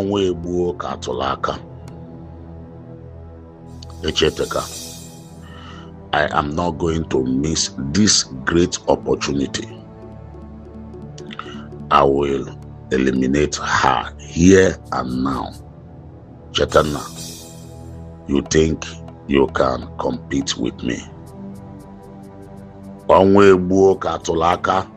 Onwe buo katolaka. Echeteka. I am not going to miss this great opportunity. I will eliminate her here and now. Chetana, you think you can compete with me? Onwe buo katolaka.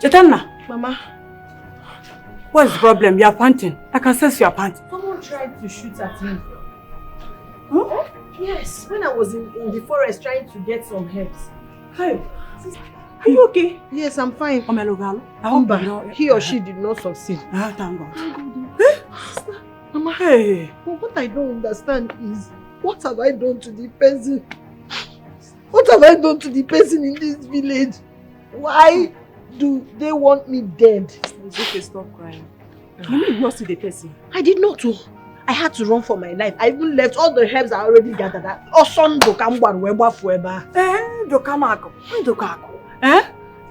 Chetana. Mama. What's the problem? You are panting. I can sense you are panting. Someone tried to shoot at me. Huh? Yes, when I was in the forest trying to get some herbs. Hey, are you okay? Yes, I'm fine. I hope he or she did not succeed. Thank God. Sister, Mama, hey. But what I don't understand is, what have I done to the person? What have I done to the person in this village? Why do they want me dead? It's okay, stop crying. You did not see the person. I did not. I had to run for my life. I even left all the herbs I already gathered.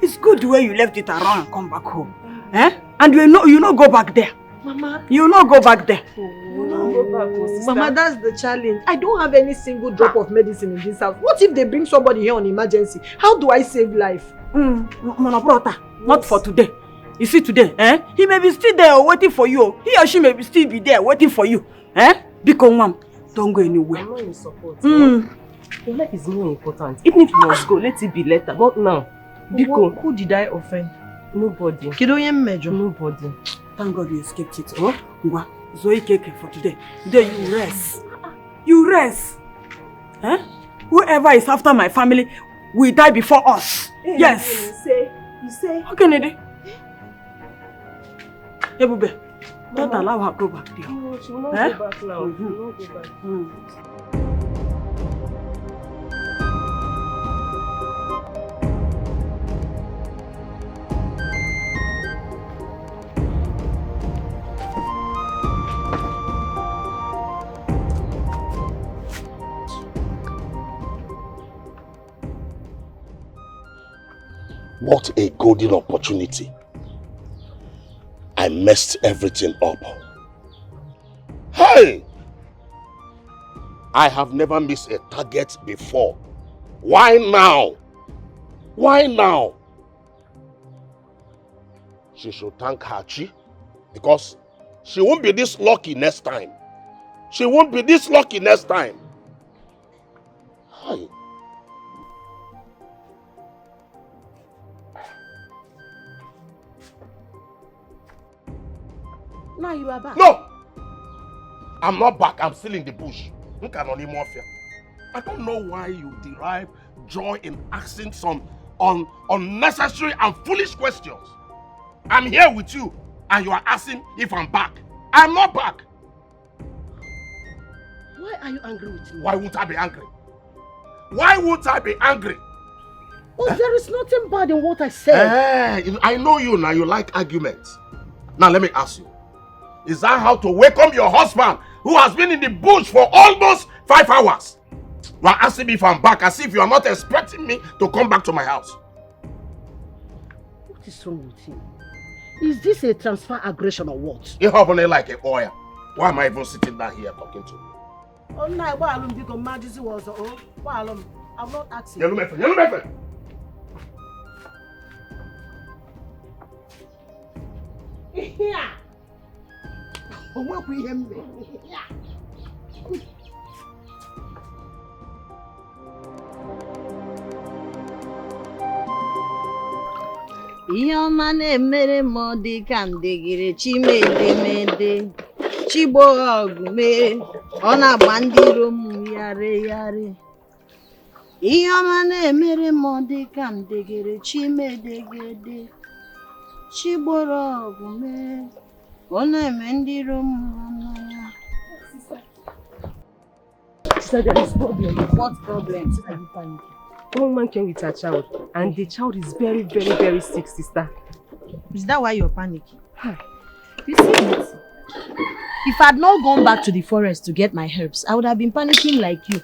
It's good the way you left it around and come back home. And you know go back there. Mama. You know go back there. Mama, that's the challenge. I don't have any single drop of medicine in this house. What if they bring somebody here on emergency? How do I save life? Not for today. You see today, he may be still there waiting for you. He or she may still be there waiting for you. Because mom, don't go anywhere. I'm not in support. Your life is more important. Even if you must go, let it be later. But now, Biko, who did I offend? Nobody. Nobody. Thank God you escaped it. Zoe Keke for today. Today you rest. You rest. Whoever is after my family will die before us. Yes. You say. How can it? Hey, Bube, don't allow her to go back there. No, she will not go back now. She will not go back. What a golden opportunity. I messed everything up. Hey! I have never missed a target before. Why now? Why now? She should thank her Chi, because she won't be this lucky next time. She won't be this lucky next time. Hey. Now you are back. No! I'm not back. I'm still in the bush. Look at Mafia. I don't know why you derive joy in asking some unnecessary and foolish questions. I'm here with you and you are asking if I'm back. I'm not back. Why are you angry with me? Why won't I be angry? Why won't I be angry? Oh, there is nothing bad in what I said. I know you now. You like arguments. Now let me ask you. Is that how to welcome your husband who has been in the bush for almost 5 hours? You are asking me if I'm back as if you are not expecting me to come back to my house. What is wrong with you? Is this a transfer aggression or what? You have only like a oil. Why am I even sitting down here talking to you? Oh, no, I'm not asking. Yellow method. Yeah. onwekwa ihe mbe. Ihe ọma na-emere m ọ dị ka ndegere chimedemede chigbo ọgụ mee ọ na-agba ndị iro m yarị. Ihe ọma na-emere m ọ dị ka ndegere chimedegede chigboro ọgụ mee ọ na-eme ndị iro m n'anya. Sister, there is problem. What problem? Are you panicking? One woman came with her child, and the child is very, very, very sick, sister. Is that why you're panicking? You see it? If I had not gone back to the forest to get my herbs, I would have been panicking like you.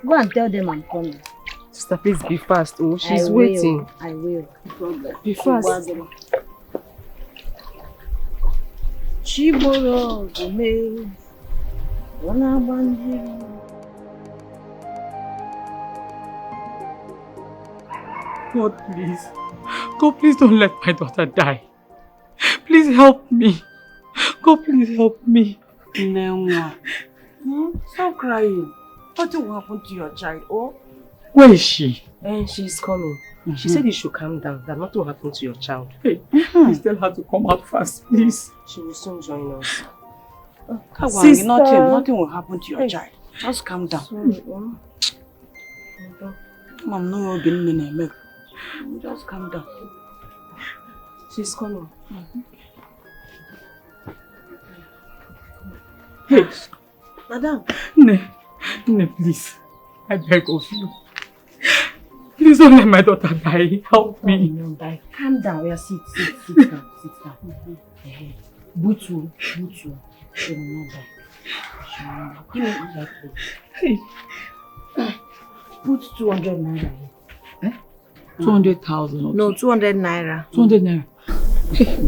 Go and tell them I'm coming. Sister, please be fast. Oh, she's waiting. I will. Be fast. Chiboro Gome. God, please. God, please don't let my daughter die. Please help me. God, please help me. Nenwa. Stop crying. What will happen to your child? Oh? Where is she? And she's coming. She said you should calm down, that nothing will happen to your child. Hey, please tell her to come out fast, please. She will soon join us. Sister. Nothing will happen to your child. Just calm down. Sorry, Mom, no, you're getting me. Just calm down. She's coming. Hey, Madam. Ne, please. I beg of you. Please don't let my daughter die. Help me. No, die. Calm down. We are sit down. Butu. She will not die. Give me that, please. Hey. Put 200 naira here. 200,000. No, 200 naira. 200 naira. Hey.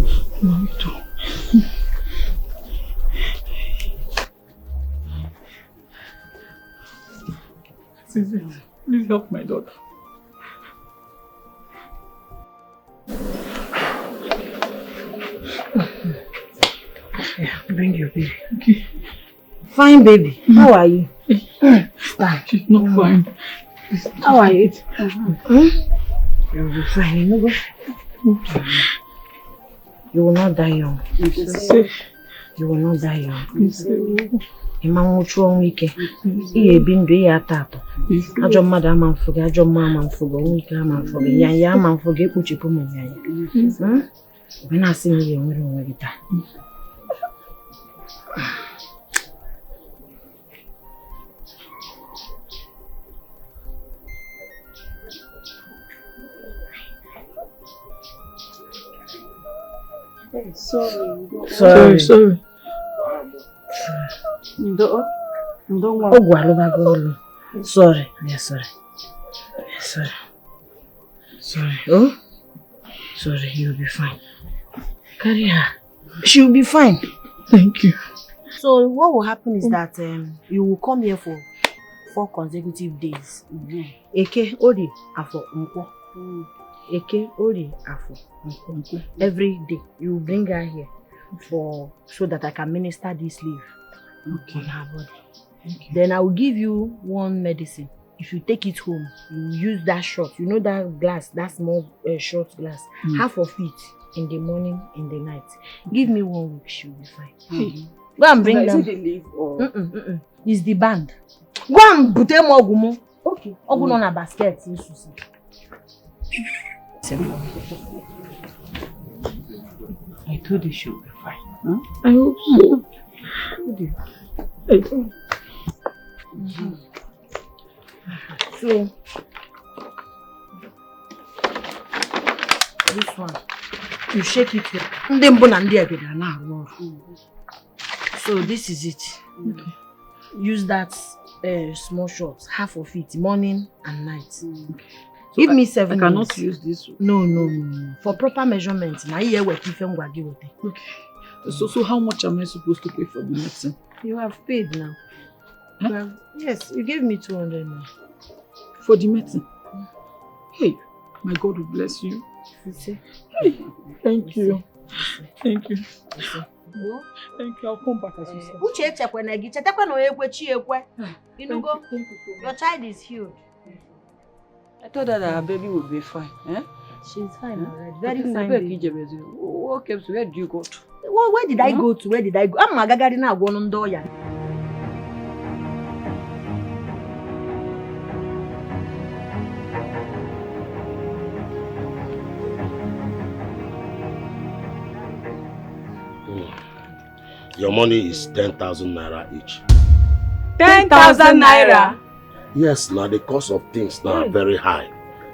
Please help my daughter. Yeah, bring your baby. Okay. Fine, baby. How are you? She's not fine. How are you? You'll be fine. You know, you will not die young. You will not die young. Imam uchu onwike. Iye bindu iye atato. Ajo mmadụ ama mfuge, ajo mma ama mfuge, onwike ama mfuge, nyanya ama mfuge, ekpuchipu m nyanya. Mena asị m ihe nwere onwe gị taa. Sorry. Sorry. Oh? Sorry, you'll be fine. Carry her. She'll be fine. Thank you. So what will happen is that you will come here for 4 consecutive days. Eke, Ori, Afo, Nkwo. Eke, Ori, Afo, Nkwo. Every day you will bring her here so that I can minister this leaf on her body. Then I will give you one medicine. If you take it home, you use that shot. You know that glass, that small short glass. Half of it in the morning, in the night. Give me 1 week, she'll be fine. Go and bring them. Is it the leaf or? It's the band. Go and put them ogumo. Okay. Ogun on a basket. I told you she'll be fine. Huh? I hope so. So, this one, you shake it here. So this is it. Okay. Use that small shot, half of it, morning and night. Okay. Give me 7 I cannot days. use this one. No. For proper measurement, now here we keep them. Okay. So how much am I supposed to pay for the medicine? You have paid now. Huh? Yes, you gave me 200 now. For the medicine? Hey, my God will bless you. You see? Hey, thank you. Thank you. Thank you. I'll come back as you said. Uche chekwe na gi chetekwe no ekwe chi ekwe. You go. Your child is healed. I thought that our baby would be fine. Eh? She's fine already. Very fine. Okay, so where did you go to? Where did I go to? Where did I go? I'm magagari na agwo ndo ya. Your money is 10,000 naira each. 10,000 naira? Yes, now the cost of things now are very high.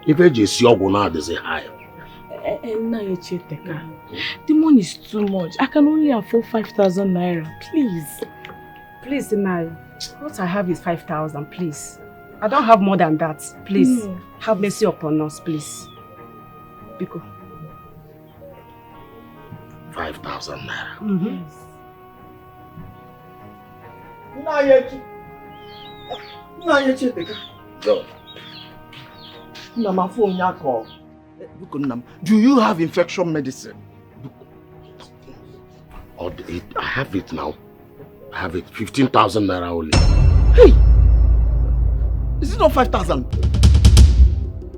If it is your now, there's a high. The money is too much. I can only afford 5,000 naira. Please. Please, Nai. What I have is 5,000, please. I don't have more than that. Please. Have mercy upon us, please. Biko. 5,000 naira. Go. Do you have infection medicine? I have it now. I have it. 15,000 naira only. Hey! Is it not 5,000?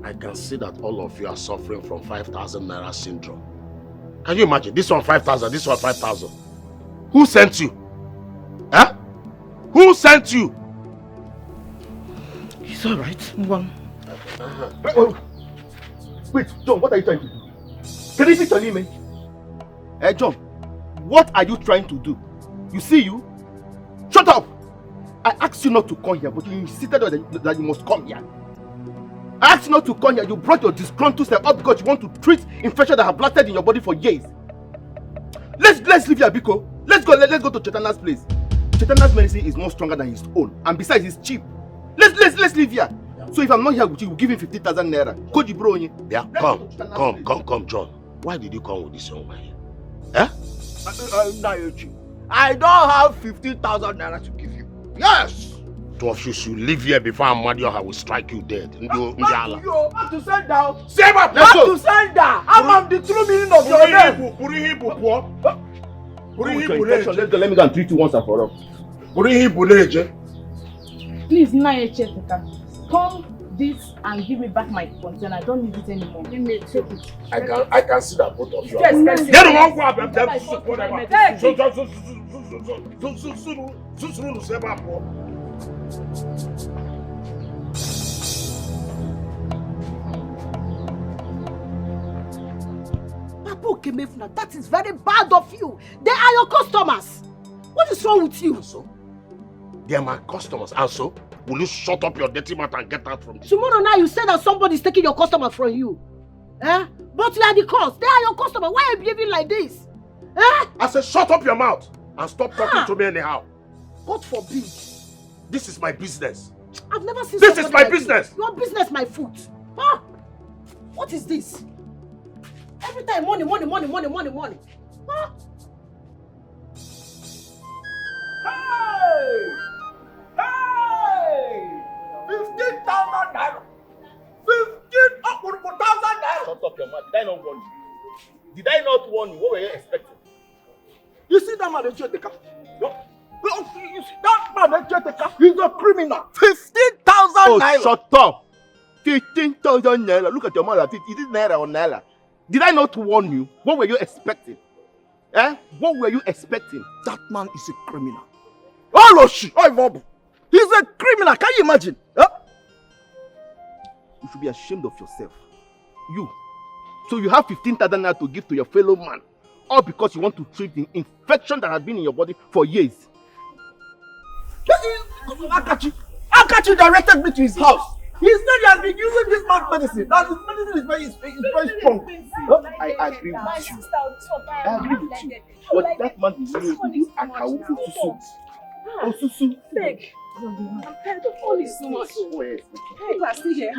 I can see that all of you are suffering from 5,000 naira syndrome. Can you imagine? This one 5,000, this one 5,000. Who sent you? Huh? Who sent you? It's alright. One. Wait, John, what are you trying to do? Can you speak to me? Hey, John, what are you trying to do? You see you? Shut up! I asked you not to come here, but you insisted that you must come here. I asked you not to come here. You brought your disgruntled self up because you want to treat infection that have lasted in your body for years. Let's leave here, Biko. Let's go to Chetana's place. Chetana's medicine is more stronger than his own, and besides, it's cheap. Let's leave here. So if I'm not here with you, we'll give him 50,000 naira. Koji bro, yeah, come, John. Why did you come with this young man? I don't have 15,000 naira to give you. Yes. Two of you should leave here before Amadio will strike you dead. Back to sender. Save up. Back to sender. I'm the true meaning of your name. Let me go and treat you once and for all. Please, Nayecheka, come this and give me back my container. I don't need it anymore. Let me take it. I can see that both of you. Yes, That is very bad of you. They are your customers. What is wrong with you? And so, they are my customers. And so, will you shut up your dirty mouth and get out from this? Tomorrow now you say that somebody is taking your customer from you. But you are the cause. They are your customer. Why are you behaving like this? I said shut up your mouth and stop talking to me anyhow. God forbid. This is my business. I've never seen this is my business. Your business, my foot. What is this? Every time money. Huh? Hey! 15,000 naira. 15,000 naira. Shut up your mouth. Did I not warn you? Did I not warn you? What were you expecting? You see that man in Cheteka? No? You see that man in Cheteka? He's a criminal. 15,000 naira. Shut up. 15,000 naira. Look at your mother. Is it naira or naira? Did I not warn you? What were you expecting? What were you expecting? That man is a criminal. Oh, Loshi! Oh, Bob! He's a criminal. Can you imagine? You should be ashamed of yourself. You. So you have 15,000 naira to give to your fellow man, all because you want to treat the infection that has been in your body for years. Akachi directed me to his house. He said he has been using this man's medicine. That his medicine is very strong. I agree with you. I agree with you. But that man is doing Akawu Susu. Oh, Susu. I'm tired of all this much. People are still here.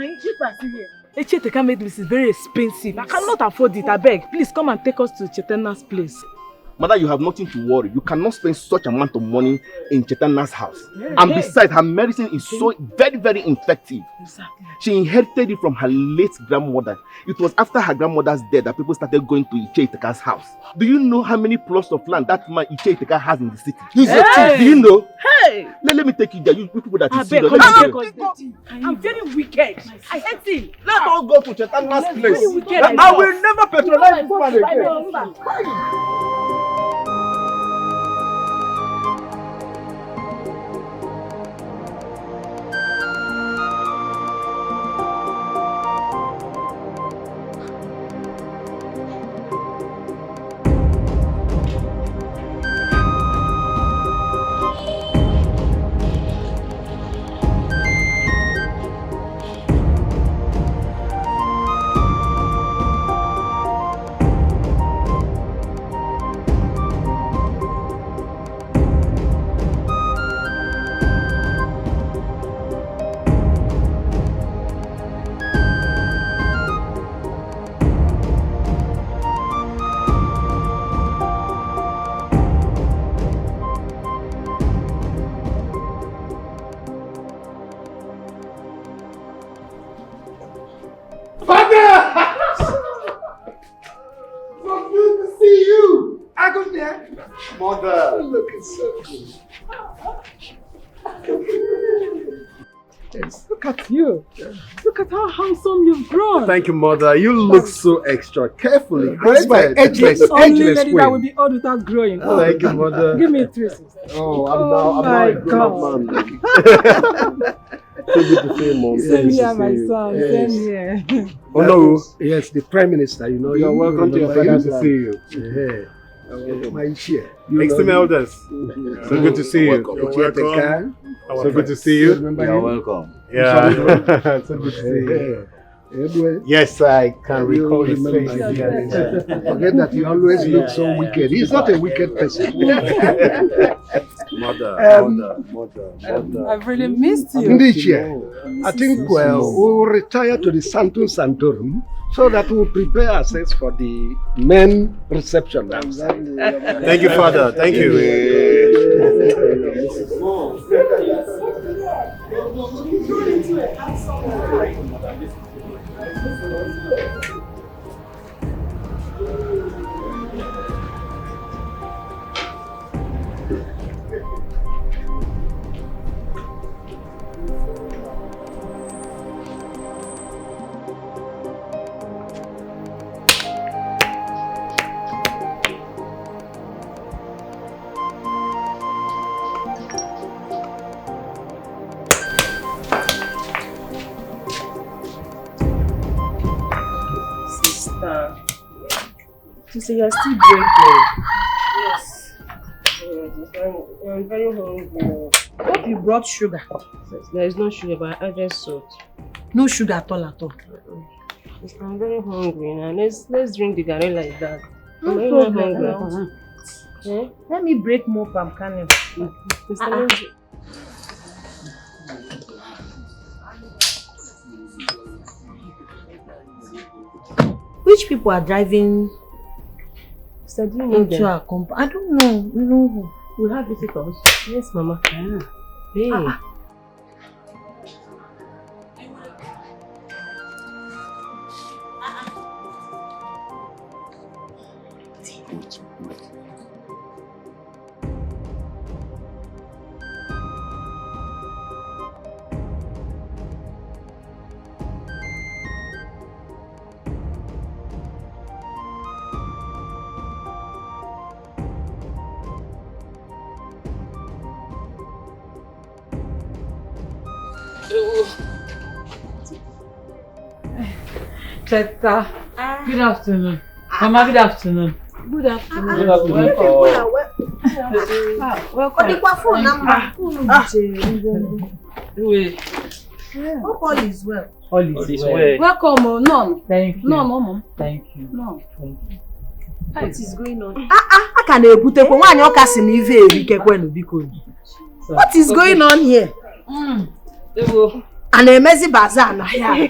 Cheteka medicine is very expensive. I cannot afford it. I beg. Please come and take us to Chetena's place. Mother, you have nothing to worry. You cannot spend such amount of money in Chetana's house. And besides, her medicine is so very, very effective. Exactly. She inherited it from her late grandmother. It was after her grandmother's death that people started going to Iche Iteka's house. Do you know how many plots of land that man Iche Iteka has in the city? Do you know? Hey! Let me take you there. You people that you see. I'm very wicked. I hate him. Let us go to Chetana's place. Very wicked. I will never patronize this man again. Mother, looking so good. Yes, look at you. Look at how handsome you've grown. Thank you, Mother. You look so extra carefully. That's my ageless Only lady that will queen. be old without growing. Thank you, Mother. Give me 3 sisters. Oh, Oh I'm now a grown up man. So good to see you, Mom. Same here, my son. Yes. Same here. Oh, no. Yes, the Prime Minister, you know. You're welcome to your father's to land. see you. Yeah. My chair. Extreme elders. So good to see you. You're welcome. So good to see you. You're welcome. Yeah. So good to see you. Yes, I can recall his face. Forget that you always look so wicked. He's not a wicked person. Mother. I've really missed you. Ndichie, I think we'll retire to the Santum Santorum so that we'll prepare ourselves for the main reception. Thank you, Father. Thank you. Sister, you're still drinking. Yes. I'm very hungry. Hope you brought sugar. There is no sugar, but I just salt. No sugar at all, at all. Sister, I'm very hungry now. Let's drink the garri like that. No I'm very problem. hungry. Eh? Let me break more palm kernel. Sister, which people are driving into our compound? I don't know. No. We have visitors. Yes, Mama. Hey. Cheta, good afternoon. Mama, good afternoon. Good afternoon. Good afternoon. Hope all is well. All is well. Welcome, None. Thank you. No, Mom. Thank you. No. Thank you. What is going on? What is going on here? An amazing bazaar na here.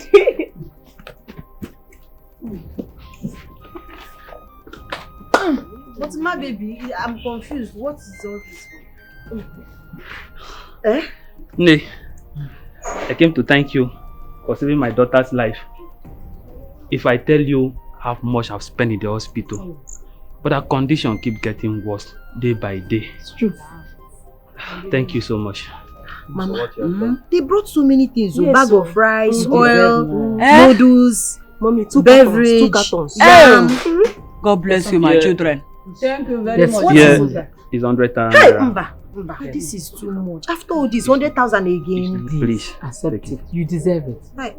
But my baby, I'm confused. What is all this for? Eh? Nay, I came to thank you for saving my daughter's life. If I tell you how much I've spent in the hospital, but her condition keeps getting worse day by day. It's true. Thank you so much. Mama, they brought so many things. Yes, bag of rice, oil, Eh? noodles, Mommy, beverage. 2 cartons. God bless you, my children. Thank you very much. What Yeah, is that? it's 100,000 Hey, naira. Mba, this is too much. After all this, 100,000 again. Please, Accept it. You deserve it. Like,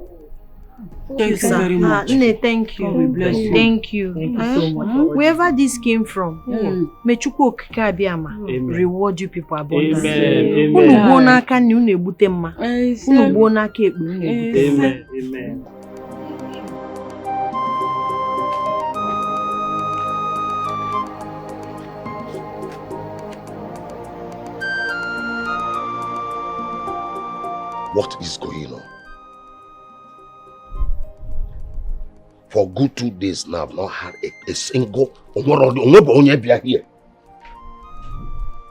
Thank you very much. Nne, thank you. God will bless you. Thank you. Thank you so much. Wherever this came from, may Chukwu Okike Abịama reward you people abundantly. Amen. Unu Amen. gbuo n'aka nne unu egbute mma. Unu gbuo n'aka ekpe unu egbute mma. Amen. Amen. What is going on? For good 2 days now, I've not had a single here.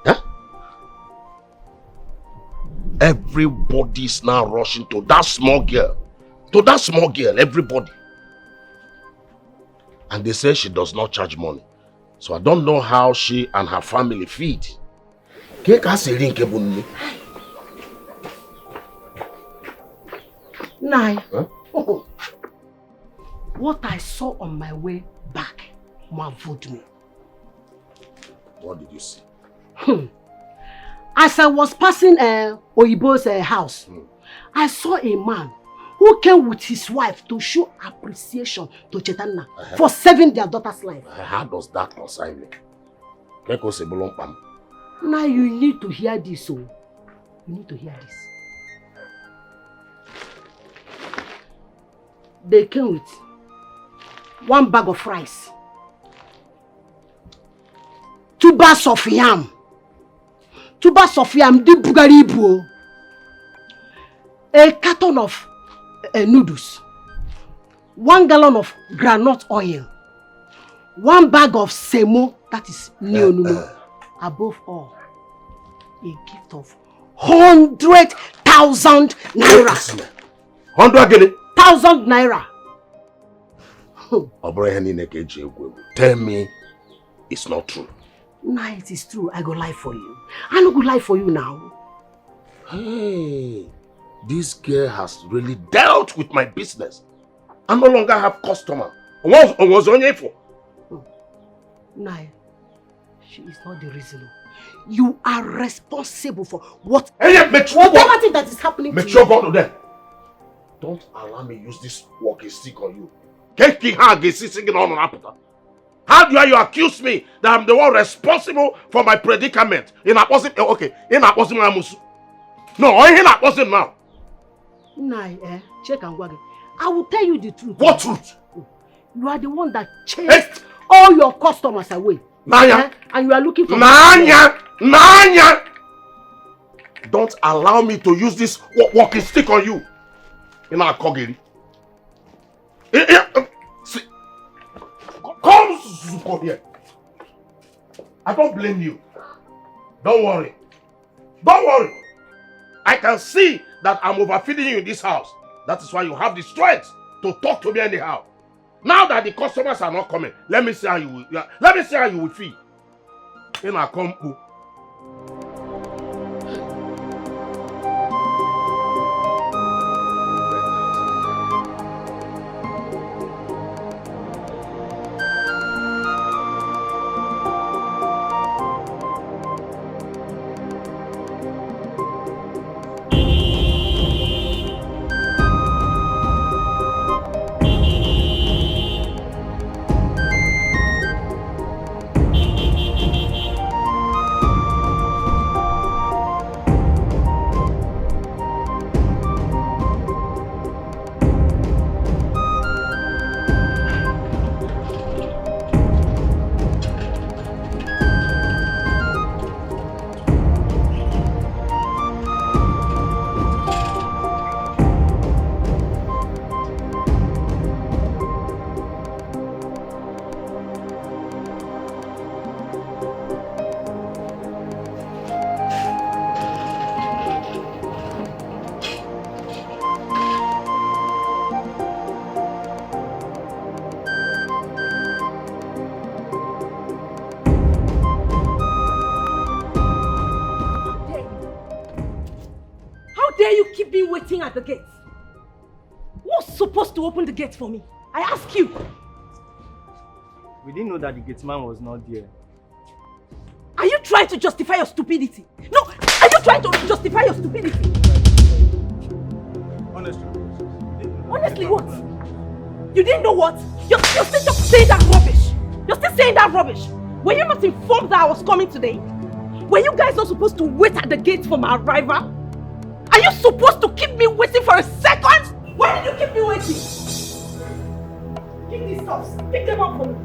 Huh? Everybody's now rushing to that small girl. To that small girl, everybody. And they say she does not charge money. So I don't know how she and her family feed. Nai. Huh? What I saw on my way back marveled me. What did you see? As I was passing Oyibo's house, I saw a man who came with his wife to show appreciation to Chetanna for saving their daughter's life. How does that concern me? Now you need to hear this, so you need to hear this. They came with 1 bag of rice, 2 bags of yam, 2 bags of yam, di bugari ibu, a carton of noodles, 1 gallon of groundnut oil, 1 bag of semo, that is neonunu. Above all, a gift of 100,000 naira. 100,000 naira. Tell me it's not true. Nah, it is true. I go lie for you. I no go lie for you now. Hey, this girl has really dealt with my business. I no longer have customer. Was on for? Nah, she is not the reason. You are responsible for whatever thing that is happening to you. Go to them. Don't allow me use this walking stick on you. How do you accuse me that I'm the one responsible for my predicament? Okay, no, now. Nah, check and wag. I will tell you the truth. What truth? You are the one that chased all your customers away. Nanya. And you are looking for Nanya. Don't allow me to use this walking stick on you. In our Kogiri. Come here. I don't blame you. Don't worry. Don't worry. I can see that I'm overfeeding you in this house. That is why you have the strength to talk to me anyhow. Now that the customers are not coming, let me see how you will feed. In our come. dare you keep me waiting at the gate? Who's supposed to open the gate for me? I ask you. We didn't know that the gate man was not there. Are you trying to justify your stupidity? No, are you trying to justify your stupidity? Honestly. Honestly, what? You didn't know what? You're still just saying that rubbish. You're still saying that rubbish. Were you not informed that I was coming today? Were you guys not supposed to wait at the gate for my arrival? Are you supposed to keep me waiting for a second? Why did you keep me waiting? Pick these stuffs. Pick them up for me.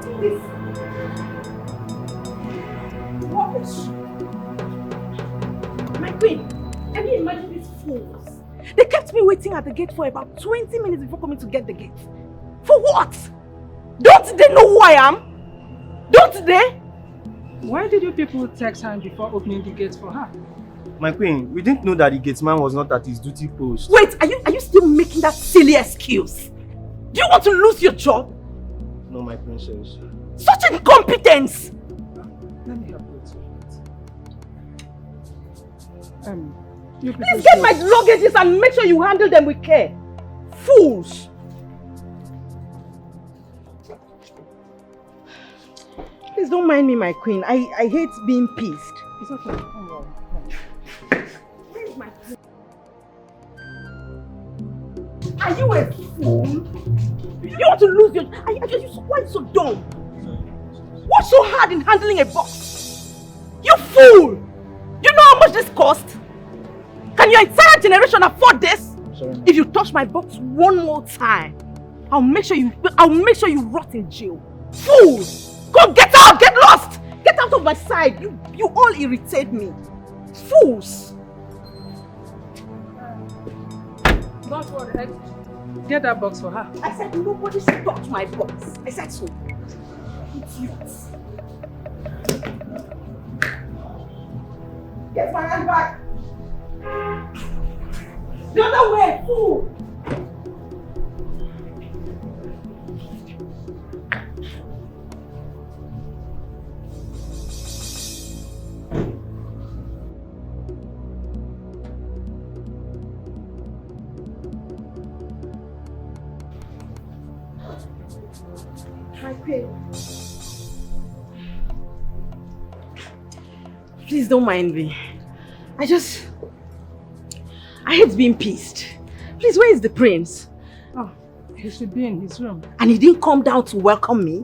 Take this. Rubbish. My queen, can you imagine these fools? They kept me waiting at the gate for about 20 minutes before coming to get the gate. For what? Don't they know who I am? Don't they? Why did you people text her before opening the gate for her? My queen, we didn't know that the gate man was not at his duty post. Wait, are you still making that silly excuse? Do you want to lose your job? No, my princess. Such incompetence! Let me help you. Please get my luggages and make sure you handle them with care. Fools! Please don't mind me, my queen. I hate being pissed. It's okay. Don't worry. Where is my queen? Are you a fool? You want to lose your... Why are you so dumb? What's so hard in handling a box? You fool! You know how much this cost? Can your entire generation afford this? Sorry. If you touch my box one more time, I'll make sure you rot in jail. Fool! Go get out! Get lost! Get out of my sight! You all irritate me. Fools! Don't worry. Get that box for her. I said nobody should touch my box. I said so. Idiots. Get my hand back. The other way, fool. Please don't mind me. I hate being pissed. Please, where is the prince? Oh, he should be in his room. And he didn't come down to welcome me?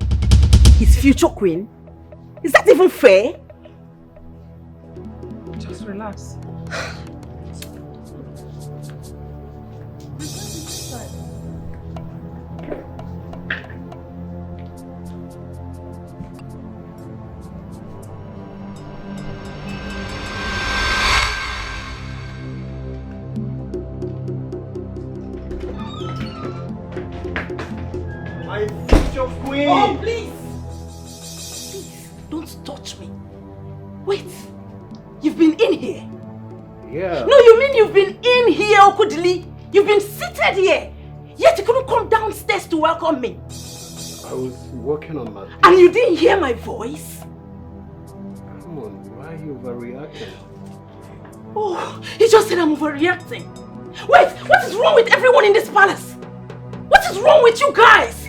His future queen? Is that even fair? Just relax. Oh, please! Please, don't touch me. Wait, you've been in here? Yeah. No, you mean you've been in here, Okudili? You've been seated here, yet you couldn't come downstairs to welcome me. I was working on my... And you didn't hear my voice? Come on, why are you overreacting? Oh, he just said I'm overreacting. Wait, what is wrong with everyone in this palace? What is wrong with you guys?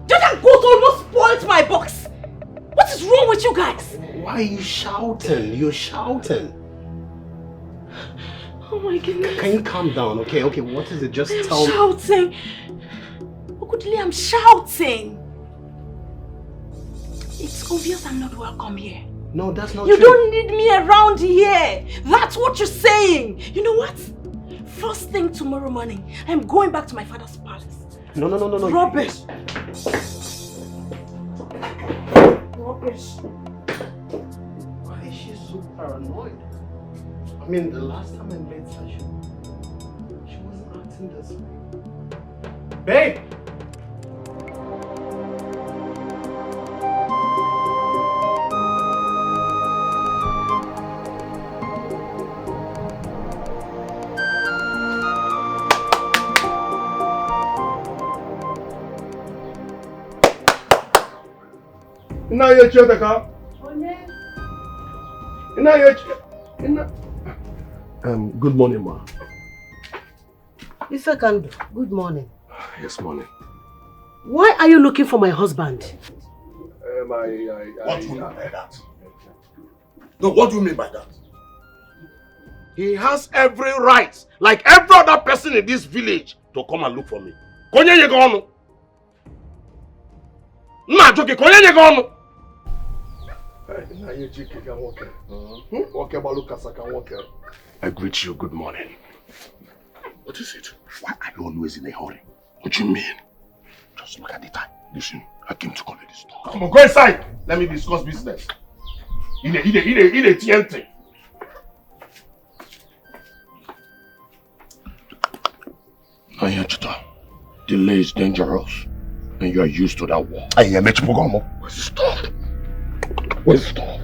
That goat almost spoiled my box. What is wrong with you guys? Why are you shouting? You're shouting. Oh my goodness. Can you calm down? Okay, what is it? Just tell me. Shouting. Okudili, I'm shouting. It's obvious I'm not welcome here. No, that's not true. You don't need me around here. That's what you're saying. You know what? First thing tomorrow morning, I'm going back to my father's palace. No. Rubbish. Rubbish. Why is she so paranoid? I mean, the last time I met her, she wasn't acting this way. Babe! Now you're Chotaka. Good morning, ma. Ife Kando, good morning. Yes, morning. Why are you looking for my husband? What do you mean by that? No, what do you mean by that? He has every right, like every other person in this village, to come and look for me. Konye ye gono? Na joke, konye ye gono? I greet you, good morning. What is it? Why are you always in a hurry? What do you mean? Just look at the time. Listen, I came to collect this dog. Come on, go inside. Let me discuss business. In a TNT. Now here, Chita. Delay is dangerous. And you are used to that war. I am Mechipogomo. Where's the stuff? Where's the stuff?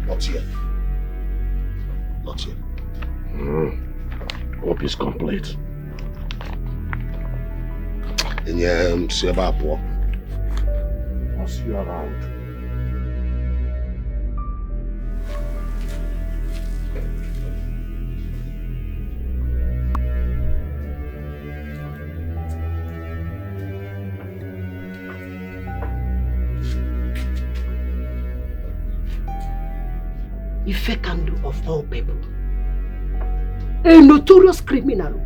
Not yet. Not yet. Hope is complete. See about what? I'll see you around. Ife Kando of all people. A notorious criminal.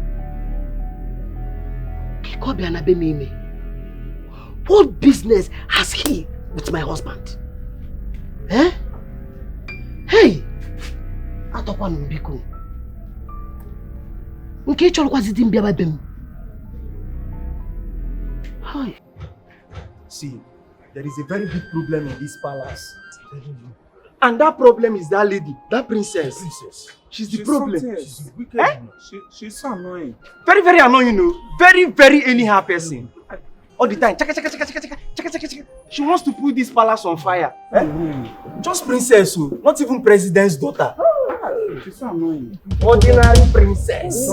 What business has he with my husband? Eh? Hey! Atokwan mbiko. Nke cholo kwa zidi mbia babem. Hi. See, there is a very big problem in this palace. And that problem is that lady, that princess. She's the problem. She's wicked. Eh? She's so annoying. Very, very annoying, you know. Very, very anyhow person. All the time. Chaka. She wants to put this palace on fire. Just princess, not even president's daughter. She's so annoying. Ordinary princess.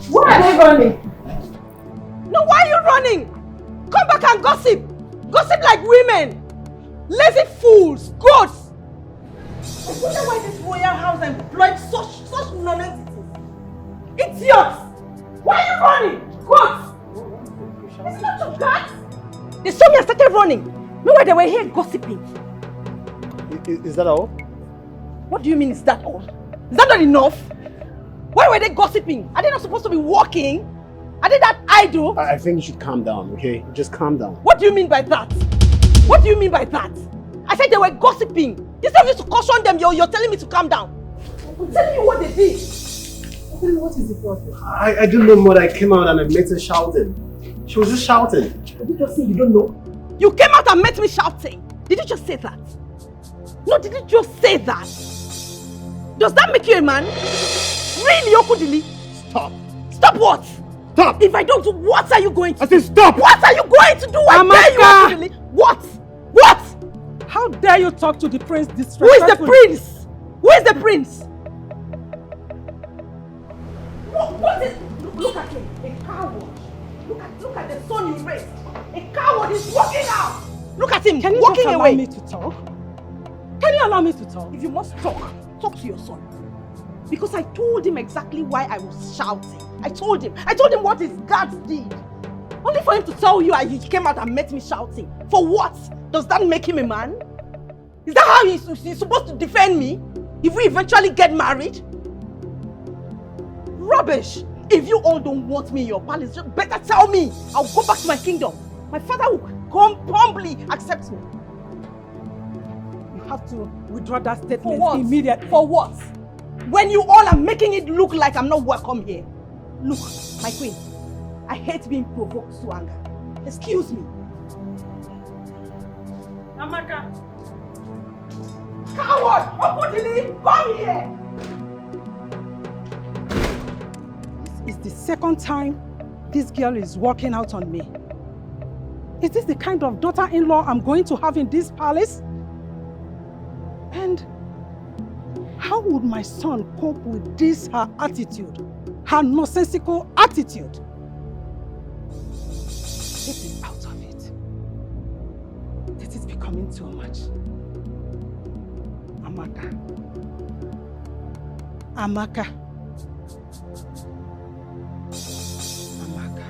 Why are you running? No, why are you running? Come back and gossip. Gossip like women. Lazy fools, goats. I wonder why this royal house employed such non-entities. Idiots. Why are you running? Goats. It's not your guts. They saw me and started running. Meanwhile, they were here gossiping. Is that all? What do you mean, is that all? Is that not enough? Why were they gossiping? Are they not supposed to be walking? Are they that idle? I think you should calm down, okay? Just calm down. What do you mean by that? What do you mean by that? I said they were gossiping. Instead of you to caution them, you're telling me to calm down. I'm telling you what they did. I'm telling you what is the problem. I don't know, Mother. I came out and I met her shouting. She was just shouting. Did you just say you don't know? You came out and met me shouting. Did you just say that? No, did you just say that? Does that make you a man? Really, Okudili? Stop. Stop what? Stop. If I don't, what are you going to do? I said stop. What are you going to do? I dare you, Okudili. What? What? How dare you talk to the prince disrespectfully? Who is the prince? Who is the prince? What is... Look at him. A coward. Look at the son you raised. A coward is walking out. Look at him. Can you walking just allow away. me to talk? Can you allow me to talk? If you must talk to your son. Because I told him exactly why I was shouting. I told him what his guards did. Only for him to tell you he came out and met me shouting. For what? Does that make him a man? Is that how he's supposed to defend me? If we eventually get married? Rubbish! If you all don't want me in your palace, you better tell me. I'll go back to my kingdom. My father will come humbly accept me. You have to withdraw that statement immediately. For what? When you all are making it look like I'm not welcome here. Look, my queen, I hate being provoked to anger. Excuse me. Amaka, Coward! Opudili, come here! This is the second time this girl is walking out on me. Is this the kind of daughter-in-law I'm going to have in this palace? And how would my son cope with this, her attitude? Her nonsensical attitude? This is out of it. This is becoming too much. Amaka. Amaka. Amaka.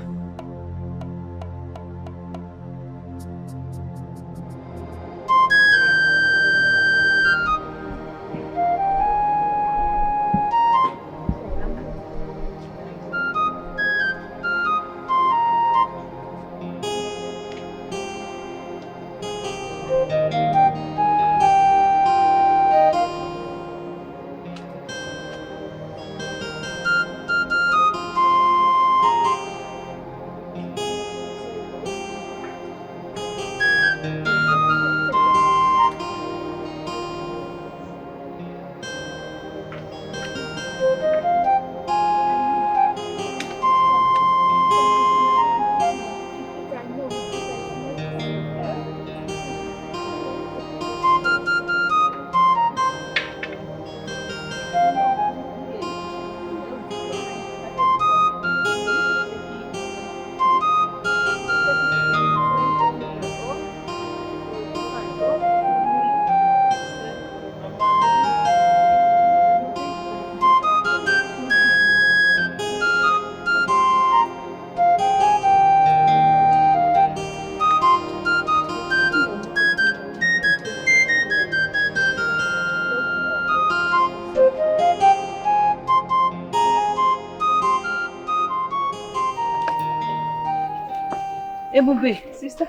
Ebube, sister,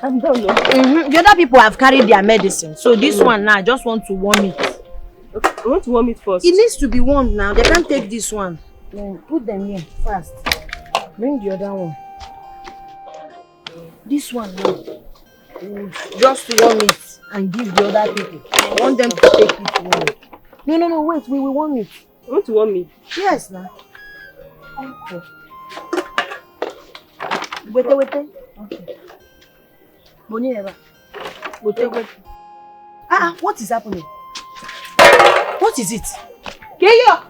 I'm done. The other people have carried their medicine, so this one now, I just want to warm it. Okay, I want to warm it first. It needs to be warmed now. They can't take this one. Then put them here fast. Bring the other one. This one now. Just warm it and give the other people. I want them to take it warm. No, wait, we will warm it. I want to warm it. Yes, now. Okay. Wait. Okay. Boni never. Wait. What is happening? What is it? Keyo!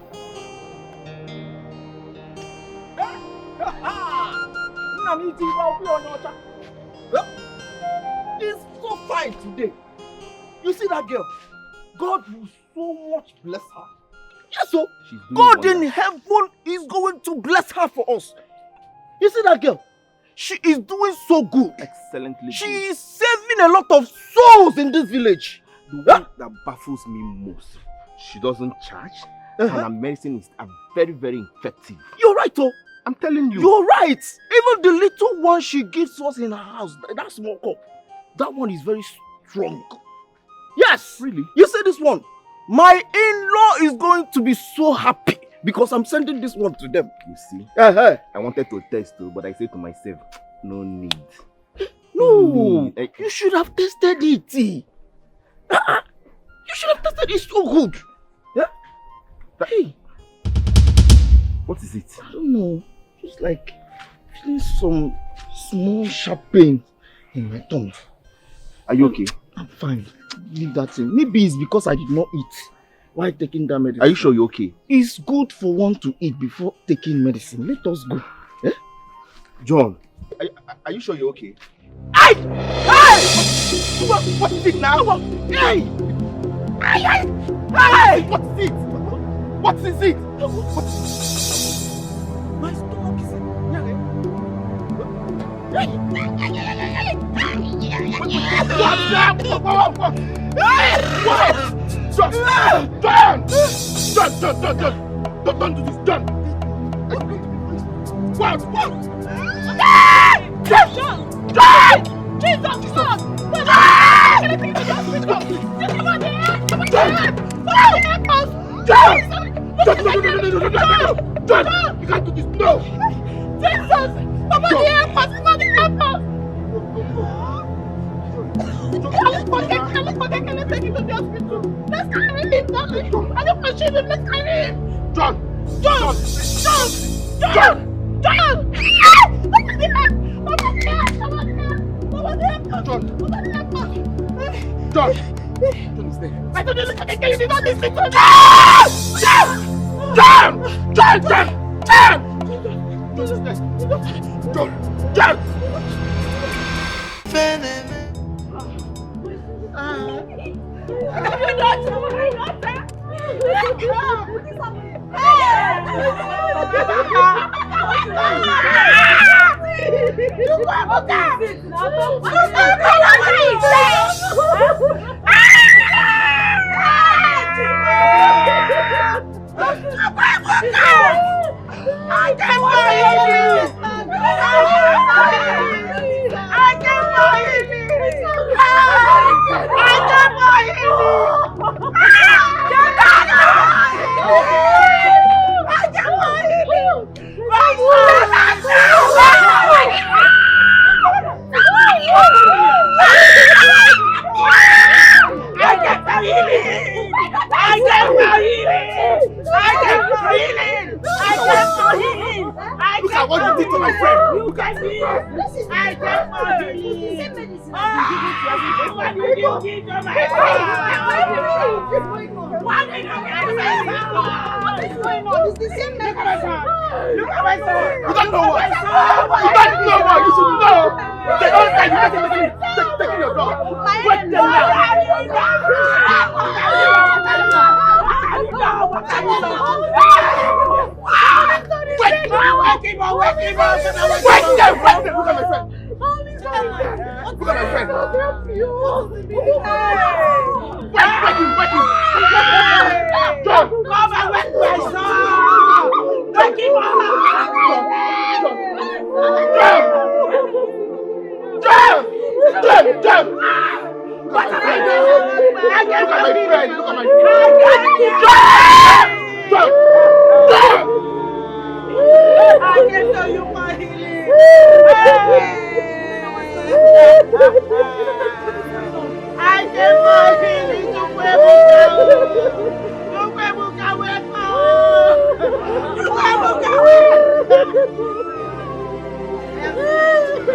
It's so fine today. You see that girl? God will so much bless her. Yes, so God in heaven is going to bless her for us. You see that girl? She is doing so good. Excellently. She is saving a lot of souls in this village. The one that baffles me most, she doesn't charge, and her medicine is very, very effective. You're right, oh. I'm telling you. You're right. Even the little one she gives us in her house, that small cup, that one is very strong. Yes. Really? You see this one? My in-law is going to be so happy because I'm sending this one to them. You see? I wanted to test too, but I said to myself, no need. No. You should have tested it. You should have tested it. It's so good. Yeah? Hey. What is it? I don't know. Just like feeling some small sharp pain in my tongue. Are you okay? I'm fine. Leave that thing. Maybe it's because I did not eat while taking that medicine. Are you sure you're okay? It's good for one to eat before taking medicine. Let us go. Eh? John, are you sure you're okay? Hey! Hey! What is it now? Hey! Hey! Hey! What is it? What is it? What is it? My stomach is Don't do this, John! What? John! Jesus! John! You can't do this, no! Jesus! Somebody help us! Somebody help us! Let's take him to the hospital. Let's carry him. I don't pursue him. Let's carry him. John! John! John! John! John! John! John is there. I told you to look at you did not listen to me. John! John! John! John! John! John is there. John! John!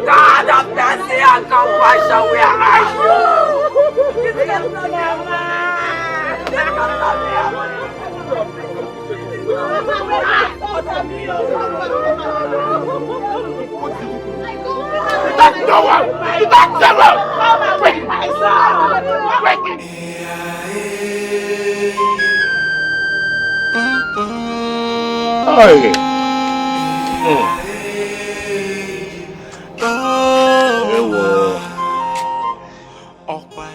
God of mercy and compassion, where are you? This is not Mama.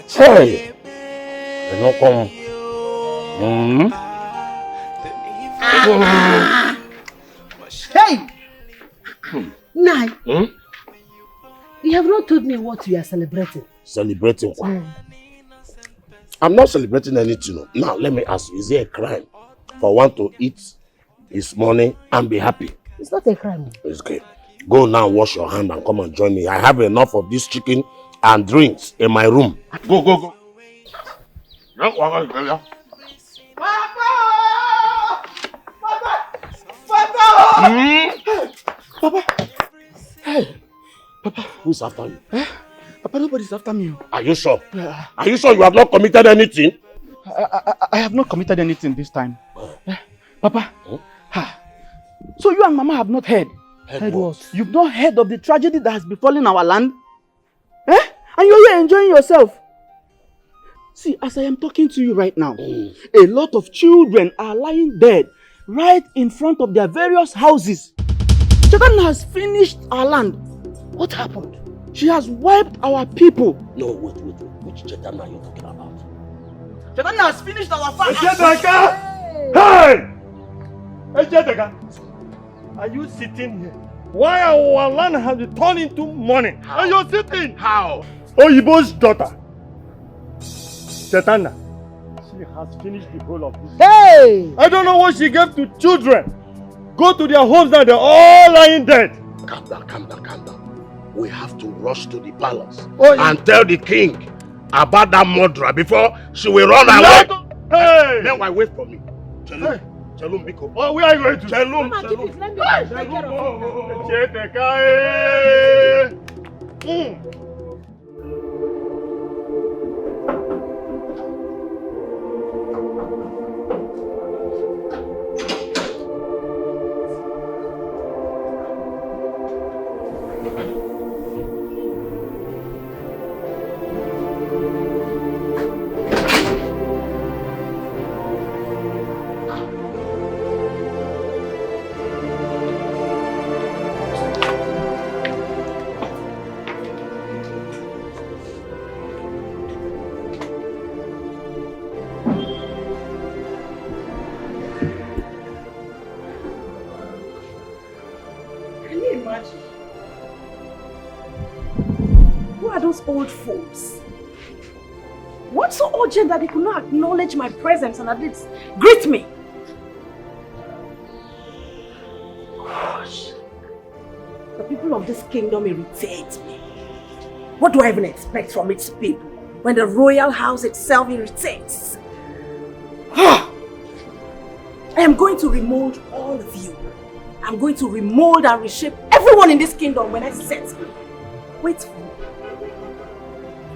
Hey, they don't come. Hey! Nai, you have not told me what you are celebrating. Celebrating what? I'm not celebrating anything. Now, let me ask you, is it a crime for one to eat his money and be happy? It's not a crime. It's okay. Go now, wash your hand and come and join me. I have enough of this chicken and drinks in my room. Go, go, go. Papa! Papa! Hey! Papa! Who's after you? Papa, nobody's after me. Are you sure? Are you sure you have not committed anything? I have not committed anything this time. Papa, so you and Mama have not heard? Heard what? You've not heard of the tragedy that has befallen our land? And you're here enjoying yourself. See, as I am talking to you right now, a lot of children are lying dead right in front of their various houses. Satan has finished our land. What happened? She has wiped our people. No, wait. Which Chetan are you talking about? Satan has finished our farm. Hey! Ejedeka, are you sitting here? Why our land has been turned into money? How? And you're sitting? How? Oyibo's daughter, Chetana, she has finished the whole of this. Hey! I don't know what she gave to children. Go to their homes now, they're all lying dead. Calm down. We have to rush to the palace and tell the king about that murderer before she will run away. Hey! Meanwhile, wait for me. Chelum, Chelum, Biko. Oh, where are you going to? Chelum, Mama, Chelum. keep it. Let me take care of it. Old folks. What's so urgent that they could not acknowledge my presence and at least greet me? Gosh. The people of this kingdom irritate me. What do I even expect from its people when the royal house itself irritates? I am going to remold all of you. I'm going to remold and reshape everyone in this kingdom when I set you. Wait for me.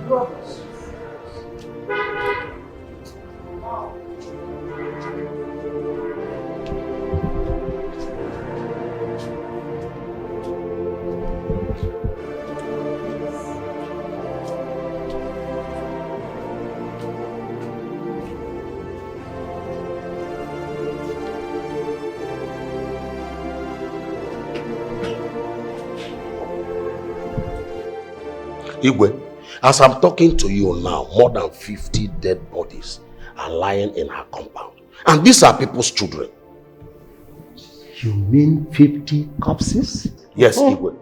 Rubbish. Igwe, as I'm talking to you now, more than 50 dead bodies are lying in her compound. And these are people's children. You mean 50 corpses? Yes, Igwe.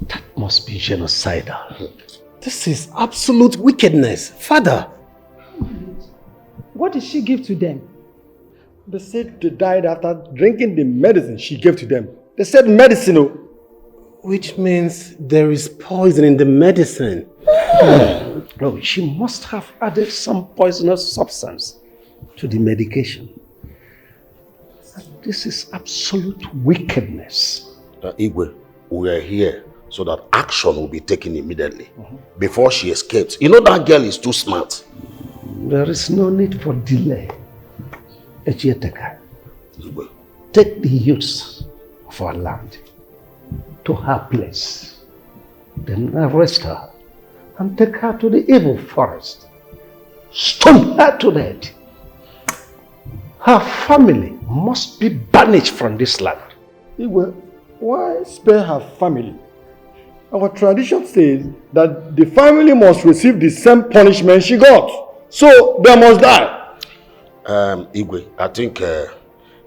That must be genocidal. This is absolute wickedness. Father! What did she give to them? They said they died after drinking the medicine she gave to them. They said medicine. Which means there is poison in the medicine. No, she must have added some poisonous substance to the medication. This is absolute wickedness. Igwe, we are here so that action will be taken immediately before she escapes. You know that girl is too smart. There is no need for delay. Echieteka, take the youths of our land to her place, then arrest her and take her to the evil forest. Stone her to death. Her family must be banished from this land. Igwe, why spare her family? Our tradition says that the family must receive the same punishment she got. So they must die. Igwe, I think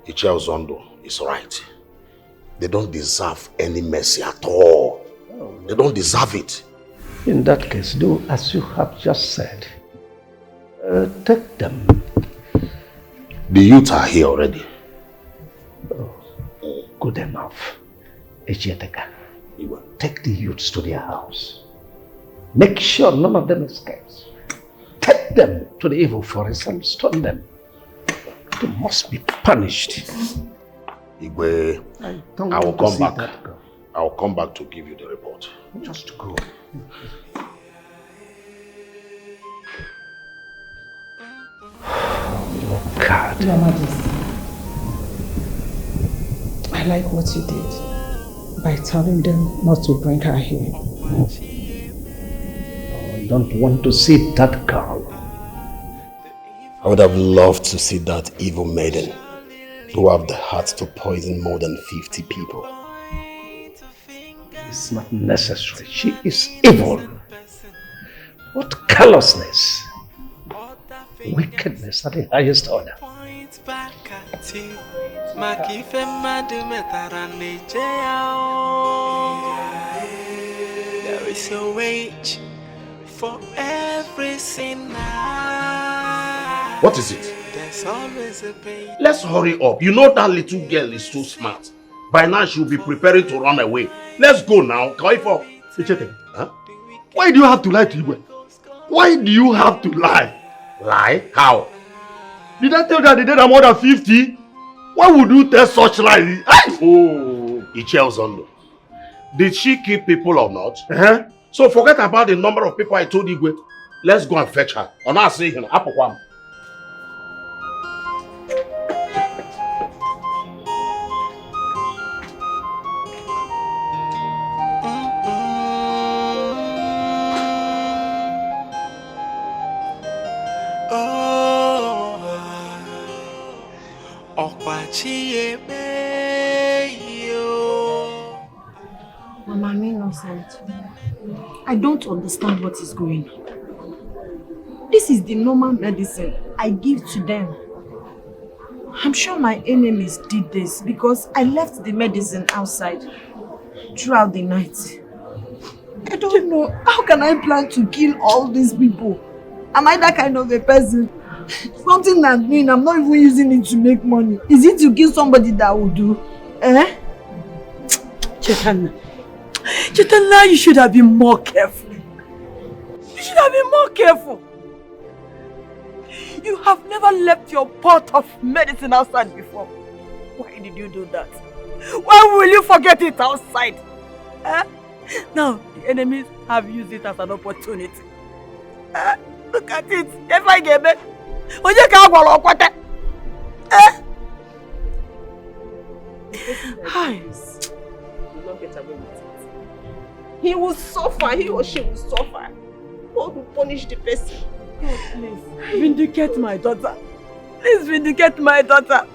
Ichel Zondo is right. They don't deserve any mercy at all. They don't deserve it. In that case, do as you have just said. Take them. The youth are here already. Oh, good enough. Echieteka, take the youths to their house. Make sure none of them escapes. Take them to the evil forest and stone them. They must be punished. Igwe, I will come back. I will come back to give you the report. Just go. Oh God. Your Majesty, I like what you did by telling them not to bring her here. I don't want to see that girl. I would have loved to see that evil maiden who have the heart to poison more than 50 people. It's not necessary. She is evil. What callousness, wickedness at the highest order. There is a wage for every sinner. What is it? There's always a pain. Let's hurry up. You know that little girl is too smart. By now she'll be preparing to run away. Let's go now. Kaifo. Huh? Why do you have to lie to Igwe? Why do you have to lie? Lie? How? Did I tell you that the dead are more than 50? Why would you tell such lies? Oh, Ichel. Did she kill people or not? So forget about the number of people I told you. Let's go and fetch her. Or not say him. Apokwam. Mama, I'm innocent. I don't understand what is going on. This is the normal medicine I give to them. I'm sure my enemies did this because I left the medicine outside throughout the night. I don't know. How can I plan to kill all these people? Am I that kind of a person? Something I'm doing, I'm not even using it to make money. Is it to kill somebody that will do? Chaitanya, you should have been more careful. You should have been more careful. You have never left your pot of medicine outside before. Why did you do that? Why will you forget it outside? Now, the enemies have used it as an opportunity. Look at it. If I get it, will not get away with it. He will suffer. He or she will suffer. God will punish the person. God, please vindicate my daughter. Please vindicate my daughter.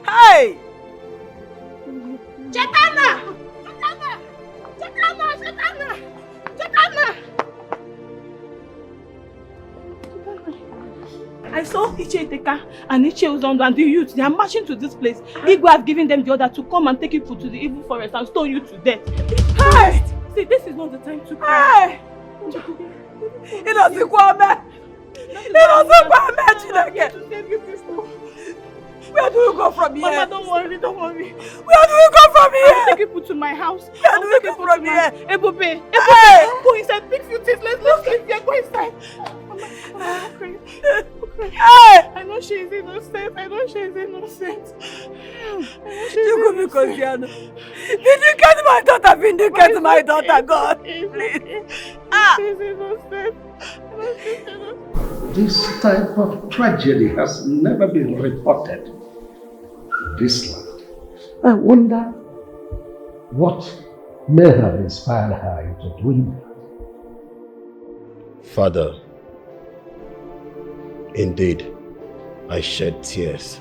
Hey! Chaitanya! Chaitanya! Chaitanya! Chaitanya! Chaitanya! I saw Iche Iteka and Iche Uzondo and the youth. They are marching to this place. Igwe have given them the order to come and take you to the evil forest and stone you to death. Hey! See, this is not the time to cry. Hey! It doesn't go back. It doesn't go back again. Where do we go from here? Mama, don't worry, don't worry. Where do we go from here? I'll take people to my house. Where do we go from here? Ebobe, go inside, big few things. Let's leave here, go inside. Mama, okay. I know she is innocent. I know she is innocent. You go because you are not. Vindicate my daughter, vindicate my daughter, God. Please. She's innocent. This type of tragedy has never been reported in this land. I wonder what may have inspired her into doing that. Father, indeed, I shed tears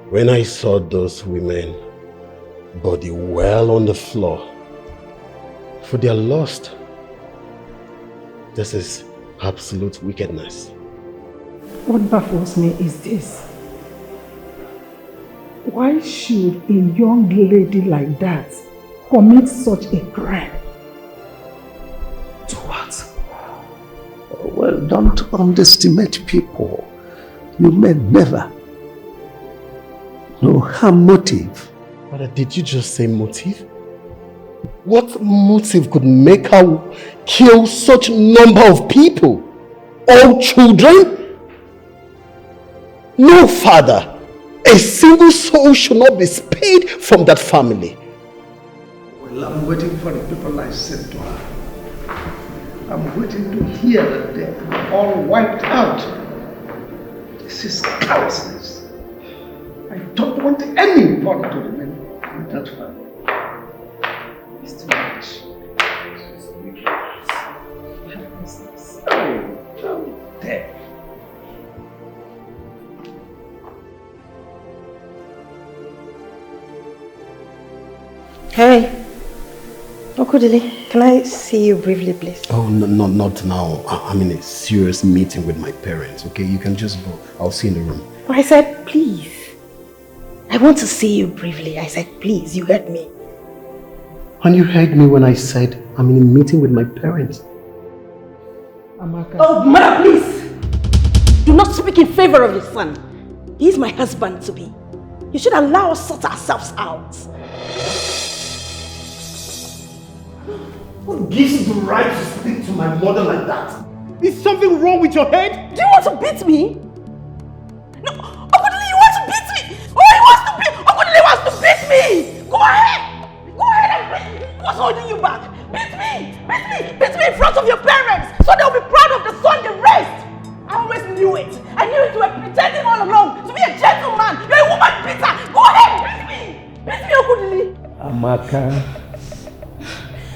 when I saw those women body well on the floor, for they are lost. This is absolute wickedness. What baffles me is this. Why should a young lady like that commit such a crime? To what? Well, don't underestimate people. You may never know her motive. Father, did you just say motive? What motive could make her kill such number of people? All children? No, Father. A single soul should not be spared from that family. Well, I'm waiting for the people I sent to her. I'm waiting to hear that they are all wiped out. This is callousness. I don't want anyone to remain in that family. It's too much. I'm dead. Hey, Okudili, can I see you briefly, please? Oh, no, not now. I'm in a serious meeting with my parents, okay? You can just go. I'll see you in the room. Oh, I said, please. I want to see you briefly. I said, please, you heard me. And you heard me when I said I'm in a meeting with my parents. Amaka. Oh, mother, please! Do not speak in favor of your son. He is my husband-to-be. You should allow us sort ourselves out. What gives you the right to speak to my mother like that? Is something wrong with your head? Do you want to beat me? No, Okudili, you want to beat me? Oh, he wants to beat Okudili wants to beat me! Go ahead! Go ahead and beat me! What's holding you back? Beat me! Beat me! Beat me in front of your parents so they'll be proud of the son they raised! I always knew it! I knew it! You were pretending all along to be a gentleman! You're a woman beater! Go ahead! Beat me! Beat me, Okudili! Amaka,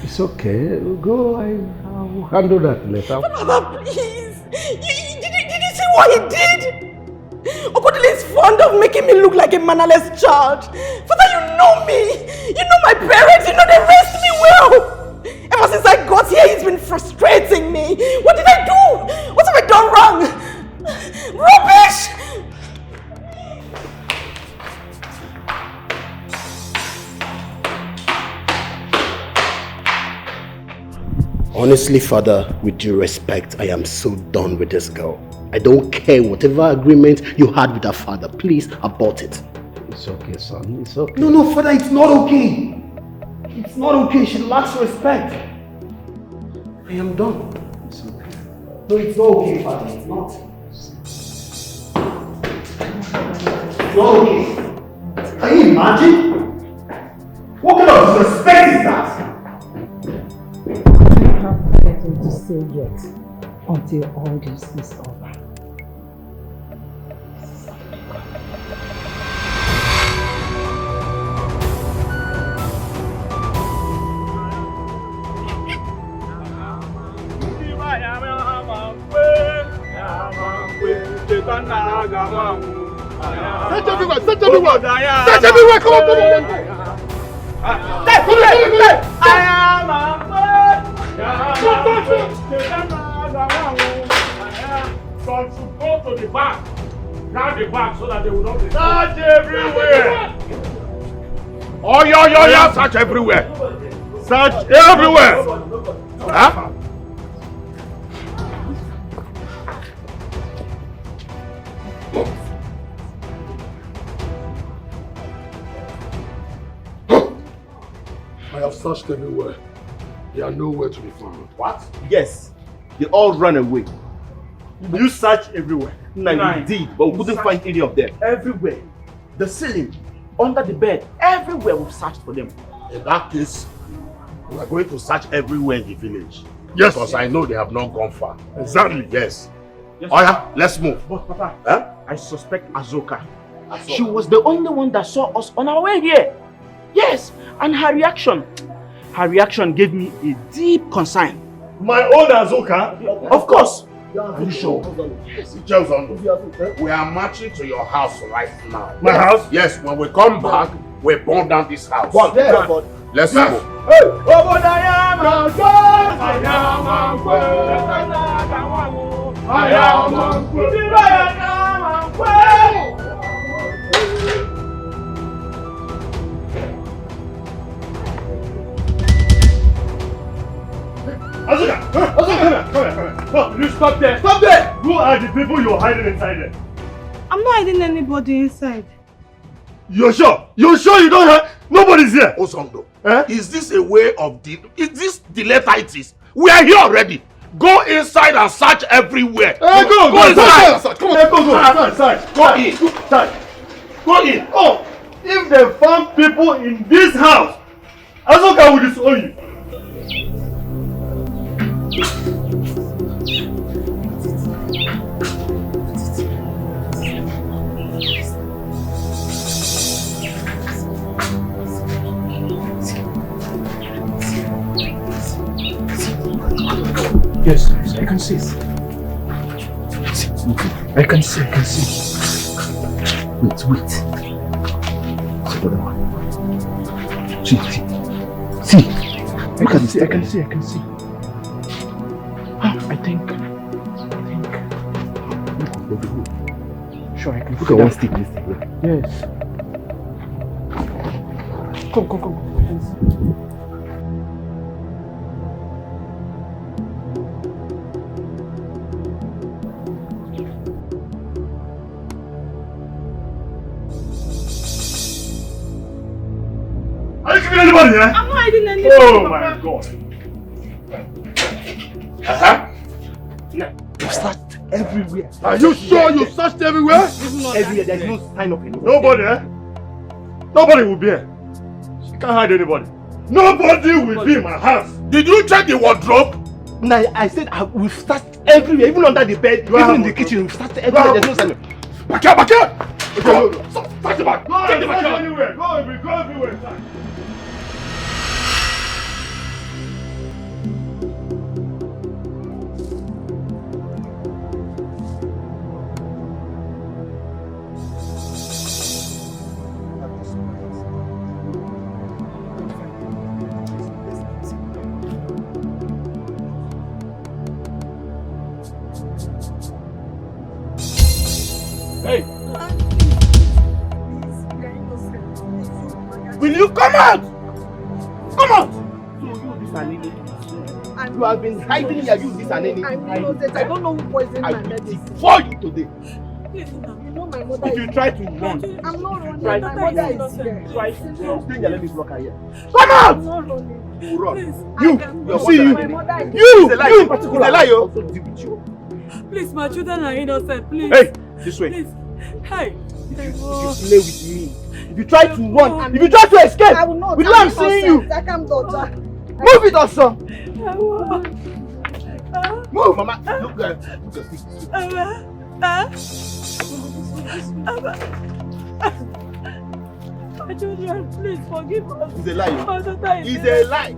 it's okay. Go, I'll handle that later. Father, please! Did you see what he did? Okudili is fond of making me look like a mannerless child. Father, you know me! You know my parents! You know they raised me well! Ever since I got here, he's been frustrating me. What did I do? What have I done wrong? Rubbish! Honestly, Father, with due respect, I am so done with this girl. I don't care whatever agreement you had with her father. Please abort it. It's okay, son. It's okay. No, Father, it's not okay. It's not okay. She lacks respect. I am done. It's okay. No, it's not okay, Father. It's not. It's not okay. Can you imagine? What kind of disrespect is that? I have nothing to say yet until all this is over. Search everywhere! Search everywhere! Search everywhere! Come on! So to go to the back, grab the back so that they will not be search everywhere. Oh yeah, search everywhere. Search everywhere. Huh? I have searched everywhere. They are nowhere to be found. What? Yes. They all ran away. You searched everywhere. No, we did, but we couldn't find any of them. Everywhere. The ceiling, under the bed, everywhere we've searched for them. In that case, we are going to search everywhere in the village. Yes. Because I know they have not gone far. Exactly. Yes. Oh yeah, let's move. But Papa, Huh? I suspect Azoka. She was the only one that saw us on our way here. Yes, and her reaction gave me a deep concern. My own Azoka? Of course. Are you sure? Yes. We are marching to your house right now. My house? Yes, when we come back, we burn down this house. Let's move. Azuka! Azuka! Come here! No, you stop there! Stop there! Who are the people you're hiding inside there? I'm not hiding anybody inside. You're sure? You're sure you don't have... Nobody's here! Osondo, is this a way of... Is this deletitis? We are here already. Go inside and search everywhere. Go inside! Come on, go inside! Go in! Go in! Oh! If they found people in this house, Azuka will disown you. Yes, I can see. I can see. Wait. See the other one. See. I can see. I think. Sure, I can. Look at one stick. Yes. Come. Are you keeping anybody here? I'm not hiding anybody. Oh my God. You searched everywhere. Are you sure you searched everywhere? Everywhere. There's no sign of anyone. Nobody, Nobody will be here. You can't hide anybody. Nobody will be in my house. Did you check the wardrobe? No, I said we've searched everywhere, even under the bed, even in the kitchen. We've searched everywhere. There's no sign of. Back here! Go! Search the back! Go everywhere! Go everywhere! Hey! Will you come out? Come out! So you this Anene. You have been hiding here, you this Anene. I'm innocent. I don't know who poisoned my medicine. For you today. You know my mother. If you try to run, I'm not running. My mother is here. Try to stay here. Let me block her here. Come out! I'm not running. You run. You see you. My mother is It's a lie. It's a lie. You. Please, my children are innocent. Please. Hey, this way. Please. Hey. If you play with me, if you try to run, if you try to escape, I will not. with what I'm seeing you, I can't daughter. move it also. Move, Mama. Look at this. My children, please forgive us. It's a lie. It's a lie.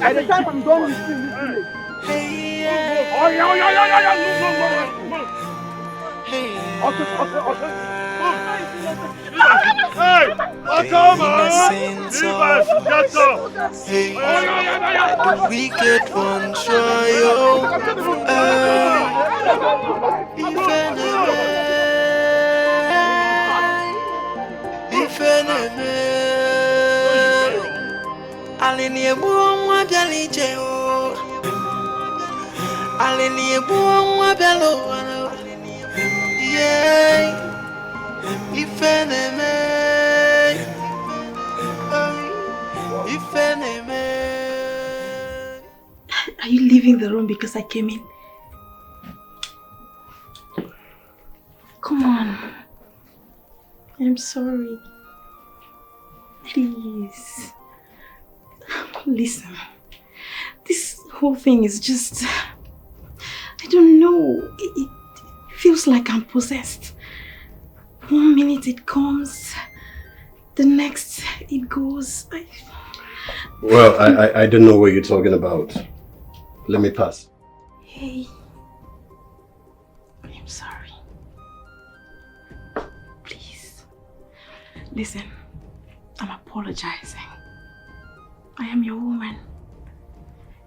At the time I'm done with you, Come on! The wicked one Alini ebuwa bialije o Alini ebuwa bialo yeah ifeneme Are you leaving the room because I came in? Come on. I'm sorry. Please. Listen. This whole thing is just... I don't know. It feels like I'm possessed. One minute it comes, the next it goes. Well, I don't know what you're talking about. Let me pass. Hey, I'm sorry. Please. Listen, I'm apologizing. I am your woman.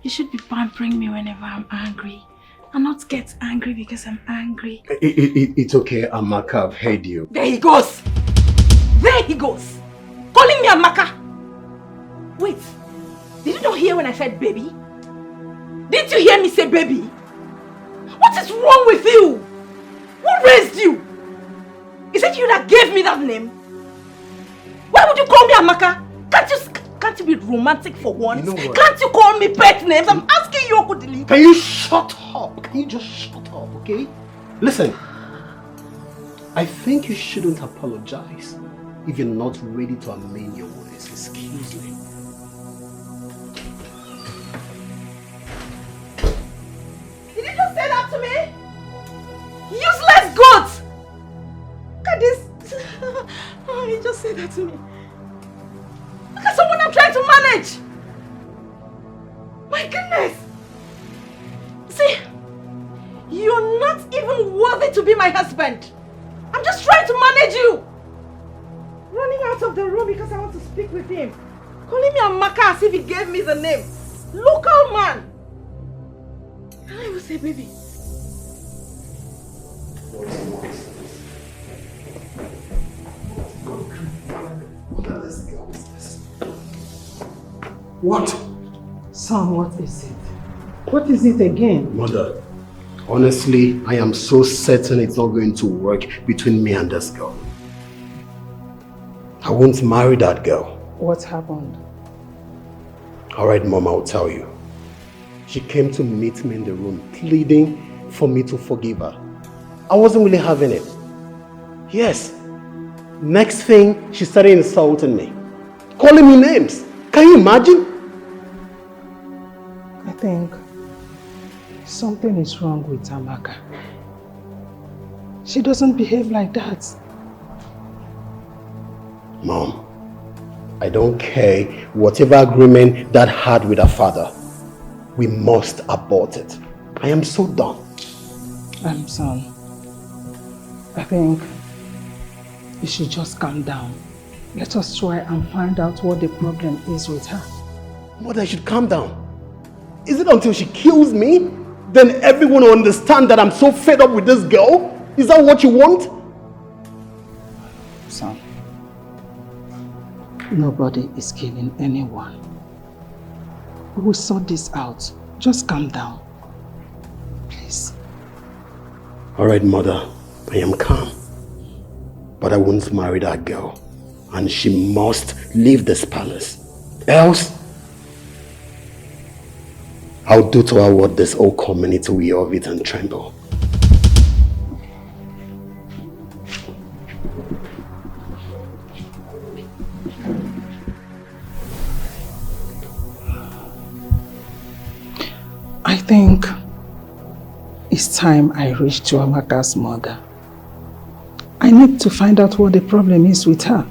You should be pampering me whenever I'm angry. And not get angry because I'm angry. It's okay, Amaka, I've heard you. There he goes! There he goes! Calling me Amaka! Wait, did you not hear when I said baby? Didn't you hear me say baby? What is wrong with you? Who raised you? Is it you that gave me that name? Why would you call me Amaka? Can't you be romantic for once? You know what? Can't you call me pet names? I'm asking you, Okudili. Can you shut up? Can you just shut up, okay? Listen, I think you shouldn't apologize if you're not ready to amend your words. Excuse me. Did you just say that to me? Useless goat! Look at this. Oh, he just said that to me. Look at someone I'm trying to manage. My goodness. See, you're not even worthy to be my husband. I'm just trying to manage you. Running out of the room because I want to speak with him. Calling me Amaka as if he gave me the name. Local man. Can I even say baby? What? Son, what is it? What is it again? Mother, honestly, I am so certain it's not going to work between me and this girl. I won't marry that girl. What happened? Alright, Mom, I'll tell you. She came to meet me in the room, pleading for me to forgive her. I wasn't really having it. Yes. Next thing, she started insulting me. Calling me names. Can you imagine? I think something is wrong with Amaka. She doesn't behave like that. Mom, I don't care whatever agreement Dad had with her father. We must abort it. I am so done. Son, I think you should just calm down. Let us try and find out what the problem is with her. Mother, I should calm down. Is it until she kills me? Then everyone will understand that I'm so fed up with this girl? Is that what you want? Son, nobody is killing anyone. We will sort this out. Just calm down. Please. Alright, Mother. I am calm. But I won't marry that girl. And she must leave this palace. Else, I'll do to her what this whole community will hear of it and tremble. I think it's time I reach to Amaka's mother. I need to find out what the problem is with her.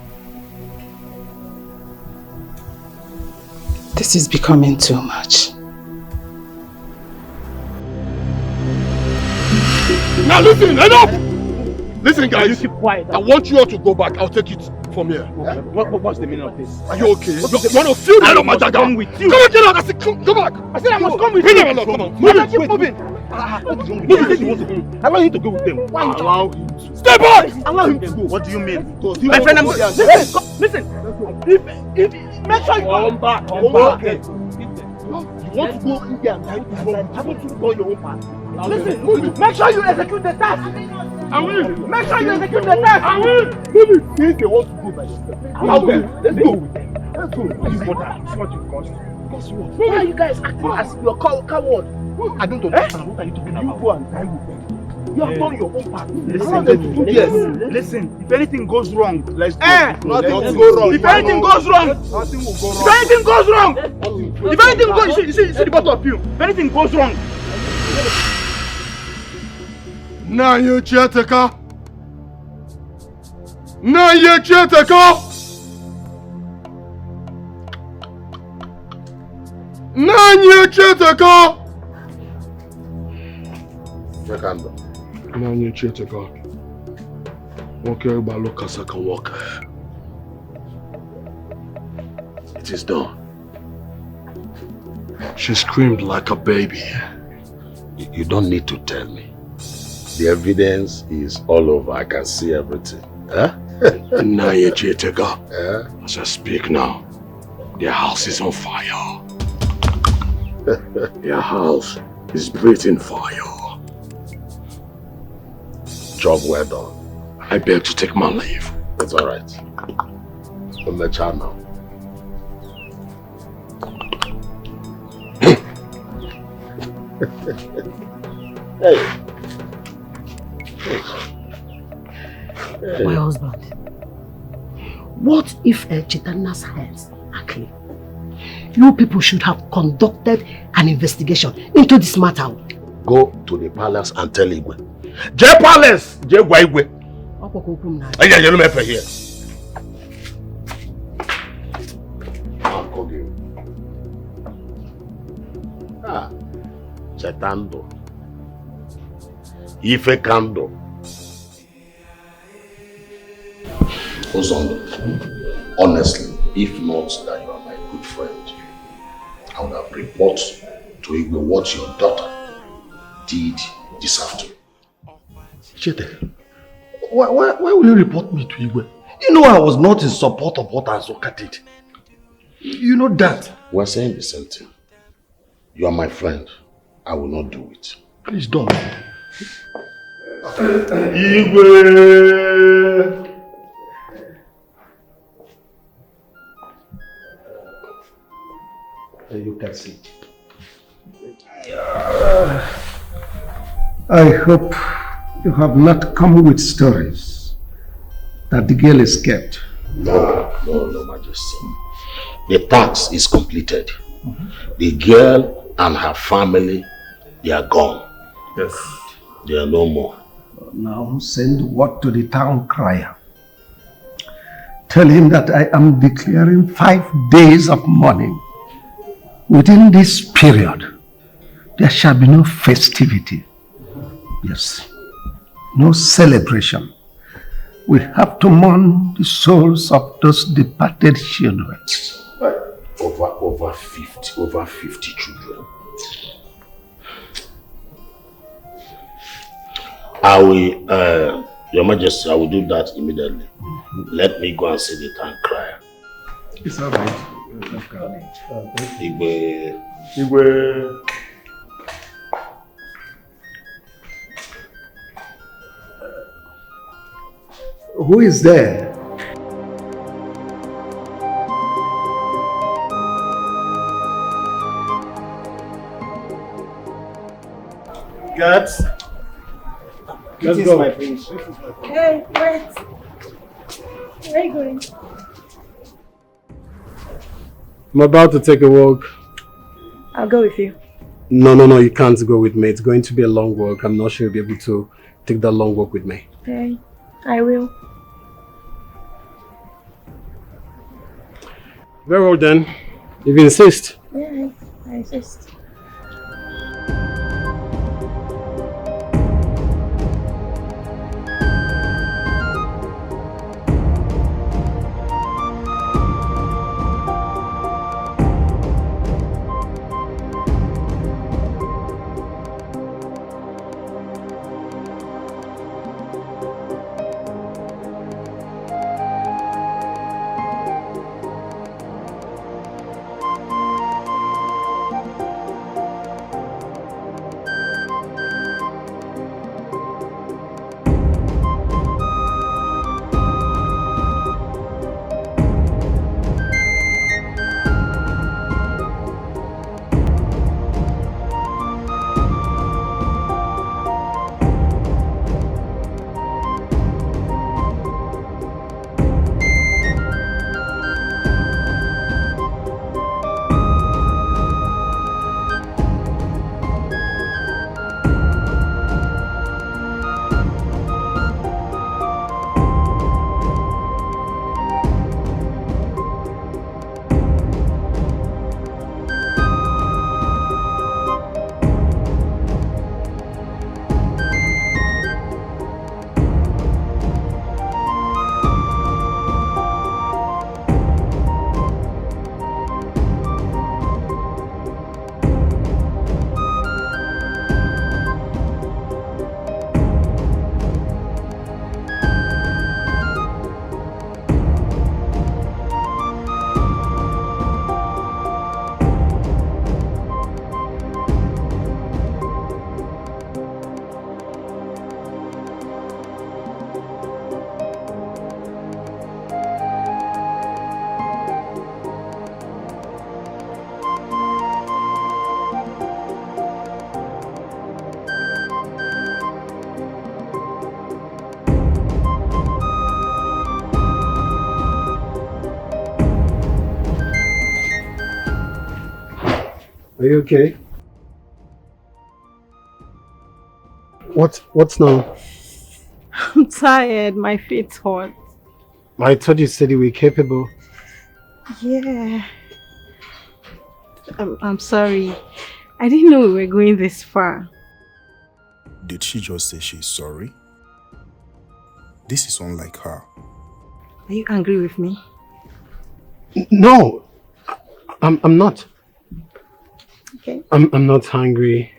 This is becoming too much. Now listen, enough! Listen, guys. You keep quiet. I want you all to go back. I'll take it from here. Okay. What's the meaning of this? Are you okay? You want to feel the my dagger? Come with you. Come on, get out! I said, go back. I said I must come with Bring you. them along, come on. Move it. Keep moving. What is wrong with you? He said he wants to go. Allow him to go with them. Why you allow him to? Stay back! Allow him to go. What do you mean? My friend, listen. If make sure you come back. Come back. You want to go in there and die this one? Haven't you done your own part? Listen, make sure you execute the task. I will. Make sure you execute the task. I will. Move it. Since they want to go by themselves, allow them. Let's go with them. Let's go. This is what you've caused. Why are you guys acting as your coward? I don't understand. What are you talking about? You go and die with them. You have done your own part. Listen, if anything goes wrong, let's go. Nothing will go wrong. If anything goes wrong, nothing will go wrong. If anything goes wrong, if anything goes, you see the both of you. If anything goes wrong. Na ye cheteka. Na ye cheteka. Na ye cheteka. Second. Na ye cheteka. Okay, balo kasa can walk. It is done. She screamed like a baby. You don't need to tell me. The evidence is all over. I can see everything. Huh? Now you Jetega. As I speak now, their house is on fire. Their house is breathing fire. Job well done. I beg to take my leave. It's alright. On the channel. Hey. My husband, what if Chitana's hands are clean? You people should have conducted an investigation into this matter. Go to the palace and tell Igwe. J Palace! J Igwe. Yeah, you know me here. Chetando. Ife Kando. Ozondo, honestly, if not that you are my good friend, I would have reported to Igwe what your daughter did this afternoon. Chete, why will you report me to Igwe? You know I was not in support of what Azoka did. You know that. We're saying the same thing. You are my friend. I will not do it. Please don't. Igwe! You can see. I hope you have not come with stories that the girl escaped. No, Majesty. The task is completed. The girl and her family, they are gone. Yes. They are no more. Now send word to the town crier. Tell him that I am declaring 5 days of mourning. Within this period, there shall be no festivity. Yes, no celebration. We have to mourn the souls of those departed children. Over 50 children. I will, Your Majesty, I will do that immediately. Let me go and see the town crier. It's all right. Igwe. Who is there? Guards. Let's go. My prince. Hey, wait. Where are you going? I'm about to take a walk. I'll go with you. No, you can't go with me. It's going to be a long walk. I'm not sure you'll be able to take that long walk with me. Okay, I will. Very well then. If you insist. Yeah, I insist. Are you okay? What's now? I'm tired. My feet hurt. I thought you said you were capable. Yeah. I'm sorry. I didn't know we were going this far. Did she just say she's sorry? This is unlike her. Are you angry with me? No, I'm not. Okay. I'm not angry.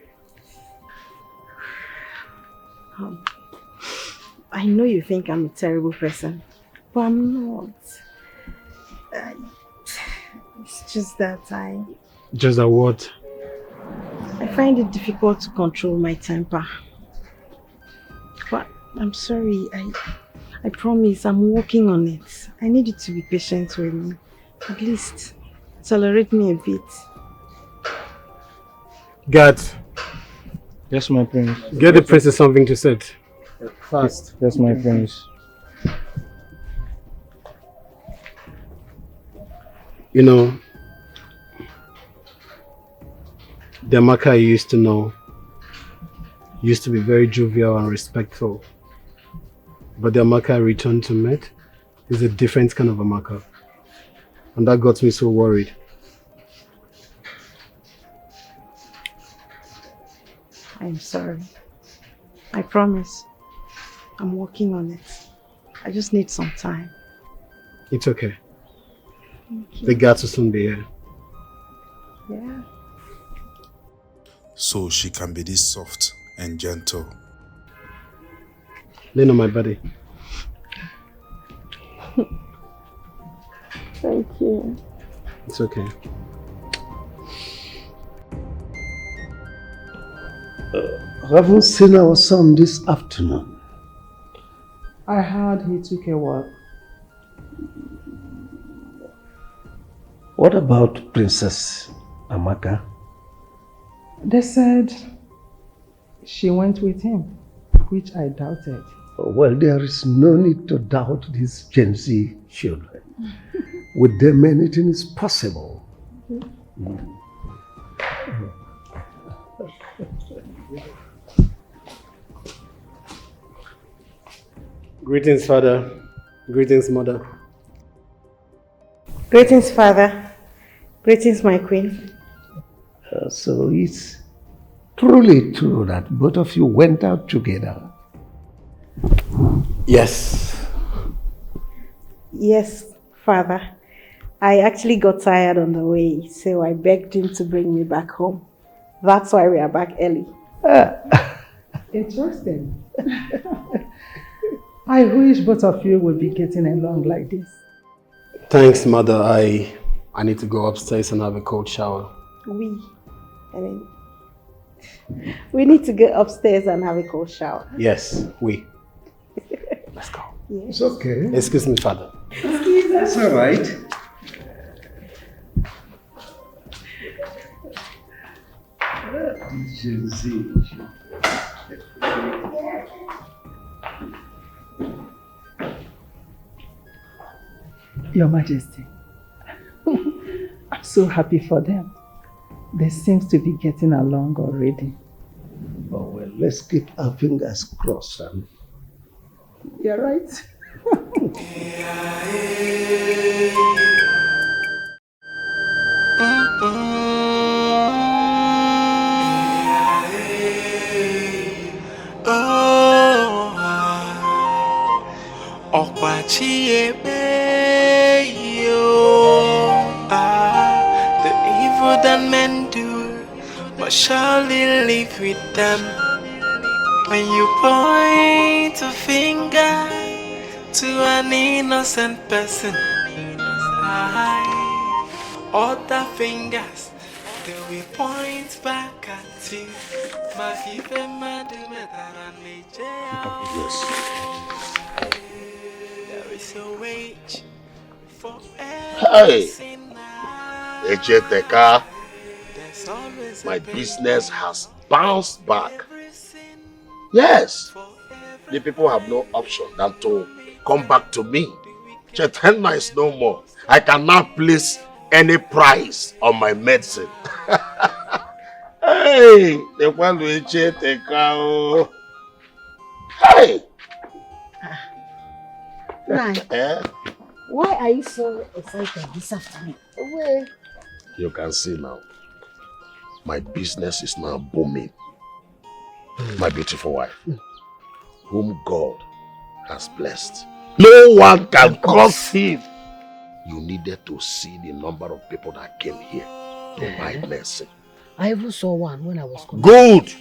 I know you think I'm a terrible person, but I'm not. It's just that Just a what? I find it difficult to control my temper. But I'm sorry, I promise I'm working on it. I need you to be patient with me. At least tolerate me a bit. God. Yes, my prince. Get the princess something to say. Fast. Yes, my prince. You know, the Amaka I used to know used to be very jovial and respectful. But the Amaka I returned to meet is a different kind of Amaka. And that got me so worried. I'm sorry. I promise. I'm working on it. I just need some time. It's okay. The guards will soon be here. Yeah. So she can be this soft and gentle. Lean on my body. Thank you. It's okay. I haven't seen our son this afternoon. I heard he took a walk. What about Princess Amaka? They said she went with him, which I doubted. Well, there is no need to doubt these Gen Z children. With them, anything is possible. Greetings, Father. Greetings, Mother. Greetings, Father. Greetings, my queen. So it's truly true that both of you went out together. Yes. Yes, Father. I actually got tired on the way, so I begged him to bring me back home. That's why we are back early. Interesting. I wish both of you would be getting along like this. Thanks, Mother. I need to go upstairs and have a cold shower. We need to go upstairs and have a cold shower. Yes, we. Let's go. Yes. It's okay. Excuse me, Father. That's all right. Your Majesty, I'm so happy for them. They seem to be getting along already. Oh, well, let's keep our fingers crossed. Sam. You're right. The evil that men do must surely live with them. When you point a finger to an innocent person, other fingers they will point back at you. There is a wage for every sinner. Echeteka, my business has bounced back. Yes, the people have no option than to come back to me. Chetenna is no more. I can now place any price on my medicine. Hey, the one with Cheteka. Hey! Right. Why are you so excited this afternoon? Well, You can see now, my business is now booming. My beautiful wife, whom God has blessed. No one can cross him. You needed to see the number of people that came here to buy medicine. I even saw one when I was coming. Good!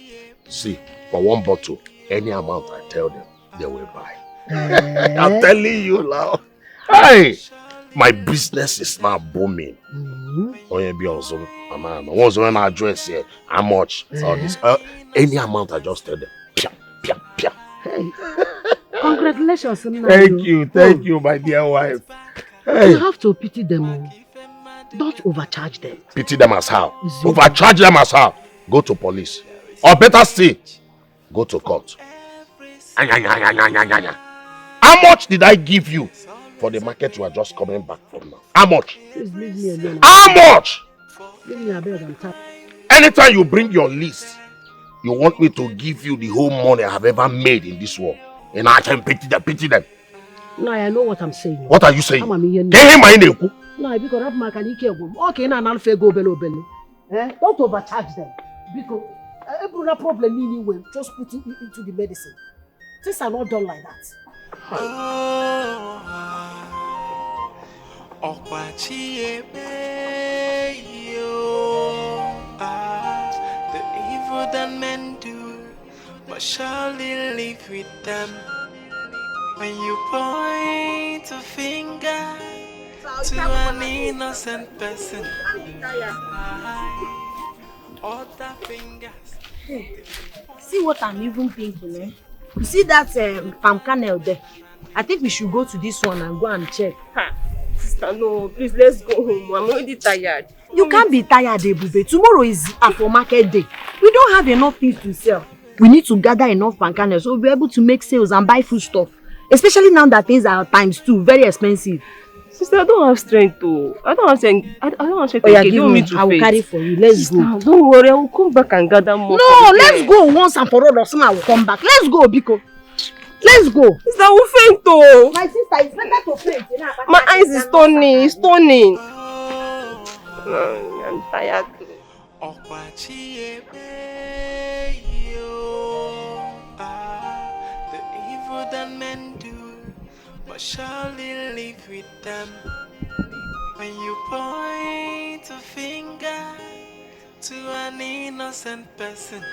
See, for one bottle, any amount I tell them, they will buy. I'm telling you now. Hey! My business is now booming. Once when I address here, how much? All this, any amount I just tell them. Pia, pia, pia. Hey. Congratulations. Thank you, my dear wife. Hey. You have to pity them. Don't overcharge them. Pity them as how? Overcharge them as how? Go to police. Or better still, go to court. How much did I give you for the market you are just coming back from now? How much? Please leave me alone. How much? Leave me a bed and tap. Anytime you bring your list, you want me to give you the whole money I have ever made in this world. And I can pity them. No, I know what I'm saying. What are you saying? No, because I'm not going to okay, now I'll go belly. Don't overcharge them. Because every problem anyway, just put it into the medicine. Things are not done like that. The evil that men do must surely live with them. When you point a finger to an innocent person, other fingers. Hey, see what I'm even thinking, eh? You see that palm kernel there? I think we should go to this one and go and check. Sister, no, please, let's go home. I'm already tired. You can't be tired, Ebube. Tomorrow is Afro market day. We don't have enough things to sell. We need to gather enough palm kernel so we'll be able to make sales and buy food stuff. Especially now that things are ×2, very expensive. Sister, I don't have strength to. I don't have strength. I don't have strength. Oh, yeah, give me. I will carry for you. Let's Sister, go. Don't worry, I will come back and gather more. No, let's go once and for all. Or soon I will come back. Let's go, Biko. Let's go. Sister, I will faint though. My sister, it's better to faint. My eyes is turning. It's turning. I'm tired. The evil that men do must surely live with them. When you point a finger to an innocent person,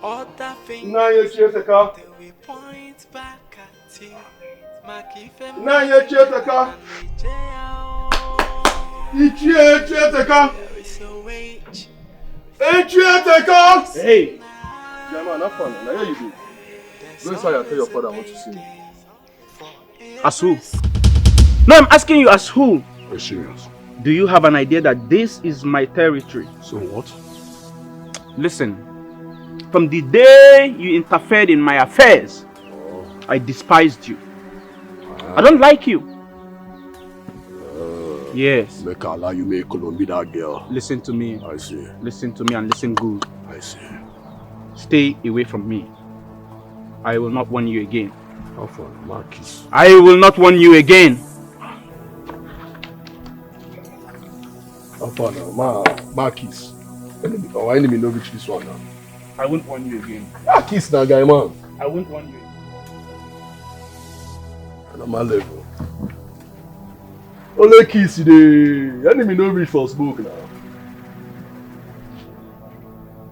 other fingers will point back at you. Hey! Jama, not fun. Now here you do. Go inside and tell your father I want to see you. As who? No, I'm asking you as who? Are you serious? Do you have an idea that this is my territory? So what? Listen, from the day you interfered in my affairs, I despised you. I don't like you. Yes. Make Allah, you make Colombia that girl. Listen to me. I see. Listen to me and listen good. I see. Stay away from me. I will not warn you again. How far, Marquis? I will not warn you again. How far now? Marquis. Our enemy know which this one now. I won't warn you again. Marquis now, guy, man. I won't warn you. And I'm a level. Only kiss the enemy no reach for smoke now.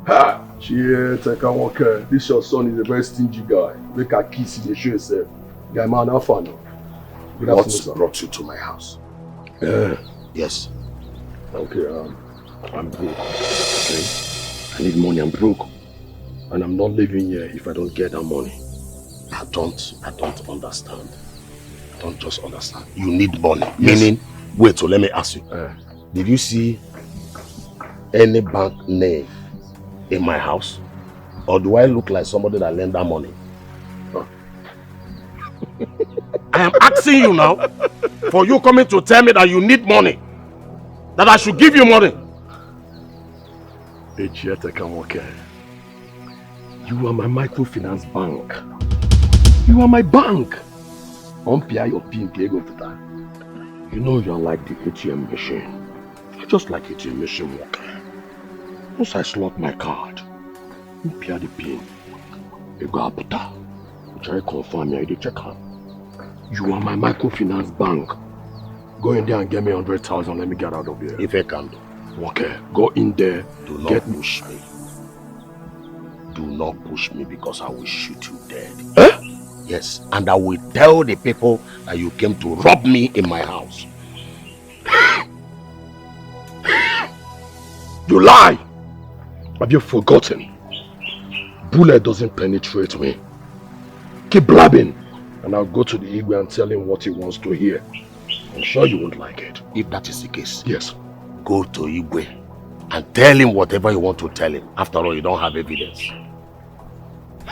Ha! Cheers, I can walk. This your son is a very stingy guy. Make a kiss in the show yourself. Guy man, how far now? What brought you to my house? Yes. Okay, I'm broke. Okay? I need money, I'm broke. And I'm not living here if I don't get that money. I don't understand. I don't just understand. You need money. Yes. Meaning, wait, so let me ask you. Did you see any bank name in my house? Or do I look like somebody that lend that money? Huh. I am asking you now for you coming to tell me that you need money. That I should give you money. You are my microfinance bank. You are my bank. You know you are like the ATM machine. You're just like ATM machine worker. Once I slot my card, you pay the pin. You go up, Try confirm me, I did check out. You are my microfinance bank. Go in there and get me 100,000. Let me get out of here. If I can do. Okay, go in there. Do not push me. Do not push me because I will shoot you dead. Eh? Yes, and I will tell the people that you came to rob me in my house. You lie! Have you forgotten? Bullet doesn't penetrate me. Keep blabbing, and I'll go to the Igwe and tell him what he wants to hear. I'm sure you won't like it. If that is the case, yes. Go to Igwe and tell him whatever you want to tell him. After all, you don't have evidence.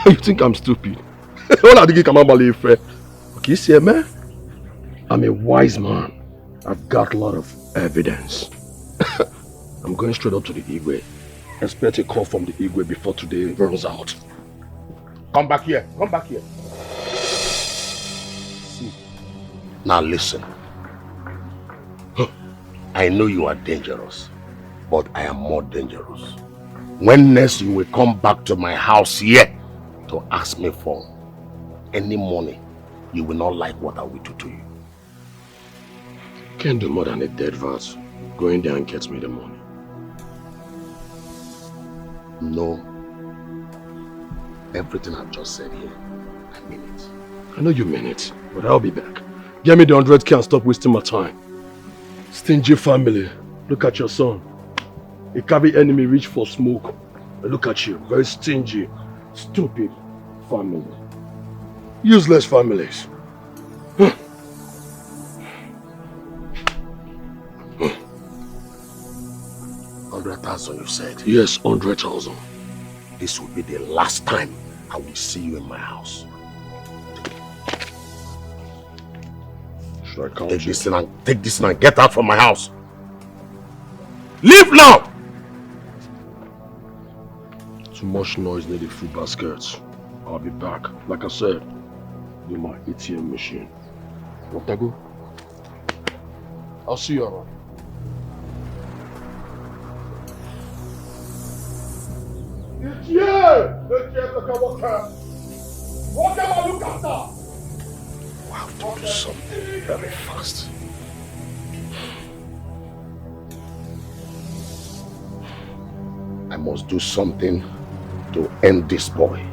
You think I'm stupid? Okay, see, man? I'm a wise man. I've got a lot of evidence. I'm going straight up to the Igwe. Expect a call from the Igwe before today runs out. Come back here. Come back here. See. Now listen. I know you are dangerous, but I am more dangerous. When next you will come back to my house here to ask me for any money, you will not like what I will do to you. Can't do more than a dead vat. Go in there and get me the money. No. Everything I've just said here, I mean it. I know you mean it, but I'll be back. Get me the 100K and stop wasting my time. Stingy family. Look at your son. A cabby enemy reach for smoke. Look at you. Very stingy. Stupid family. Useless families. 100,000 you said? Yes, 100,000. This will be the last time I will see you in my house. Should I count take this thing and get out from my house. Leave now! Too much noise near the food baskets. I'll be back. Like I said, with my ATM machine. Want to go? I'll see you around. We have to do something very fast. I must do something to end this boy.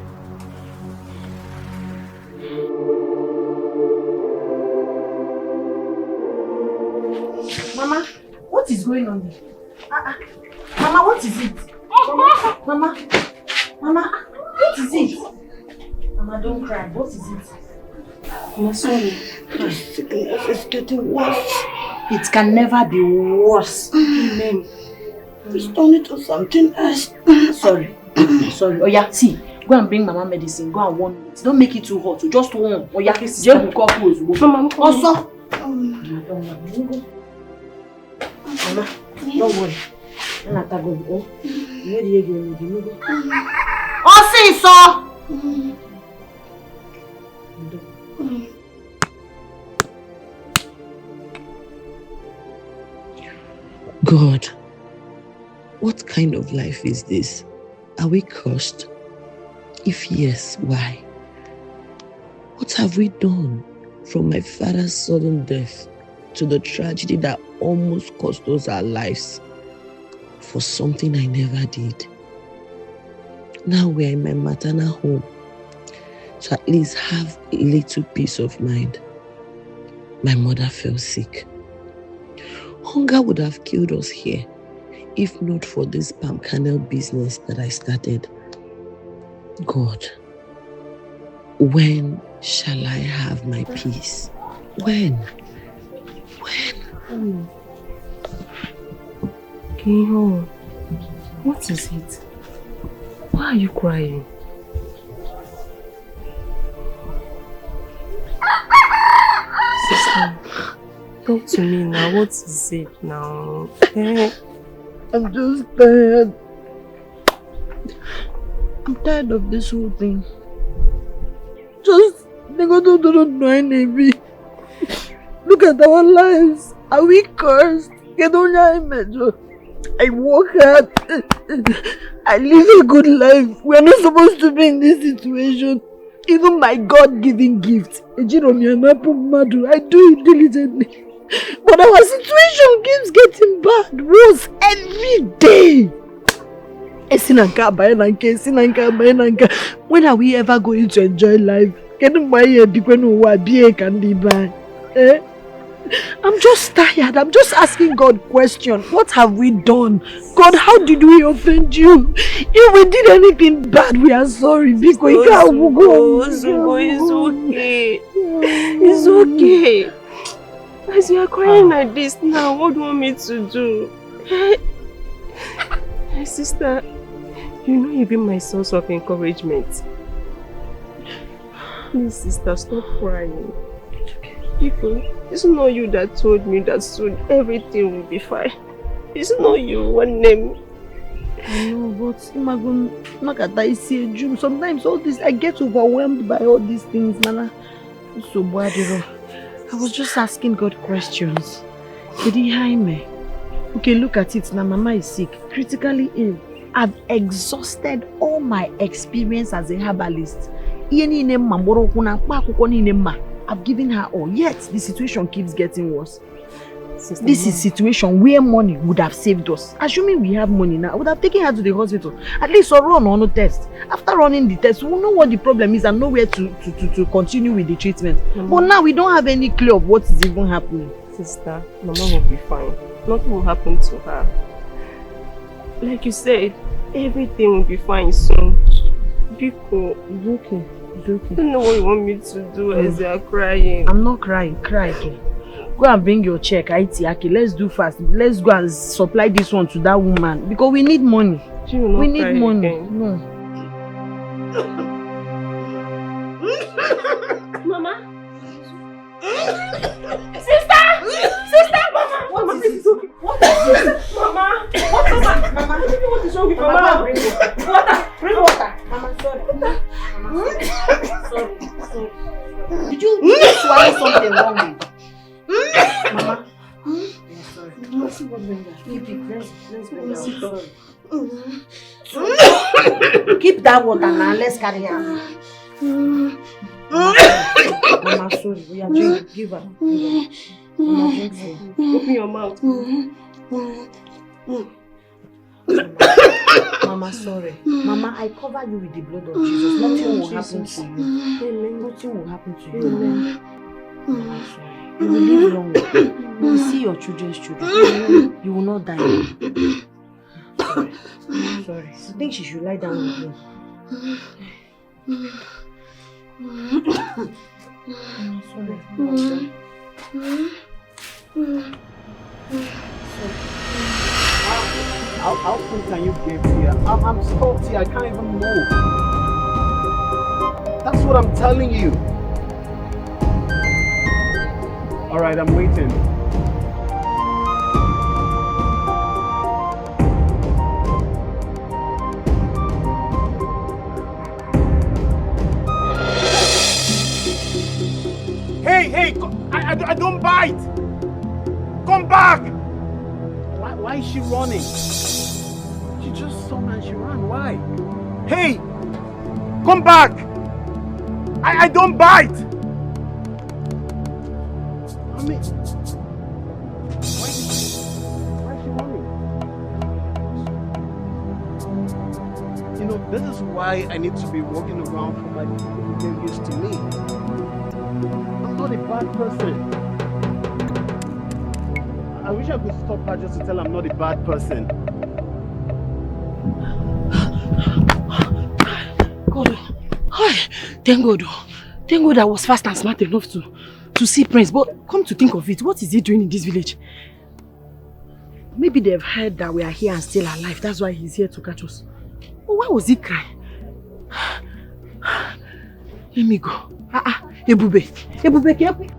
Mama, what is going on here? Mama, what is it? Mama, what is it? Mama, don't cry. What is it? I'm sorry. This sickness is getting worse. It can never be worse. Amen. Please turn it to something else. Sorry. Sorry. Oh yeah, see. Go and bring Mama medicine. Go and warm it. Don't make it too hot. Just warm. Oh yeah, Mama, also. Mama, don't worry. Oh, see, so. God, what kind of life is this? Are we cursed? If yes, why? What have we done from my father's sudden death to the tragedy that almost cost us our lives for something I never did? Now we're in my maternal home to at least have a little peace of mind. My mother fell sick. Hunger would have killed us here if not for this palm kernel business that I started. God, when shall I have my peace? When? Kiho, what is it? Why are you crying? Sister, talk to me now. What is it now? I'm just tired. I'm tired of this whole thing. Just don't know any. Look at our lives. Are we cursed? I work hard. I live a good life. We are not supposed to be in this situation. Even my God-given gift, I do it diligently. But our situation keeps getting bad, worse every day. When are we ever going to enjoy life? I'm just tired. I'm just asking God questions. What have we done? God, how did we offend you? If we did anything bad, we are sorry. It's okay. It's okay. As you are crying like this now, what do you want me to do? My sister, you know you've been my source of encouragement. Please, sister, stop crying. People, it's not you that told me that soon everything will be fine. It's not you, one name. I know, but sometimes all this, I get overwhelmed by all these things, man. So bad, I was just asking God questions. He didn't hear me. Okay, look at it now. Mama is sick, critically ill. I've exhausted all my experience as a herbalist. I've given her all, yet the situation keeps getting worse. Sister, this is a situation where money would have saved us. Assuming we have money now, I would have taken her to the hospital. At least run on a test. After running the test, we'll know what the problem is and know where to continue with the treatment. But now we don't have any clue of what is even happening. Sister, Mama will be fine. Nothing will happen to her. Like you said, everything will be fine soon. Biko, it's okay. It's okay. I don't know what you want me to do as you are crying. I'm not crying. Cry again. Go and bring your check, Itiaki. Let's do fast. Let's go and supply this one to that woman because we need money. We need money. Again. No. Mama. Sister! Sister! Mama! Mama, please, it's okay. What is this? Mama! What, Mama? Mama, what is wrong with Mama? Bring water! Bring water! Mama, sorry. Sorry. Did you swallow something wrong with? Mama? Sorry. Keep it. Let's go down. Keep that water now. Let's carry her. Mama, sorry. We are drinking. Give her. Mama, drink for you. Open your mouth. Mama, sorry. Mama, I cover you with the blood of Jesus. Nothing will happen to you. Nothing will happen to you. Mama, sorry. You will live long. You will see your children's children. You will not die. Sorry. I think she should lie down with you. I'm sorry. How soon can you get here? I'm stuck here. I can't even move. That's what I'm telling you. Alright, I'm waiting. Hey, I don't bite! Come back! Why is she running? She just saw me and she ran. Why? Hey! Come back! I don't bite! Why is she running? You know, this is why I need to be walking around for my people to get used to me. I'm not a bad person. I wish I could stop her just to tell her I'm not a bad person. God, thank God. Thank God I was fast and smart enough to see Prince. But come to think of it, what is he doing in this village? Maybe they've heard that we are here and still alive. That's why he's here to catch us. But why was he crying? Let me go. Ebube, help me.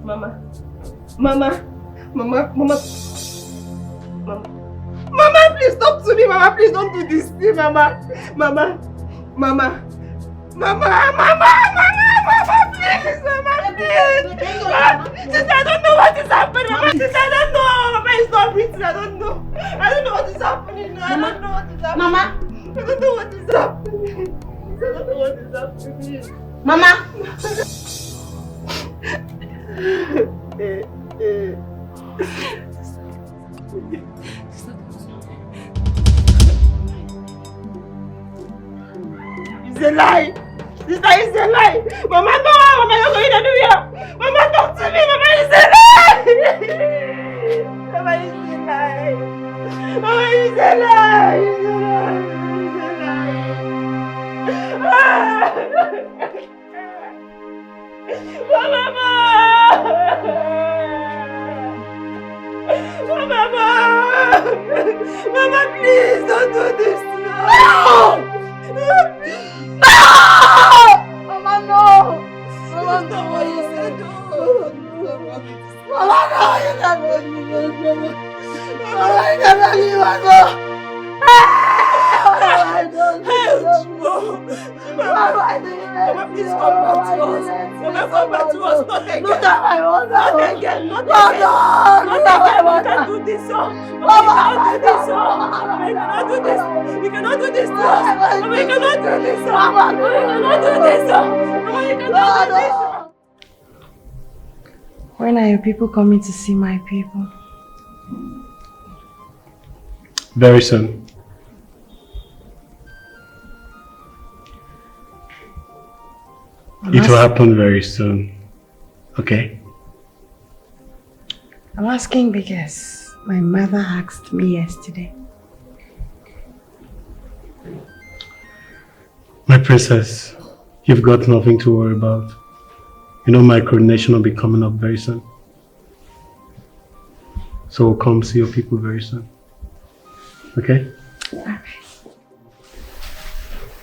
Mama, please talk to me. Mama, please don't do this thing. Mama, please. Mama, please. Sister, I don't know what is happening. Mama, sister, I don't know. Mama is not breathing. I don't know what is happening. I don't know what is happening. Mama, I don't know what is happening. I don't know what is happening. Mama! It's a lie! Sister, it's a lie! Mama, no! Mama, you're going anywhere! Mama, talk to me! Mama, it's a lie! Mama, it's a lie! Mama, it's a lie! It's a lie! Mama, please don't do this to me! No! Mama, no! Mama, no! What you said, no! Mama, no! You never leave us, Mama! You never leave us, no! Mama, please come back to us. Mama, come back to us. Not again. Not again. Not again. We can't do this. Mama, we cannot do this. We cannot do this to us. Mama, we cannot do this. Mama, we cannot do this. Mama, we cannot do this. When are your people coming to see my people? Very soon. It will happen very soon. Okay? I'm asking because my mother asked me yesterday. My princess, you've got nothing to worry about. You know my coronation will be coming up very soon. So we'll come see your people very soon. Okay? Alright.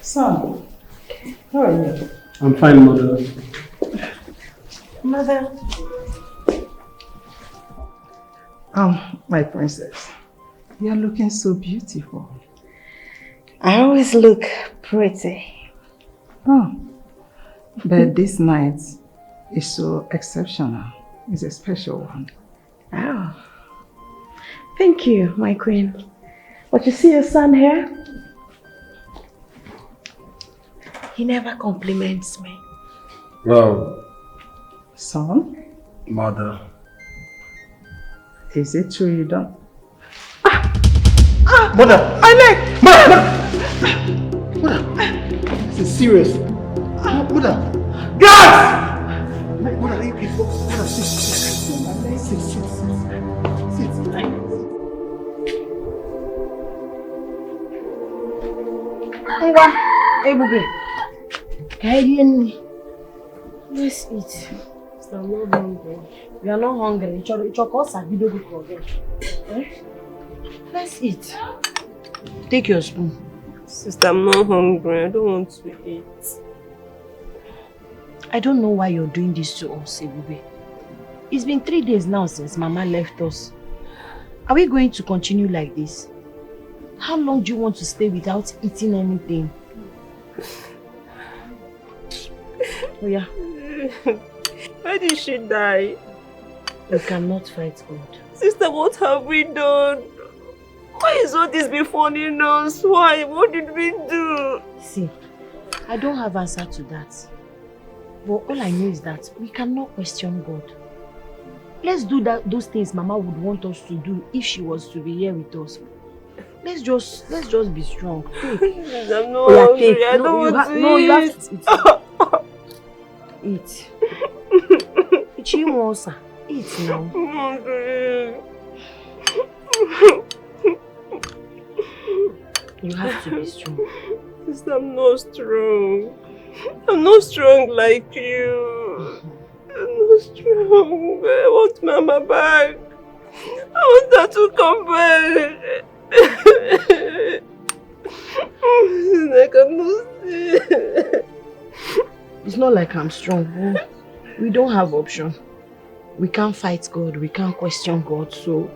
Son, how are you? I'm fine, Mother. Mother. My princess, you're looking so beautiful. I always look pretty. Oh, but this night is so exceptional. It's a special one. Oh, thank you, my queen. But you see your son here? He never compliments me. Well, Son, Mother. is it true you don't? Mother! My leg! Mother! This is serious. Mother! Guards! Mother, you please. Mother, sit. Ebube. Let's eat. I'm not hungry. We are not hungry. Let's eat. Take your spoon. Sister, I'm not hungry. I don't want to eat. I don't know why you're doing this to us, Ebube. It's been 3 days now since Mama left us. Are we going to continue like this? How long do you want to stay without eating anything? Oh yeah. Why did she die? You cannot fight God. Sister, what have we done? Why is all this befalling us? Why? What did we do? See, I don't have answer to that. But all I know is that we cannot question God. Let's do those things Mama would want us to do if she was to be here with us. Let's just be strong. Take. I'm not hungry. I don't want to eat. No, you have to eat. Eat now. You have to be strong. Sister, I'm not strong. I'm not strong like you. I'm not strong. I want Mama back. I want her to come back. I cannot see. It's not like I'm strong. We don't have option. We can't fight God. We can't question God. So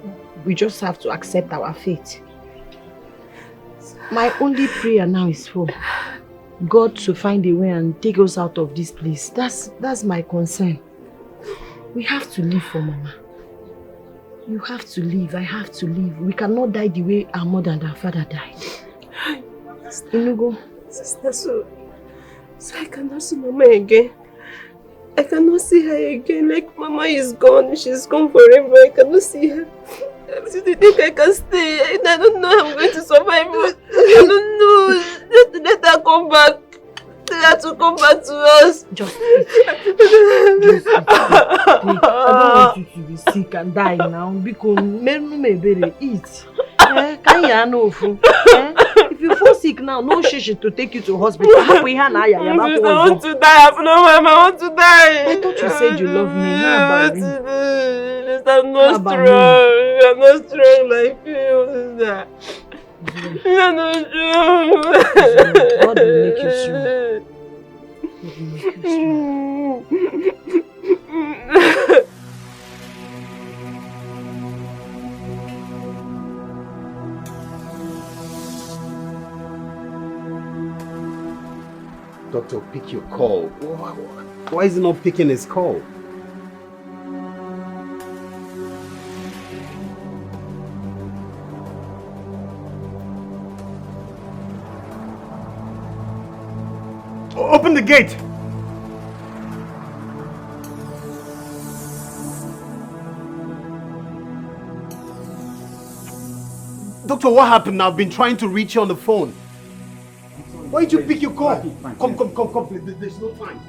we just have to accept our fate. My only prayer now is for God to find a way and take us out of this place. That's my concern. We have to live for Mama. You have to live. I have to live. We cannot die the way our mother and our father died. Inugo. Sister, so So I cannot see Mama again. I cannot see her again. Like Mama is gone. She's gone forever. I cannot see her. Do you think I can stay? I don't know how I'm going to survive. I don't know. Just let her come back. Tell her to come back to us. Just eat. I don't want you to be sick and die now. Because eat. If you fall sick now, no shishi to take you to hospital. I want to die. I want to die. I thought you said you love me. How about me? I'm not strong. I'm not strong like you. I'm not strong. God will make you strong. Doctor, pick your call. Why is he not picking his call? Open the gate! Doctor, what happened? I've been trying to reach you on the phone. Why did you pick your call? Come, please. There's no time.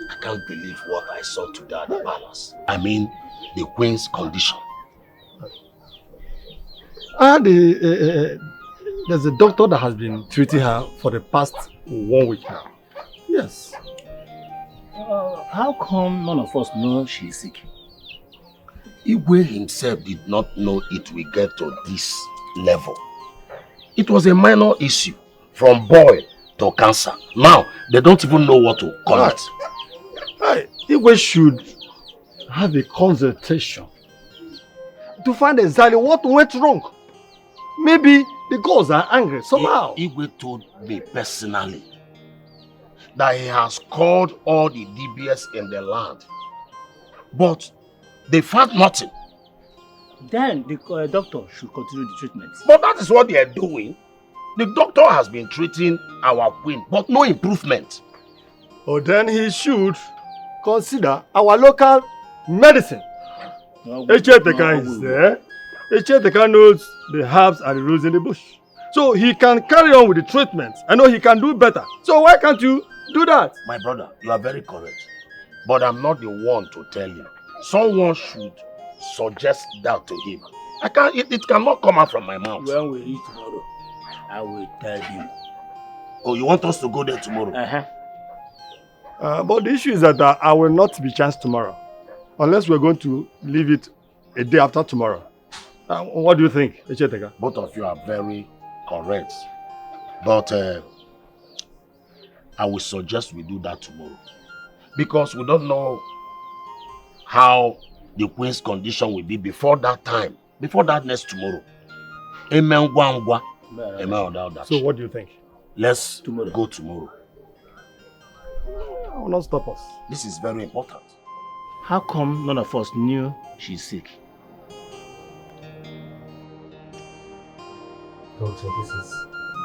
I can't believe what I saw today at the palace. I mean, the queen's condition. There's a doctor that has been treating her for the past 1 week now. Yes. How come none of us know she's sick? Igwe himself did not know it will get to this level. It was a minor issue, from boil to cancer. Now, they don't even know what to call it. Igwe should have a consultation to find exactly what went wrong. Maybe the gods are angry somehow. Igwe told me personally that he has called all the DBS in the land, but they found nothing. Then the doctor should continue the treatment. But that is what they are doing. The doctor has been treating our queen, but no improvement. Oh, then he should consider our local medicine. Echeteka is there. Echeteka knows the herbs and the roots in the bush. So he can carry on with the treatment. I know he can do better. So why can't you do that? My brother, you are very correct. But I'm not the one to tell you. Someone should suggest that to him. It cannot come out from my mouth. When we reach tomorrow, I will tell him. Oh, you want us to go there tomorrow? But the issue is that I will not be chanced tomorrow. Unless we're going to leave it a day after tomorrow. What do you think, Echeteka? Both of you are very correct. But I will suggest we do that tomorrow. Because we don't know how the queen's condition will be before that time. Before that next tomorrow. Amen. So what do you think? Let's go tomorrow. I will not stop us. This is very important. How come none of us knew she's sick? Doctor, this is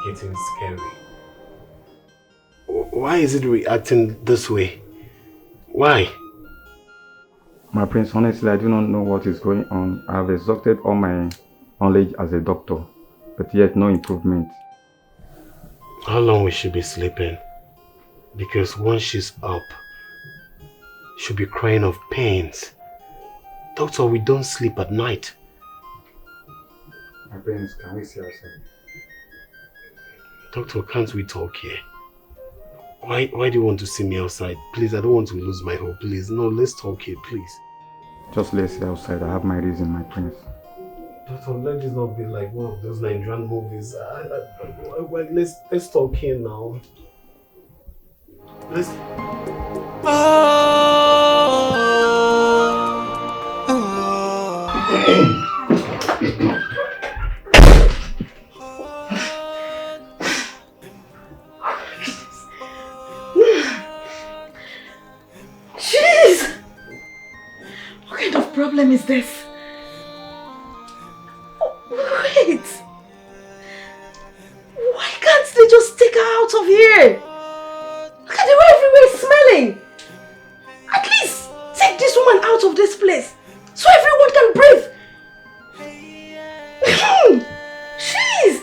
getting scary. Why is it reacting this way? Why? My prince, honestly, I do not know what is going on. I have exhausted all my knowledge as a doctor, but yet no improvement. How long will she be sleeping? Because once she's up, she'll be crying of pains. Doctor, we don't sleep at night. My prince, can we see outside? Doctor, can't we talk here? Why do you want to see me outside? Please, I don't want to lose my hope. Please, no, let's talk here, please. Just let's see outside. I have my reason, my prince. Doctor, let this not be like one of those Nigerian movies. Let's talk here now. Let's... problem is this? Wait! Why can't they just take her out of here? Look at the way everywhere is smelling! At least take this woman out of this place so everyone can breathe! Jeez!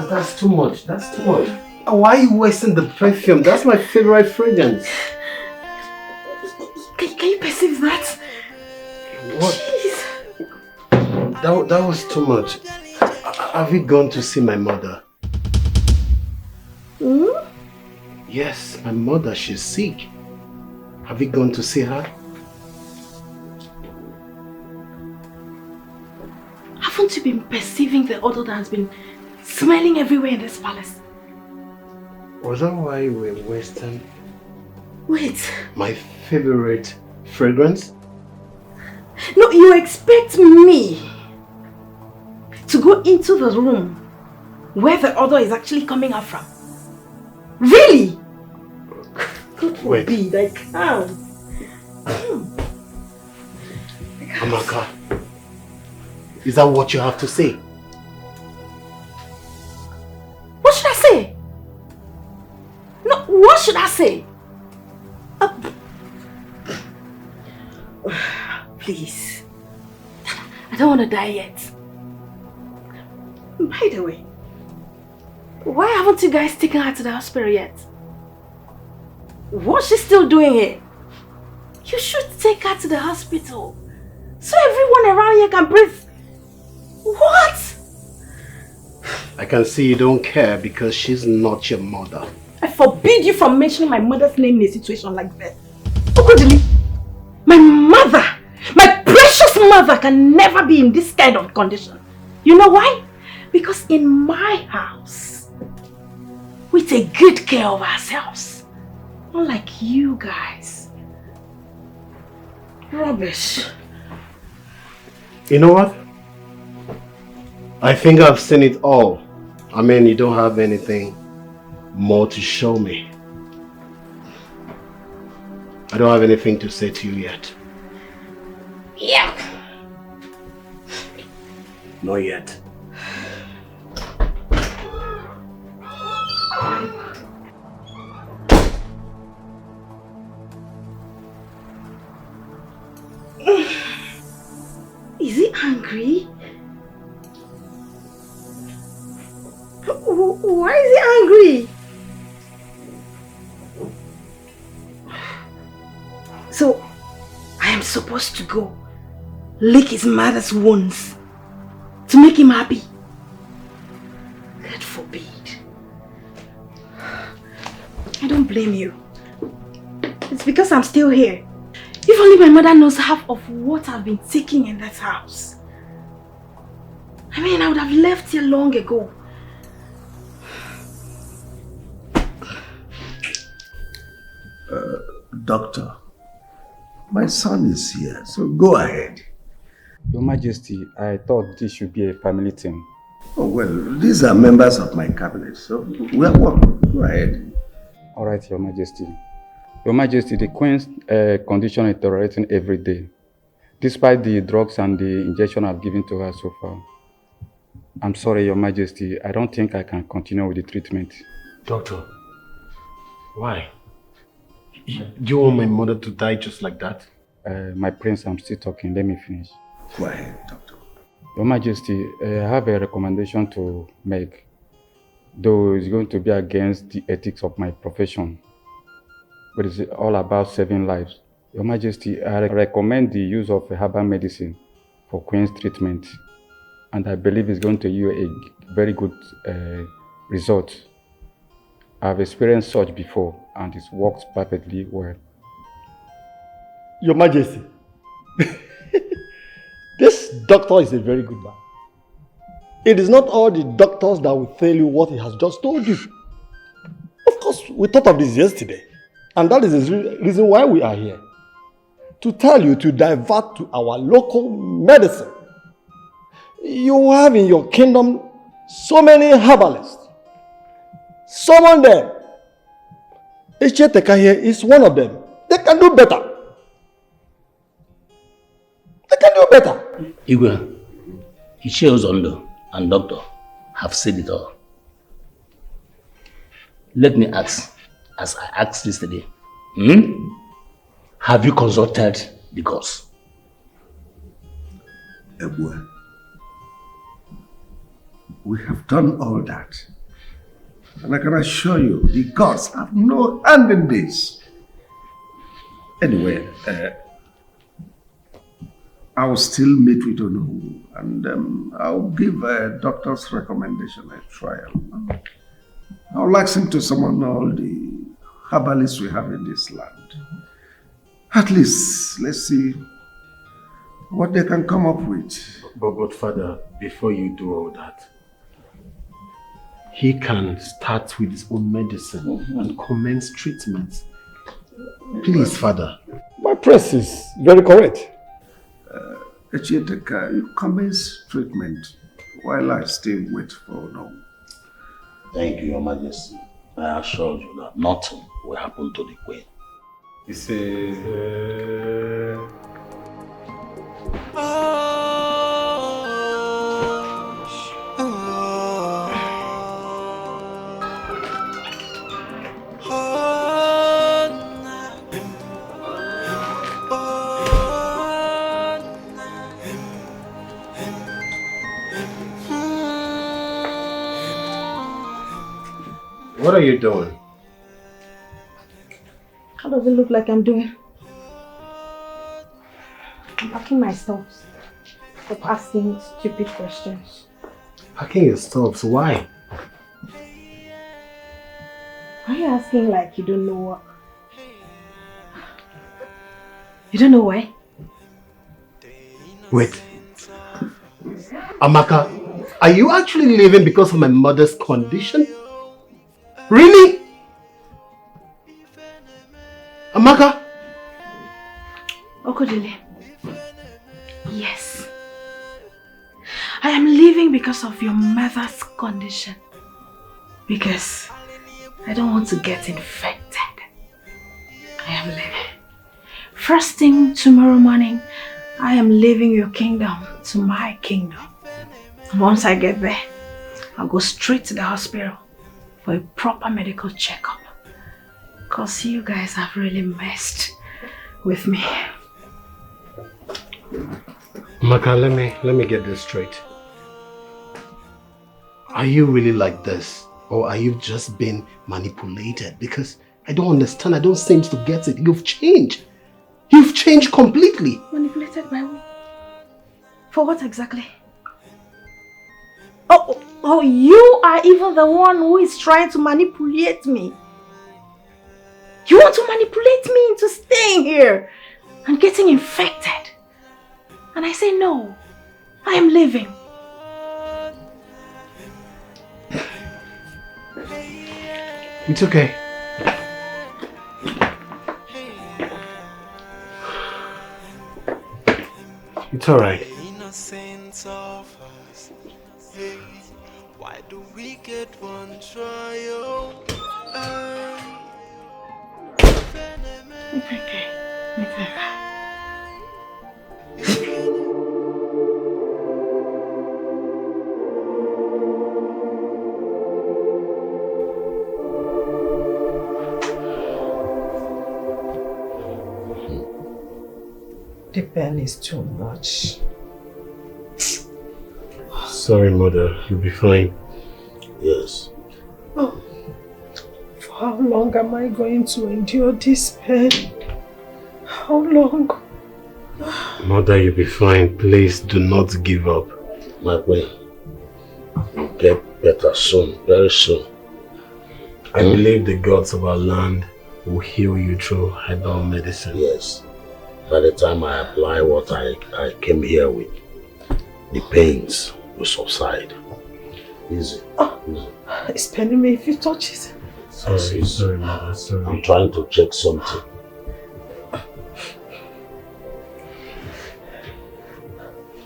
That's too much. That's too much. Why are you wasting the perfume? That's my favorite fragrance. Can you perceive that? What? Jeez. That was too much. Have you gone to see my mother? Hmm? Yes, my mother. She's sick. Have you gone to see her? Haven't you been perceiving the odor that has been smelling everywhere in this palace? Was that why you were wasting Wait. my favorite fragrance? No, you expect me to go into the room where the odor is actually coming out from? Really? God forbid, I can't. Amaka, is that what you have to say? What should I say? No, what should I say? Please. I don't want to die yet. By the way, why haven't you guys taken her to the hospital yet? What's she still doing here? You should take her to the hospital so everyone around here can breathe. What? I can see you don't care because she's not your mother. I forbid you from mentioning my mother's name in a situation like that. Okudili, my mother, my precious mother can never be in this kind of condition. You know why? Because in my house, we take good care of ourselves. Unlike you guys. Rubbish. You know what? I think I've seen it all. I mean, you don't have anything more to show me. I don't have anything to say to you yet. Yeah. Not yet. Is he angry? Why is he angry? So, I am supposed to go lick his mother's wounds to make him happy? God forbid. I don't blame you. It's because I'm still here. If only my mother knows half of what I've been taking in that house. I mean, I would have left here long ago. Doctor, my son is here, so go ahead. Your Majesty, I thought this should be a family thing. Oh, well, these are members of my cabinet, so we are welcome. Go ahead. All right, Your Majesty. Your Majesty, the Queen's condition is deteriorating every day, despite the drugs and the injection I've given to her so far. I'm sorry, Your Majesty. I don't think I can continue with the treatment. Doctor, why? Do you want my mother to die just like that? My prince, I'm still talking. Let me finish. Go ahead, doctor. Your Majesty, I have a recommendation to make, though it's going to be against the ethics of my profession. But it's all about saving lives. Your Majesty, I recommend the use of herbal medicine for Queen's treatment. And I believe it's going to yield a very good result. I've experienced such before and it works perfectly well. Your Majesty, this doctor is a very good man. It is not all the doctors that will tell you what he has just told you. Of course, we thought of this yesterday. And that is the reason why we are here. To tell you to divert to our local medicine. You have in your kingdom so many herbalists. Someone there. Echeteka here is one of them. They can do better. They can do better. Igwe, Ichie Ozondo and Doctor have said it all. Let me ask, as I asked yesterday, have you consulted the gods? Ebue, we have done all that. And I can assure you, the gods have no hand in this. Anyway, I'll still meet with Onu and I'll give a doctor's recommendation a trial. I'll ask him to summon all the herbalists we have in this land. At least, let's see what they can come up with. But Father, before you do all that, he can start with his own medicine and commence treatment. Please, Father. My prince is very correct. Echeteka, you commence treatment while I still wait for no. Thank you, Your Majesty. I assure you that nothing will happen to the Queen. He says, what are you doing? How does it look like I'm doing? I'm packing my stuff. Stop asking stupid questions. Packing your stuff, why? Why are you asking like you don't know what? You don't know why? Wait. Amaka, are you actually leaving because of my mother's condition? Really? Amaka? Okodile. Yes. I am leaving because of your mother's condition. Because I don't want to get infected. I am leaving. First thing tomorrow morning, I am leaving your kingdom to my kingdom. And once I get there, I'll go straight to the hospital for a proper medical checkup. Because you guys have really messed with me. Amaka, let me get this straight. Are you really like this? Or are you just being manipulated? Because I don't understand. I don't seem to get it. You've changed. You've changed completely. Manipulated by who? For what exactly? Oh, you are even the one who is trying to manipulate me. You want to manipulate me into staying here and getting infected. And I say no. I am leaving. It's okay. It's alright. Why do we get one trial? It's okay. It's okay. The pain is too much. Sorry, Mother. You'll be fine. Yes. Oh, for how long am I going to endure this pain? How long? Mother, you'll be fine. Please do not give up. My way. You'll get better soon, very soon. I believe the gods of our land will heal you through herbal medicine. Yes. By the time I apply what I came here with, the pains will subside. Easy. Easy. It's paining me if you touch it. Sorry, Mother. Sorry. I'm trying to check something.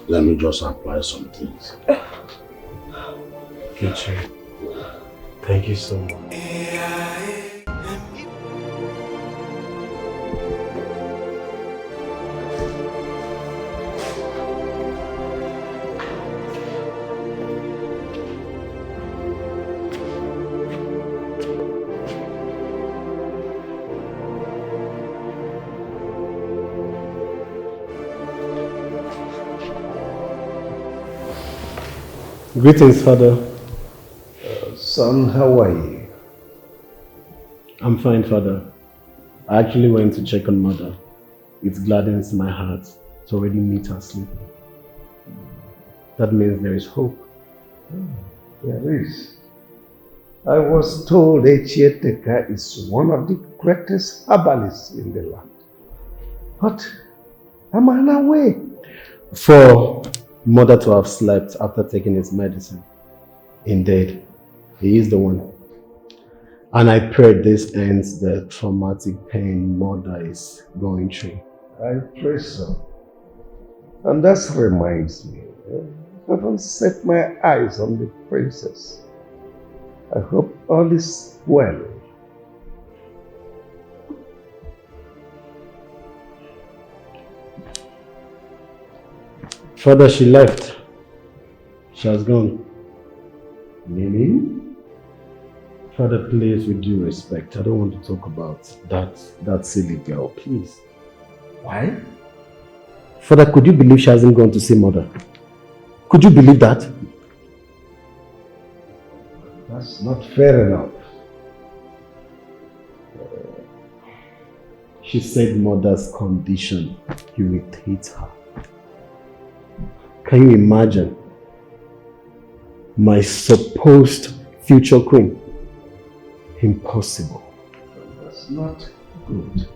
Let me just apply some things. Kitchen. Thank you so much. Greetings, Father. Son, how are you? I'm fine, Father. I actually went to check on Mother. It gladdens my heart to already meet her sleep. That means there is hope. There is. I was told Echieteka is one of the greatest herbalists in the land. But I'm unaware. For Mother to have slept after taking his medicine. Indeed, he is the one. And I pray this ends the traumatic pain Mother is going through. I pray so. And that reminds me, I haven't set my eyes on the princess. I hope all is well. Father, she left. She has gone. Meaning? Father, please, with due respect, I don't want to talk about that silly girl, please. Why? Father, could you believe she hasn't gone to see Mother? Could you believe that? That's not fair enough. She said Mother's condition irritates her. Can you imagine? My supposed future queen. Impossible. That's not good.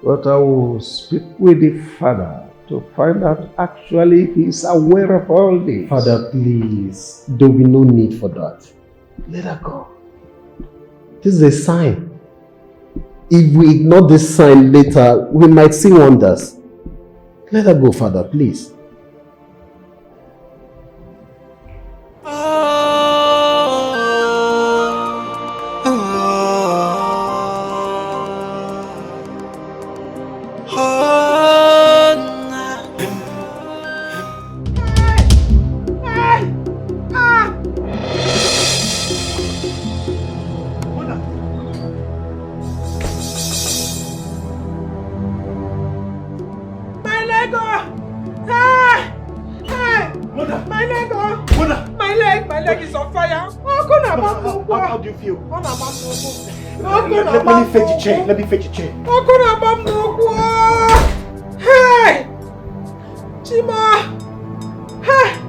But I will speak with the father to find out actually he's aware of all this. Father, please. There will be no need for that. Let her go. This is a sign. If we ignore this sign later, we might see wonders. Let her go, Father, please. How do you feel? Let me fetch a chair. Let me fetch a chair. Hey! Chima! Hey!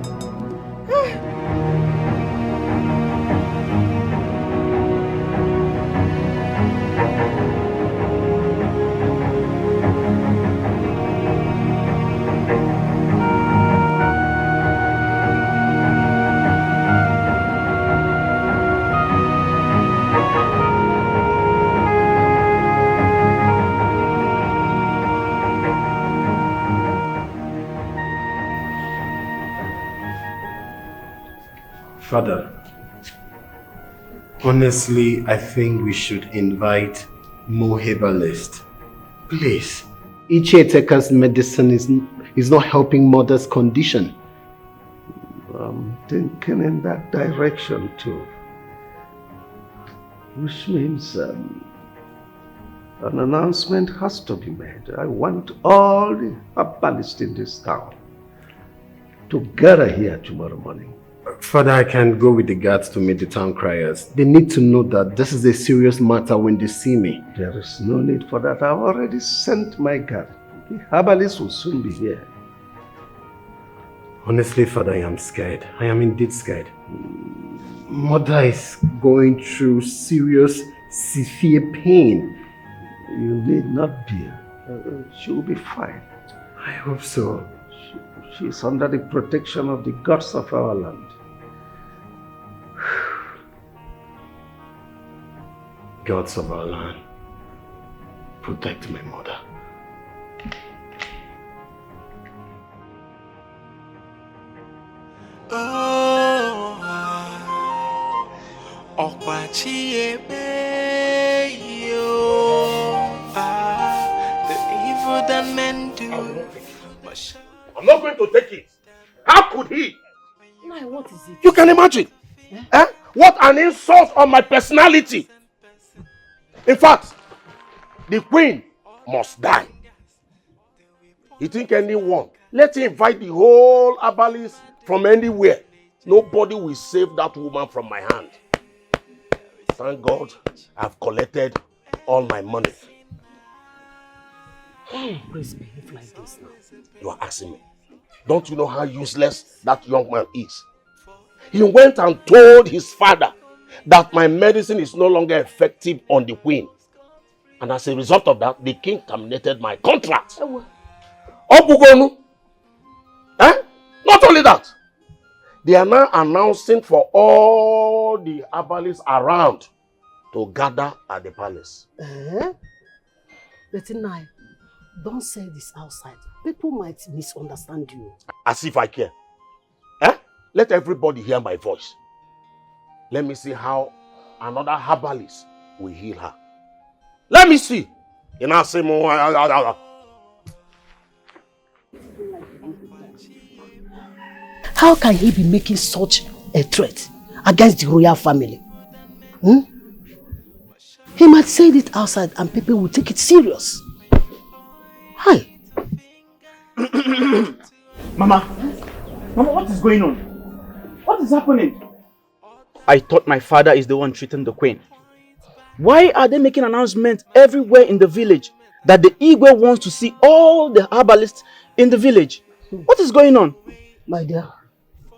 Father, honestly, I think we should invite more herbalists. Please. Ichieteka's medicine is not helping Mother's condition. I'm thinking in that direction too. Which means an announcement has to be made. I want all the herbalists in this town to gather here tomorrow morning. Father, I can go with the guards to meet the town criers. They need to know that this is a serious matter when they see me. There is no need for that. I've already sent my guard. The herbalists will soon be here. Honestly, Father, I am scared. I am indeed scared. Mother is going through serious, severe pain. You need not be. She will be fine. I hope so. She's under the protection of the gods of our land. Gods of our land, protect my mother. The evil that men do. I'm not going to take it. How could he? Nai, what is it? You can imagine. Eh? What an insult on my personality. In fact, the queen must die. You think anyone? Let him invite the whole Abalis from anywhere. Nobody will save that woman from my hand. Thank God I've collected all my money. Oh, please behave like this now. You are asking me. Don't you know how useless that young man is? He went and told his father that my medicine is no longer effective on the queen. And as a result of that, the king terminated my contract. Obugonu. Eh? Not only that, they are now announcing for all the Abalis around to gather at the palace. But Nai, don't say this outside. People might misunderstand you. As if I care. Eh? Let everybody hear my voice. Let me see how another herbalist will heal her. Let me see. How can he be making such a threat against the royal family? He might say it outside and people will take it serious. Hi. Mama, what is going on? What is happening? I thought my father is the one treating the queen. Why are they making announcements everywhere in the village that the Igwe wants to see all the herbalists in the village? What is going on? My dear,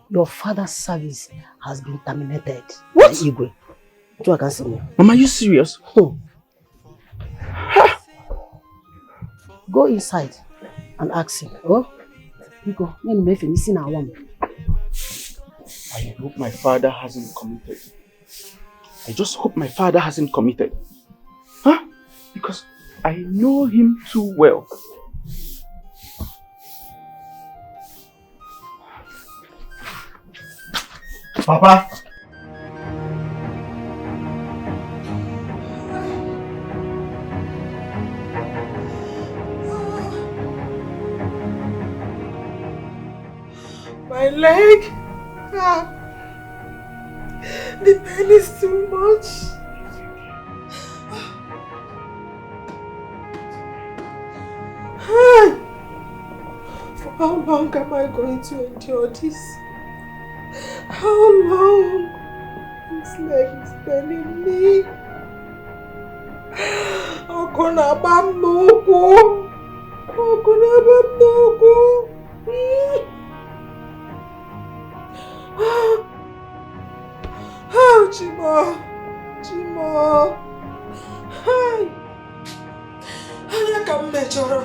your father's service has been terminated. What? Igwe. So I can see me. Mama, are you serious? Go inside and ask him. Oh, Nico, I hope my father hasn't committed. I just hope my father hasn't committed. Huh? Because I know him too well. Papa! My leg. The pain is too much. For how long am I going to endure this? How long? This leg is paining me. Chimo. Hi. Onye ka m mejọrọ?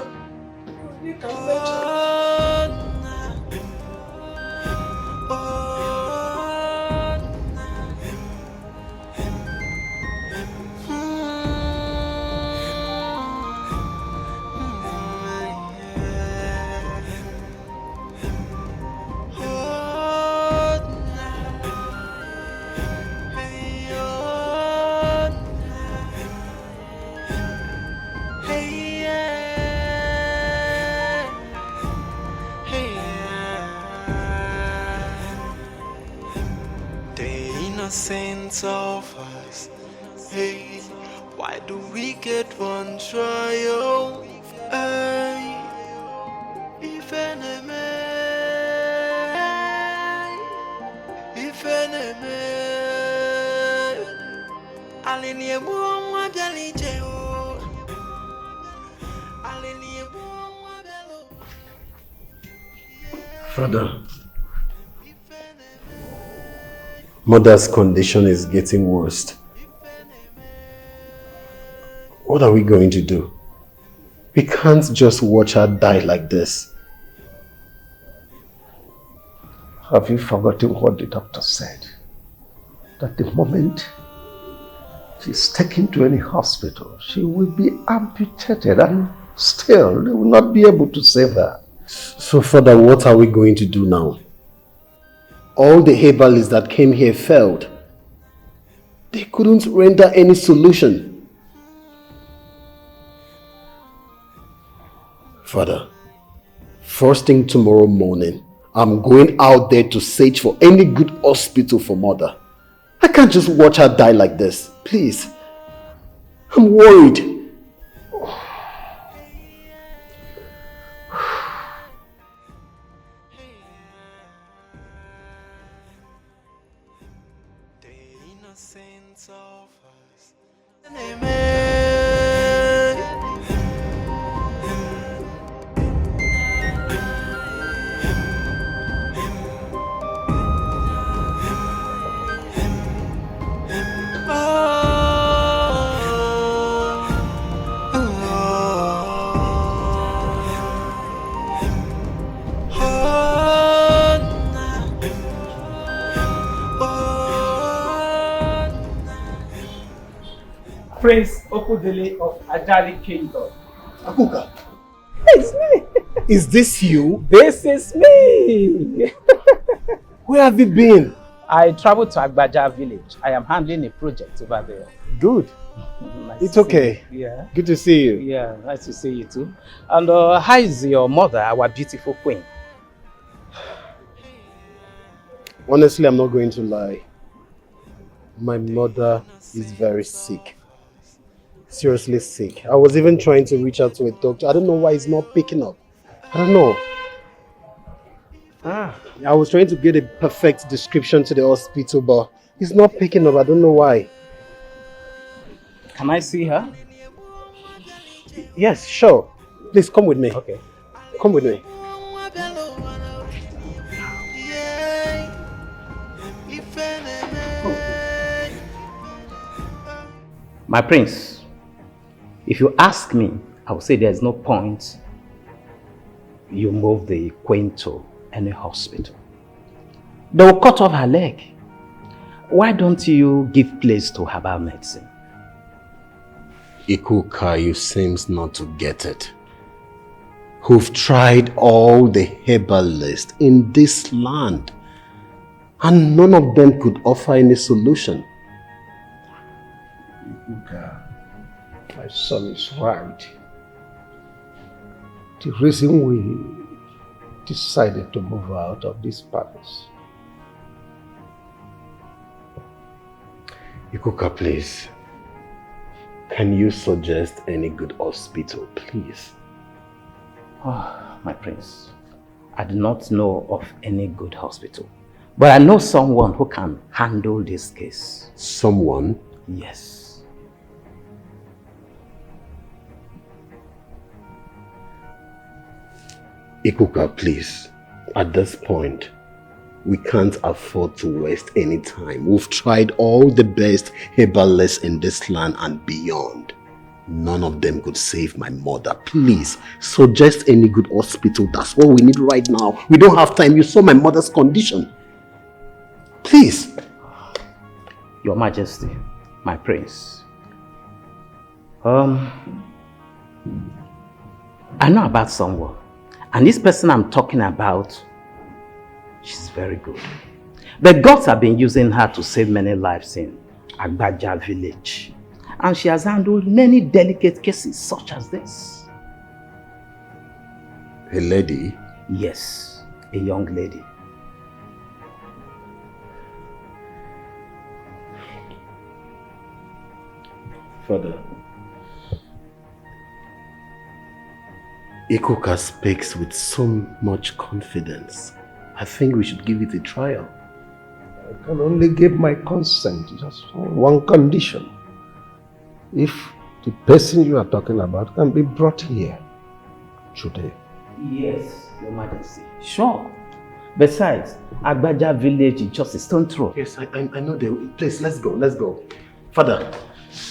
Innocence of us. Hey, why do we get one trial? Hey, if enemy, alinye muwa bialije o, alinye muwa bialo. Father, Mother's condition is getting worse. What are we going to do? We can't just watch her die like this. Have you forgotten what the doctor said? That the moment she's taken to any hospital, she will be amputated and still they will not be able to save her. So Father, what are we going to do now? All the herbalists that came here failed. They couldn't render any solution. Father, first thing tomorrow morning, I'm going out there to search for any good hospital for mother. I can't just watch her die like this. Please. I'm worried. Prince Okudele of Ajali Kingdom. Akuka. It's me. Is this you? This is me. Where have you been? I traveled to Agbaja village. I am handling a project over there. Good. Nice It's to okay. see you. Yeah. Good to see you. Yeah, nice to see you too. And how is your mother, our beautiful queen? Honestly, I'm not going to lie. My mother is very sick. Seriously sick. I was even trying to reach out to a doctor. I don't know why he's not picking up. I don't know. I was trying to get a perfect description to the hospital, but he's not picking up. I don't know why. Can I see her? Yes, sure. Please come with me. Okay. Come with me. My prince, if you ask me, I will say there's no point you move the queen to any hospital. They will cut off her leg. Why don't you give place to herbal medicine? Ikuka, you seems not to get it. Who've tried all the herbalists in this land, and none of them could offer any solution. Ikuka, my son is right. The reason we decided to move out of this palace. Ikuka, please. Can you suggest any good hospital, please? Oh, my prince, I do not know of any good hospital. But I know someone who can handle this case. Someone? Yes. Ikuka, please. At this point, we can't afford to waste any time. We've tried all the best herbalists in this land and beyond. None of them could save my mother. Please, suggest any good hospital. That's what we need right now. We don't have time. You saw my mother's condition. Please. Your Majesty, my prince. I know about someone. And this person I'm talking about, she's very good. The gods have been using her to save many lives in Agbaja village. And she has handled many delicate cases such as this. A lady? Yes, a young lady. Father, Ikuka speaks with so much confidence. I think we should give it a trial. I can only give my consent just on one condition. If the person you are talking about can be brought here today. Yes, Your Majesty. Sure. Besides, Agbaja village is just a stone throw. Yes, I know the place. Let's go, let's go. Father,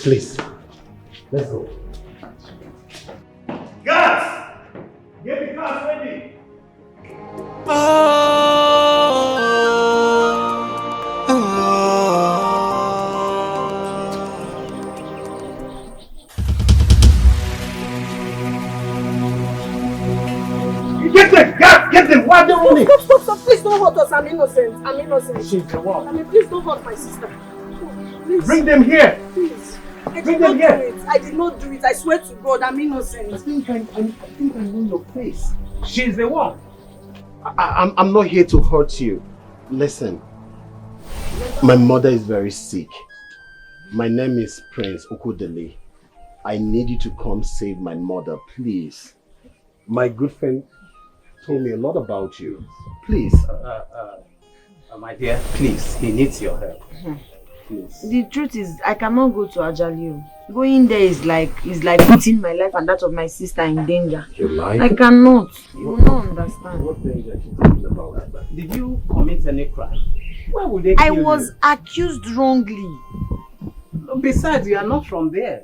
please. Let's go. Guards! Get the cars ready! Get them! Guards! Get them! Why are they running? Stop! Please don't hurt us. I'm innocent. I'm innocent. She's the one. I mean, please don't hurt my sister. Please. Bring them here. Please. I Bring did them not here. do it. I did not do it. I swear to God, I'm innocent. I think I know your face. She's the one. I'm not here to hurt you. Listen, my mother is very sick. My name is Prince Okudele. I need you to come save my mother, please. My good friend told me a lot about you. Please. My dear, please, he needs your help. Please. The truth is, I cannot go to Ajalio. Going there is like putting my life and that of my sister in danger. Your life? I cannot. You will not understand. What danger are you talking about? Did you commit any crime? Why would they kill I you? was accused wrongly. Besides, you are not from there.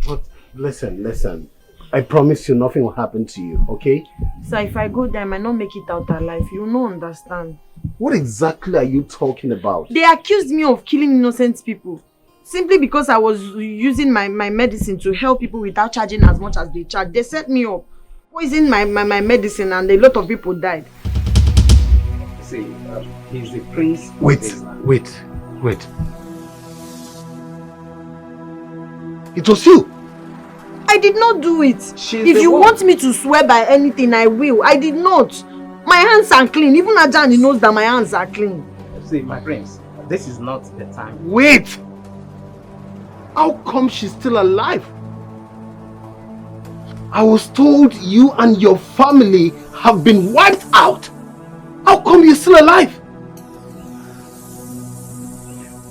But listen. I promise you nothing will happen to you, okay? So if I go there, I might not make it out alive. You will not understand. What exactly are you talking about? They accused me of killing innocent people. Simply because I was using my medicine to help people without charging as much as they charge. They set me up, poisoned my medicine, and a lot of people died. See, he's the prince. Wait. It was you. I did not do it. If you want me to swear by anything, I will. I did not. My hands are clean. Even Ajani knows that my hands are clean. See, my prince, this is not the time. Wait! How come she's still alive? I was told you and your family have been wiped out. How come you're still alive?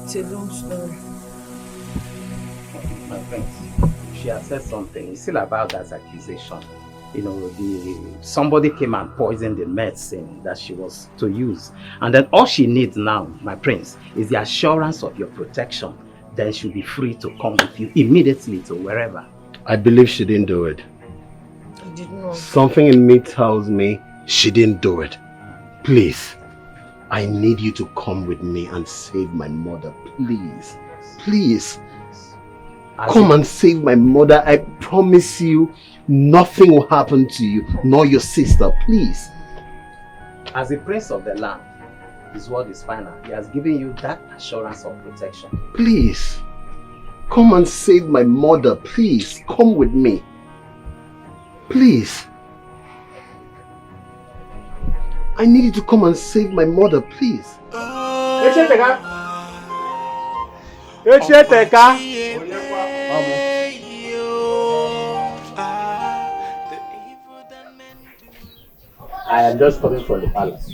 It's a long story. My prince, she has said something. It's still about that accusation. You know, somebody came and poisoned the medicine that she was to use. And then all she needs now, my prince, is the assurance of your protection. Then she'll be free to come with you immediately to wherever. I believe she didn't do it. I did not. Something in me tells me she didn't do it. Please, I need you to come with me and save my mother. Please. Please. Come and save my mother. I promise you, nothing will happen to you, nor your sister. Please. As the prince of the land, his word is final. He has given you that assurance of protection. Please. Come and save my mother. Please. Come with me. Please. I need you to come and save my mother, please. I am just coming from the palace.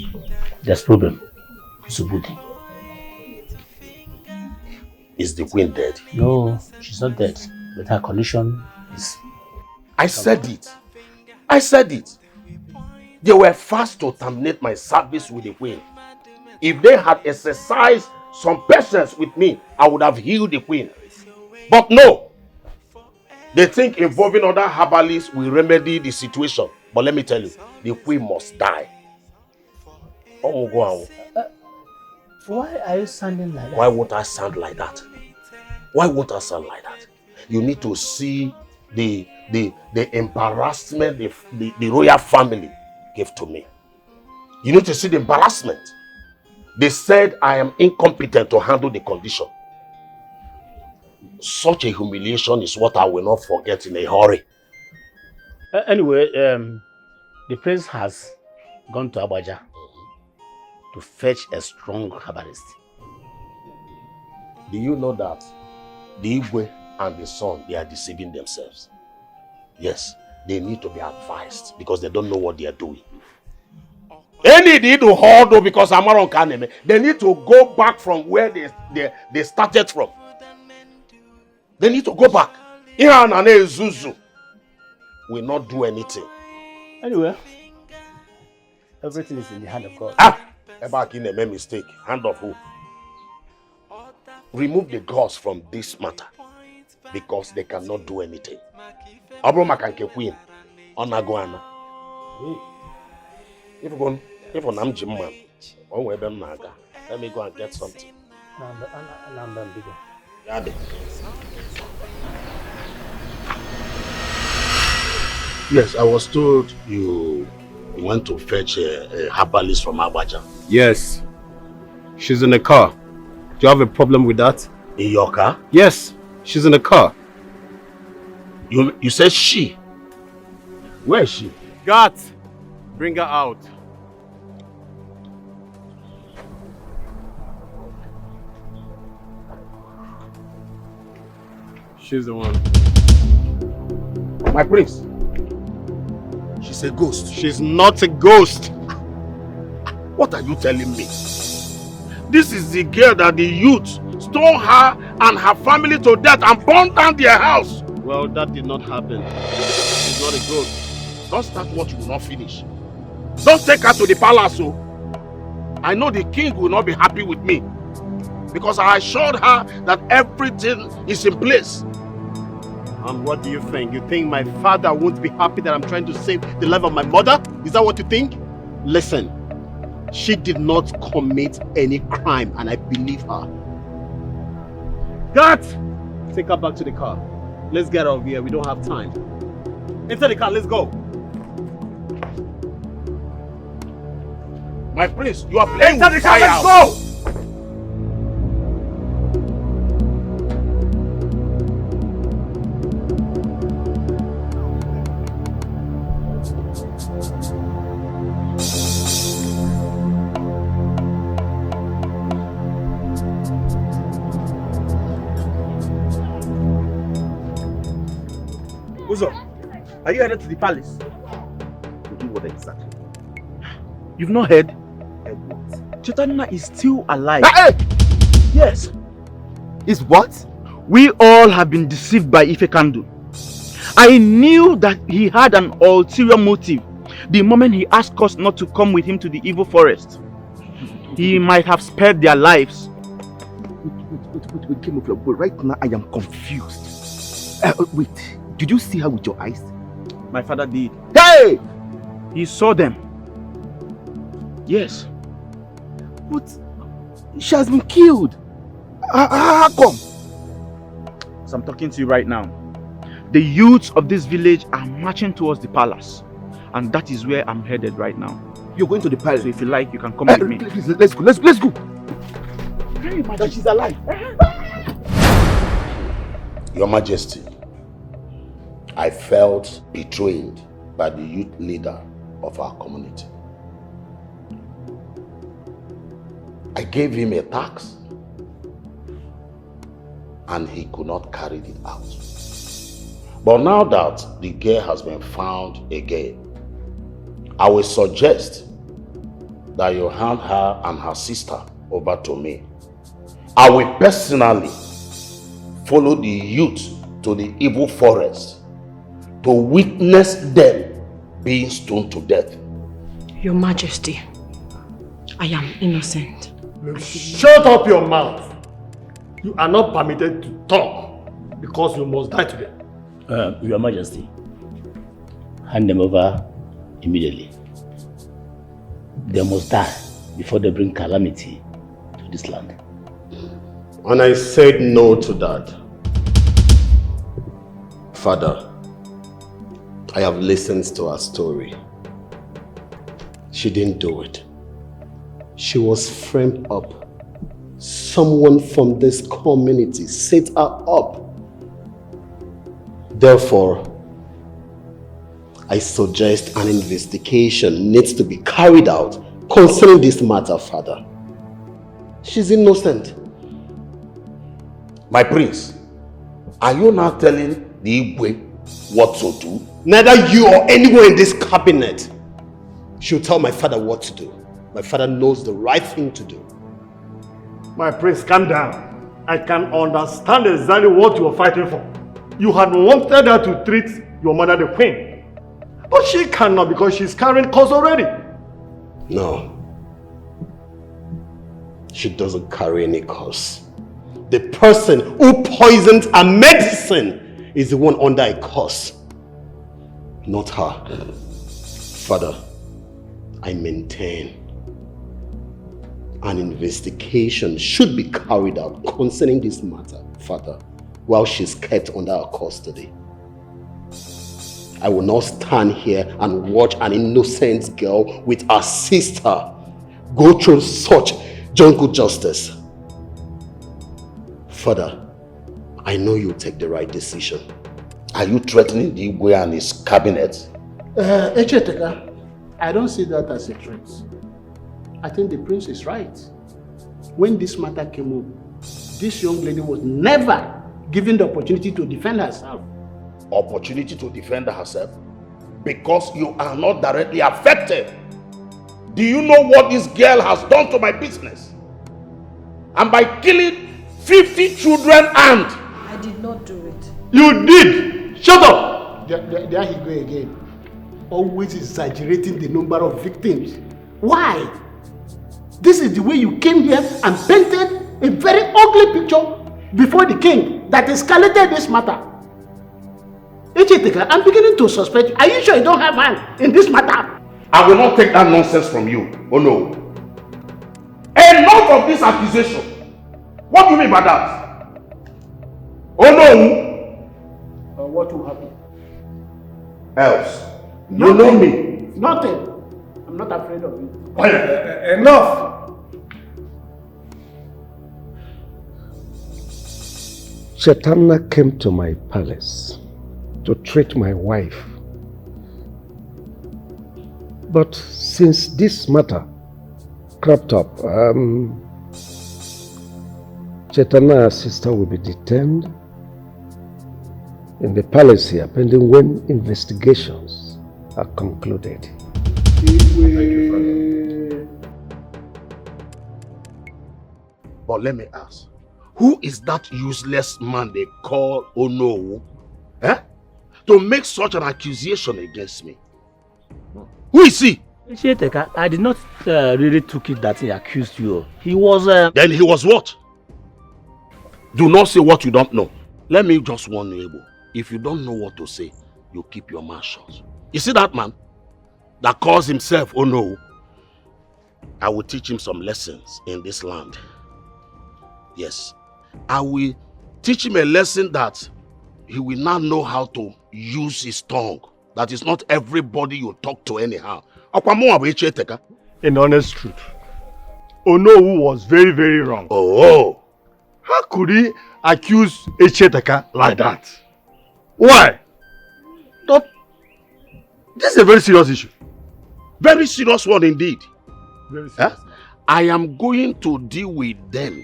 There's problem. Subudi. Is the queen dead? No, she's not dead. But her condition is... I said it. They were fast to terminate my service with the queen. If they had exercised some patience with me, I would have healed the queen. But no. They think involving other herbalists will remedy the situation. But let me tell you, the queen must die. Why are you sounding like that? Why won't I sound like that? You need to see the embarrassment the royal family gave to me. You need to see the embarrassment. They said I am incompetent to handle the condition. Such a humiliation is what I will not forget in a hurry. Anyway, the prince has gone to Abuja to fetch a strong herbalist. Do you know that the Igwe and the son, they are deceiving themselves? Yes, they need to be advised because they don't know what they are doing. Any need to hold because Amaron Kaneme, they need to go back from where they started from. They need to go back. Ihan and Zuzu will not do anything. Anyway, everything is in the hand of God. Back in a mistake. Hand of who? Remove the gods from this matter because they cannot do anything. Abroma can queen. Onagoana. If I'm Jim man, let me go and get something. Yes, I was told you went to fetch a herbalist from Abuja. Yes. She's in the car. Do you have a problem with that? In your car? Yes, she's in the car. You said she? Where is she? God, bring her out. She's the one. My prince. She's a ghost. She's not a ghost. What are you telling me? This is the girl that the youth stole her and her family to death and burned down their house. Well, that did not happen. She's not a ghost. Don't start what you will not finish. Don't take her to the palace, oh. I know the king will not be happy with me because I assured her that everything is in place. And what do you think? You think my father won't be happy that I'm trying to save the life of my mother? Is that what you think? Listen, she did not commit any crime and I believe her. God! Take her back to the car. Let's get out of here. We don't have time. Enter the car. Let's go. My prince, you are playing Enter with the car. fire. Let's go! Uzo, are you headed to the palace? To do what exactly? You've not heard? What? Chitanna is still alive. Hey! Yes. Is what? We all have been deceived by Ifekandu. I knew that he had an ulterior motive the moment he asked us not to come with him to the evil forest. He might have spared their lives. Wait, Game of your boy. Right now I am confused. Wait, did you see her with your eyes? My father did. Hey! He saw them. Yes. But she has been killed. How come? So I'm talking to you right now. The youths of this village are marching towards the palace. And that is where I'm headed right now. You're going to the palace? So if you like, you can come with me. Please, let's go. Let's go. Can you imagine she's alive? Your Majesty, I felt betrayed by the youth leader of our community. I gave him a tax and he could not carry it out. But now that the girl has been found again, I will suggest that you hand her and her sister over to me. I will personally follow the youth to the evil forest to witness them being stoned to death. Your Majesty, I am innocent. Shut up your mouth. You are not permitted to talk because you must die today. Your Majesty, hand them over immediately. They must die before they bring calamity to this land. And I said no to that. Father, I have listened to her story. She didn't do it. She was framed up. Someone from this community set her up. Therefore, I suggest an investigation needs to be carried out concerning this matter, Father. She's innocent. My prince, are you now telling the Igwe what to do? Neither you or anyone in this cabinet should tell my father what to do. My father knows the right thing to do. My prince, calm down. I can understand exactly what you are fighting for. You had wanted her to treat your mother the queen. But she cannot because she's carrying cause already. No. She doesn't carry any cause. The person who poisoned her medicine is the one under a curse. Not her. Father, I maintain an investigation should be carried out concerning this matter, Father, while she's kept under our custody. I will not stand here and watch an innocent girl with her sister go through such jungle justice. Father, I know you'll take the right decision. Are you threatening the Igwe and his cabinet? Echeteka, I don't see that as a threat. I think the prince is right. When this matter came up, this young lady was never given the opportunity to defend herself. Opportunity to defend herself? Because you are not directly affected. Do you know what this girl has done to my business? And by killing 50 children and... I did not do it. You did! Shut up! There he go again. Always exaggerating the number of victims. Why? This is the way you came here and painted a very ugly picture before the king that escalated this matter. Echeteka, I'm beginning to suspect you. Are you sure you don't have hand in this matter? I will not take that nonsense from you. Oh no. Enough of this accusation. What do you mean by that? Oh no. What will happen? Else. Nothing. You know me. Nothing. I'm not afraid of you. Enough! Chetana came to my palace to treat my wife. But since this matter cropped up, Chetana's sister will be detained in the palace here pending when investigations are concluded. Thank you, but let me ask, who is that useless man they call Ono? To make such an accusation against me? Who is he? I did not really took it that he accused you. He was... Then he was what? Do not say what you don't know. Let me just warn you, Ebo. If you don't know what to say, you keep your mouth shut. You see that man that calls himself Ono? I will teach him some lessons in this land. Yes. I will teach him a lesson that he will now know how to use his tongue. That is not everybody you talk to anyhow. In honest truth, Ono was very, very wrong. Oh. How could he accuse Echeteka like that? Why? But this is a very serious issue. Very serious one indeed. Very serious. I am going to deal with them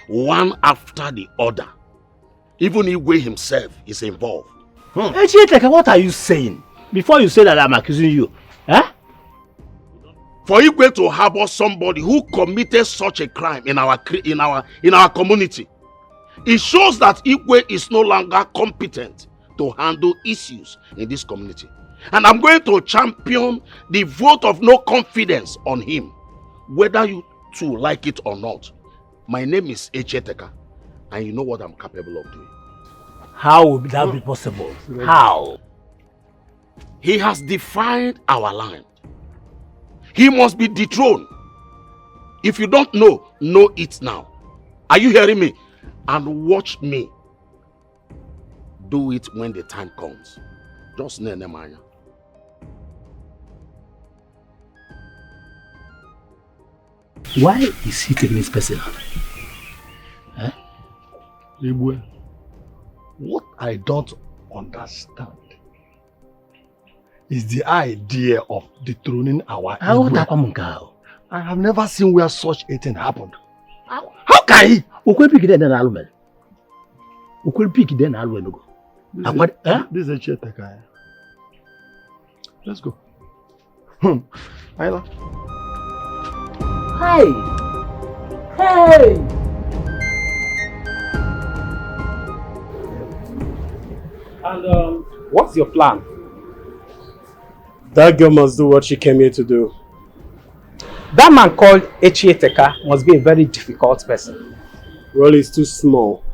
one after the other. Even Igwe himself is involved. Echeteka, what are you saying? Before you say that I'm accusing you, For Igwe to harbor somebody who committed such a crime in our community, it shows that Igwe is no longer competent to handle issues in this community. And I'm going to champion the vote of no confidence on him, whether you two like it or not. My name is Echeteka, and you know what I'm capable of doing. How would that be possible? How? He has defied our land. He must be dethroned. If you don't know, know it now. Are you hearing me? And watch me do it when the time comes. Just Nenemanya. Why is he taking this personal? Igwe, what I don't understand is the idea of dethroning our Igwe. I have never seen where such a thing happened. How can he? This is a Cheteka. Let's go. Ayla. Hey! Hey! And what's your plan? That girl must do what she came here to do. That man called Echeteka must be a very difficult person. Well, he's too small.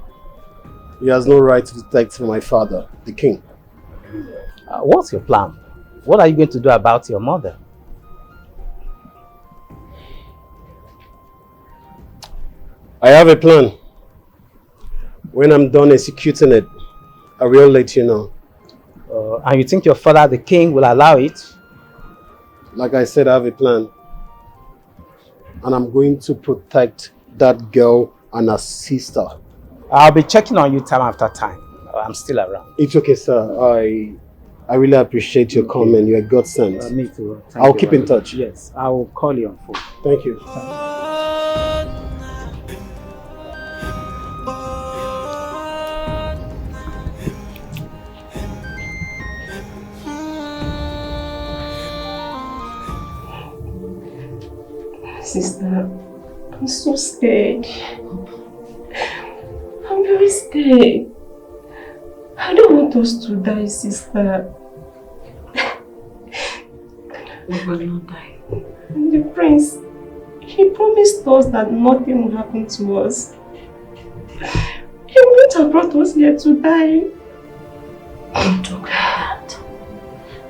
He has no right to detect my father, the king. What's your plan? What are you going to do about your mother? I have a plan. When I'm done executing it, I will let you know. And you think your father, the king, will allow it? Like I said, I have a plan. And I'm going to protect that girl and her sister I'll be checking on you time after time. I'm still around. It's okay, sir. I really appreciate your comment. You're a godsend. Me too. I'll keep in touch. Yes, I will call you on phone. Thank you. Sister, I'm so scared. I'm very scared. I don't want us to die, sister. We will not die. The prince, he promised us that nothing will happen to us. He wouldn't have brought us here to die. Don't talk like that.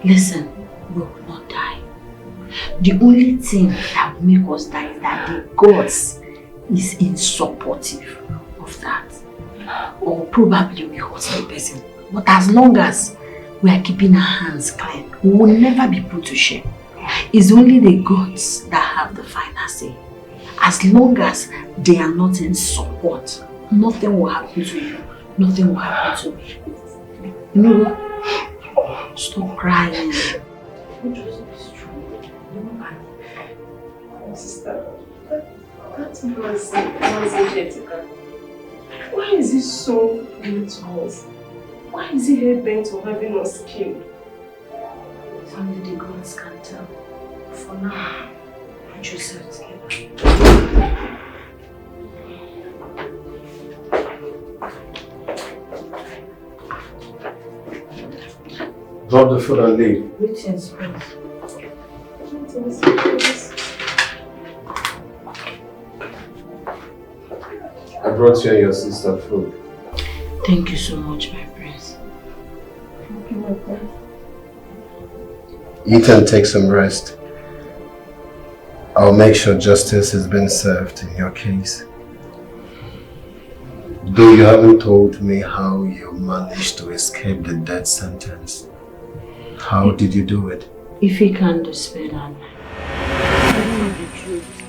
Listen, we will not die. The only thing that will make us die is that the gods is insupportive of that. Or probably we hurt the person. But as long as we are keeping our hands clean, we will never be put to shame. It's only the gods that have the final say. As long as they are not in support, nothing will happen to you. Nothing will happen to me. No. Stop crying. Sister, that's Jessica. Why is he so rude to us? Why is he hell bent on having us killed? Only the gods can tell. For now, put yourself together. Drop the food and leave. Greetings, Prince. Greetings, Prince. I brought you and your sister food. Thank you so much, my prince. Thank you, my prince. Eat and take some rest. I'll make sure justice has been served in your case. Though you haven't told me how you managed to escape the death sentence. How did you do it? If he can spare that.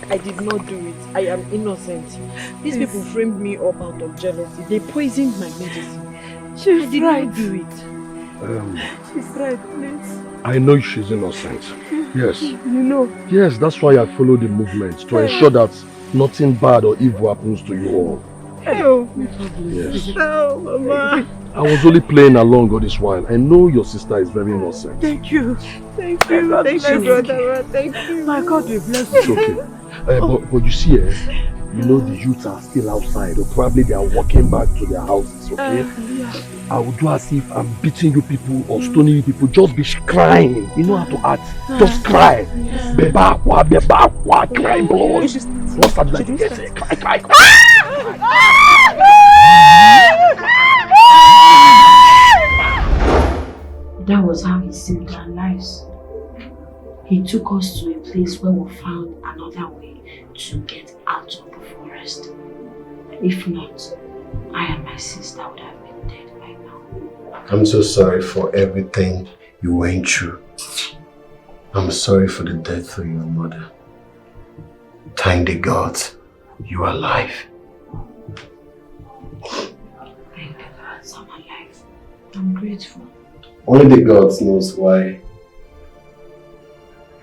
I did not do it. I am innocent. These people framed me up out of jealousy. They poisoned my medicine. I did not do it. She's right, please. I know she's innocent. Yes. You know. Yes, that's why I follow the movement to ensure that nothing bad or evil happens to you all. Help. Yes. Oh, Mama. I was only playing along all this while. I know your sister is very innocent. Thank you. Thank you. Thank you, brother. Thank you. My God will bless you. It's okay. But you see, you know the youths are still outside, or probably they are walking back to their houses, okay? Yeah. I will do as if I'm beating you people or stoning you people. Just be crying. You know how to act. Just cry. Beba, cry blood. What's that like? Yes, cry. That was how he saved our lives. He took us to a place where we found another way to get out of the forest. If not, I and my sister would have been dead by now. I'm so sorry for everything you went through. I'm sorry for the death of your mother. Thank the gods you are alive. Thank the gods I'm alive. I'm grateful. Only the gods knows why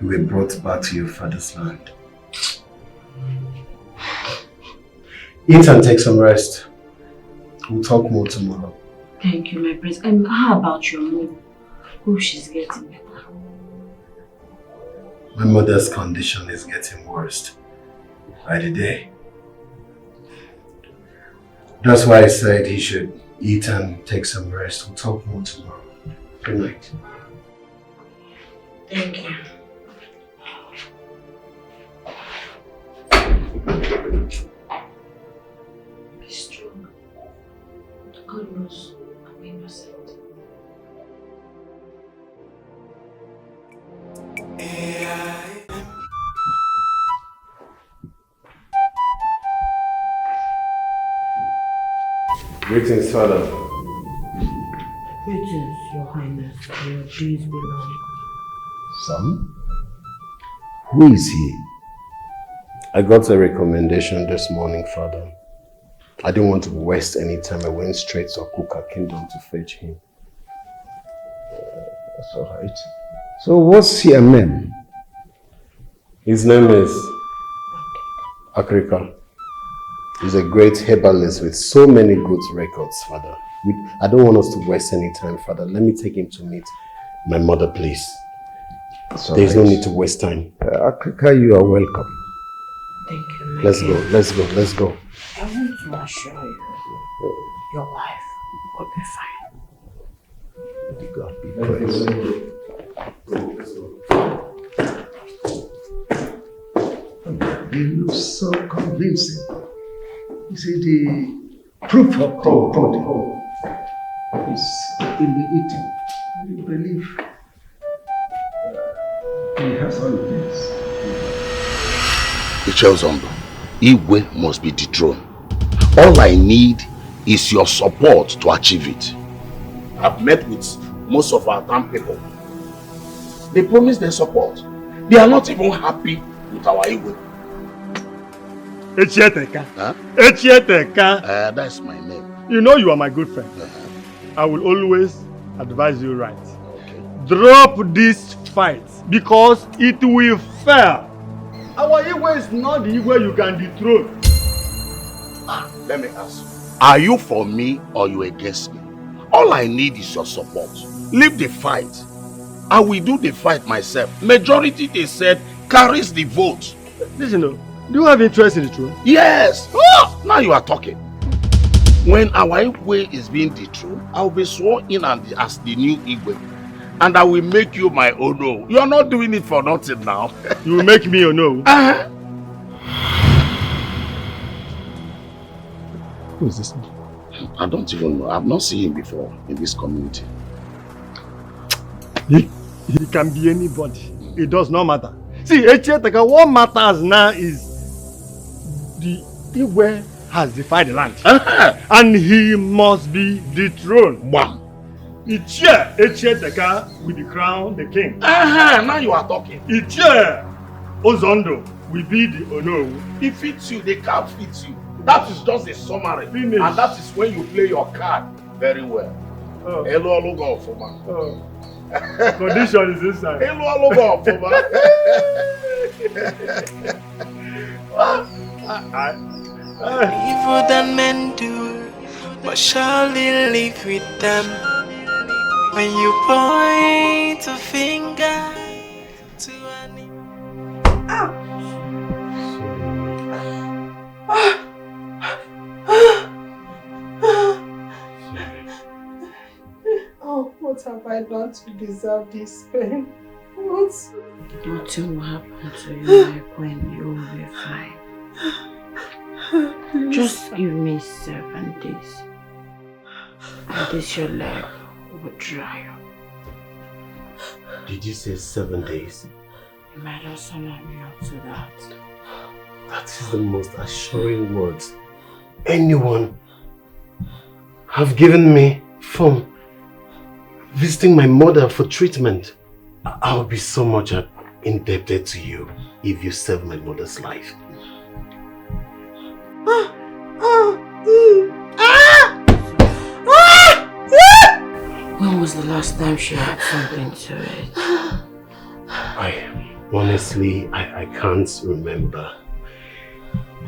you were brought back to your father's land. Eat and take some rest. We'll talk more tomorrow. Thank you, my prince. How about your mom? Hope she's getting better. My mother's condition is getting worse by the day. That's why I said he should eat and take some rest. We'll talk more tomorrow. Good night. Thank you. Be strong. God knows I'm innocent. Greetings, Father. Greetings, Your Highness. Your days be long. Son? Who is he? I got a recommendation this morning, Father. I didn't want to waste any time. I went straight to Akuka Kingdom to fetch him. That's alright. So what's your name? His name is Akrika. He's a great herbalist with so many good records, Father. I don't want us to waste any time, Father. Let me take him to meet my mother, please. There's no need to waste time. Akrika, you are welcome. Thank you, Let's go, let's go, let's go. I want to assure you, your wife will be fine. May God be praised. You look so convincing. You see, the proof of the pudding is in the eating. You believe he has all this. Ichel Igwe must be dethroned. All I need is your support to achieve it. I've met with most of our town people. They promise their support. They are not even happy with our Igwe. Echieteka. Huh? Echieteka. That's my name. You know you are my good friend. I will always advise you right. Okay. Drop this fight because it will fail. Our Igwe is not the Igwe you can dethrone. Let me ask you. Are you for me or you against me? All I need is your support. Leave the fight. I will do the fight myself. Majority, they said, carries the vote. Listen, do you have interest in the throne? Yes. Oh, now you are talking. When our Igwe is being dethroned, I will be sworn in as the new Igwe. And I will make you my Ono. You are not doing it for nothing now. You will make me Ono? Who is this man? I don't even know. I've not seen him before in this community. He can be anybody. It does not matter. See, Echieteka, what matters now is the Igwe has defied the land. And he must be dethroned. Bam. Ichie Echieteka will be crowned the king. Now you are talking. Ichie Ozondo will be the Ono. He fits you, they can't fit you. That is just a summary. Finish. And that is when you play your card very well. Hello, logo for man. Condition is this side. Hello, logo for man. Evil than men do, but surely live with them. When you point a finger to an Oh, what have I done to deserve this pain? What? Nothing will happen to you, my queen. You will be fine. Just give me 7 days. And this your leg will dry up. Did you say 7 days? You might also let me up to that. That is the most assuring words anyone have given me from visiting my mother for treatment. I will be so much indebted to you if you save my mother's life. When was the last time she had something to eat? Honestly, I can't remember.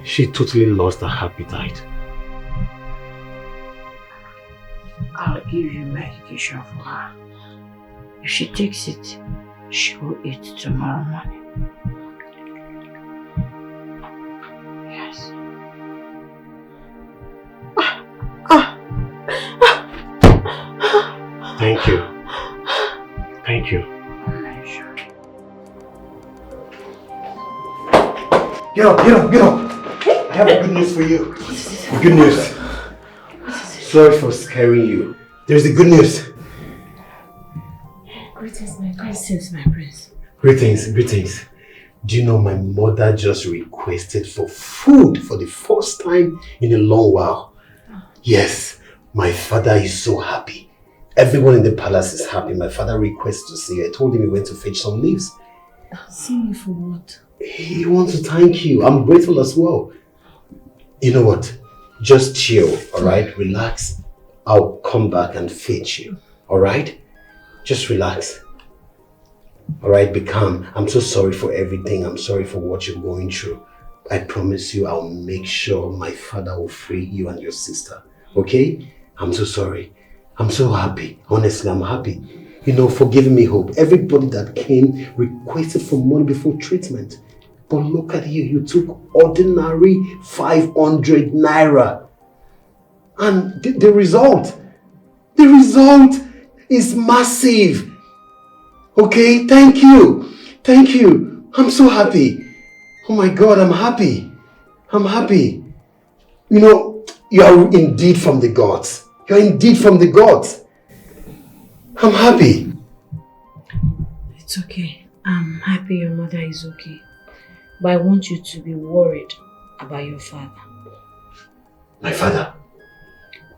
She totally lost her appetite. I'll give you medication for her. If she takes it, she will eat tomorrow morning. Yes. Thank you. Thank you. Get up, get up, get up! I have good news for you. Good news. Sorry for scaring you. There's the good news. Greetings, my prince. Greetings, greetings. Do you know my mother just requested for food for the first time in a long while? Yes, my father is so happy. Everyone in the palace is happy. My father requests to see you. I told him he went to fetch some leaves. See me for what? He wants to thank you. I'm grateful as well. You know what? Just chill, alright? Relax. I'll come back and fetch you, alright? Just relax. Alright, be calm. I'm so sorry for everything. I'm sorry for what you're going through. I promise you I'll make sure my father will free you and your sister. Okay? I'm so sorry. I'm so happy. Honestly, I'm happy. You know, for giving me hope. Everybody that came requested for money before treatment. But look at you. You took ordinary 500 naira. And the result is massive. Okay? Thank you. Thank you. I'm so happy. Oh my God, I'm happy. I'm happy. You know, you are indeed from the gods. You are indeed from the gods. I'm happy. It's okay. I'm happy your mother is okay. But I want you to be worried about your father. My father?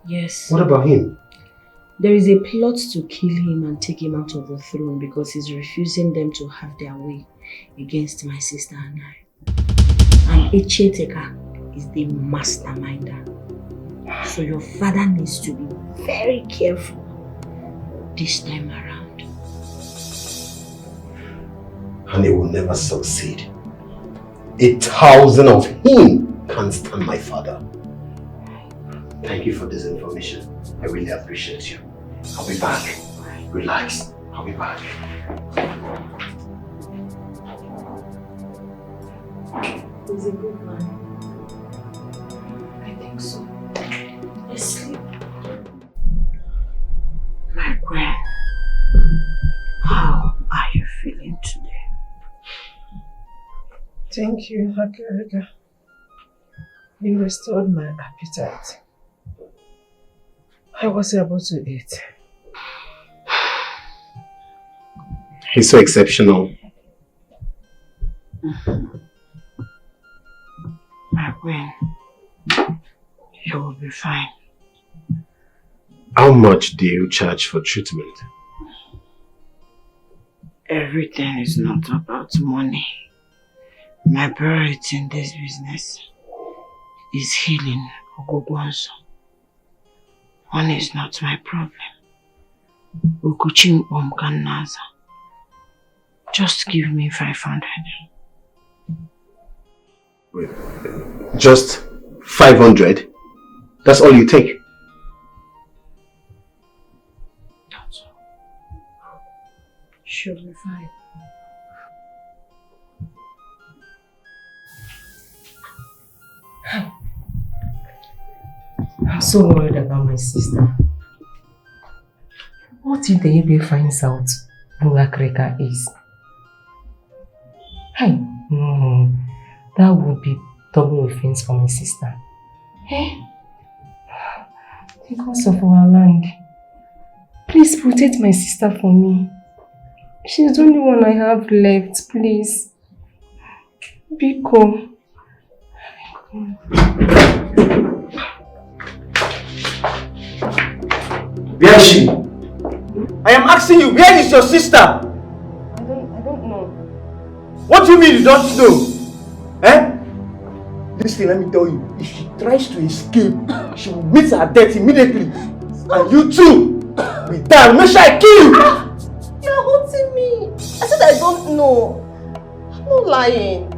Yes. What about him? There is a plot to kill him and take him out of the throne because he's refusing them to have their way against my sister and I. And Echeteka is the masterminder. So your father needs to be very careful this time around. And he will never succeed. 1,000 of him can't stand my father. Thank you for this information. I really appreciate you. I'll be back. Relax. I'll be back. He's a good man. I think so. Let's sleep. My queen, how are you feeling today? Thank you, Hakarika. You restored my appetite. I was able to eat. He's so exceptional. My queen, you will be fine. How much do you charge for treatment? Everything is not about money. My priority in this business is healing Ogogwanso. Money is not my problem. Ukuchim Omkanaza. Just give me 500. Wait, just 500? That's all you take? That's all. Should be fine. I'm so worried about my sister. What if the Ibe finds out who Akreka is? Hey, no, that would be double offense for my sister. Hey, because of our land, please protect my sister for me. She's the only one I have left, please. Biko. Where is she? I am asking you, where is your sister? I don't know. What do you mean you don't know? Eh? Listen, let me tell you, if she tries to escape, she will meet her death immediately. And you too will die. Make sure I kill you. You're haunting me. I said I don't know. I'm not lying.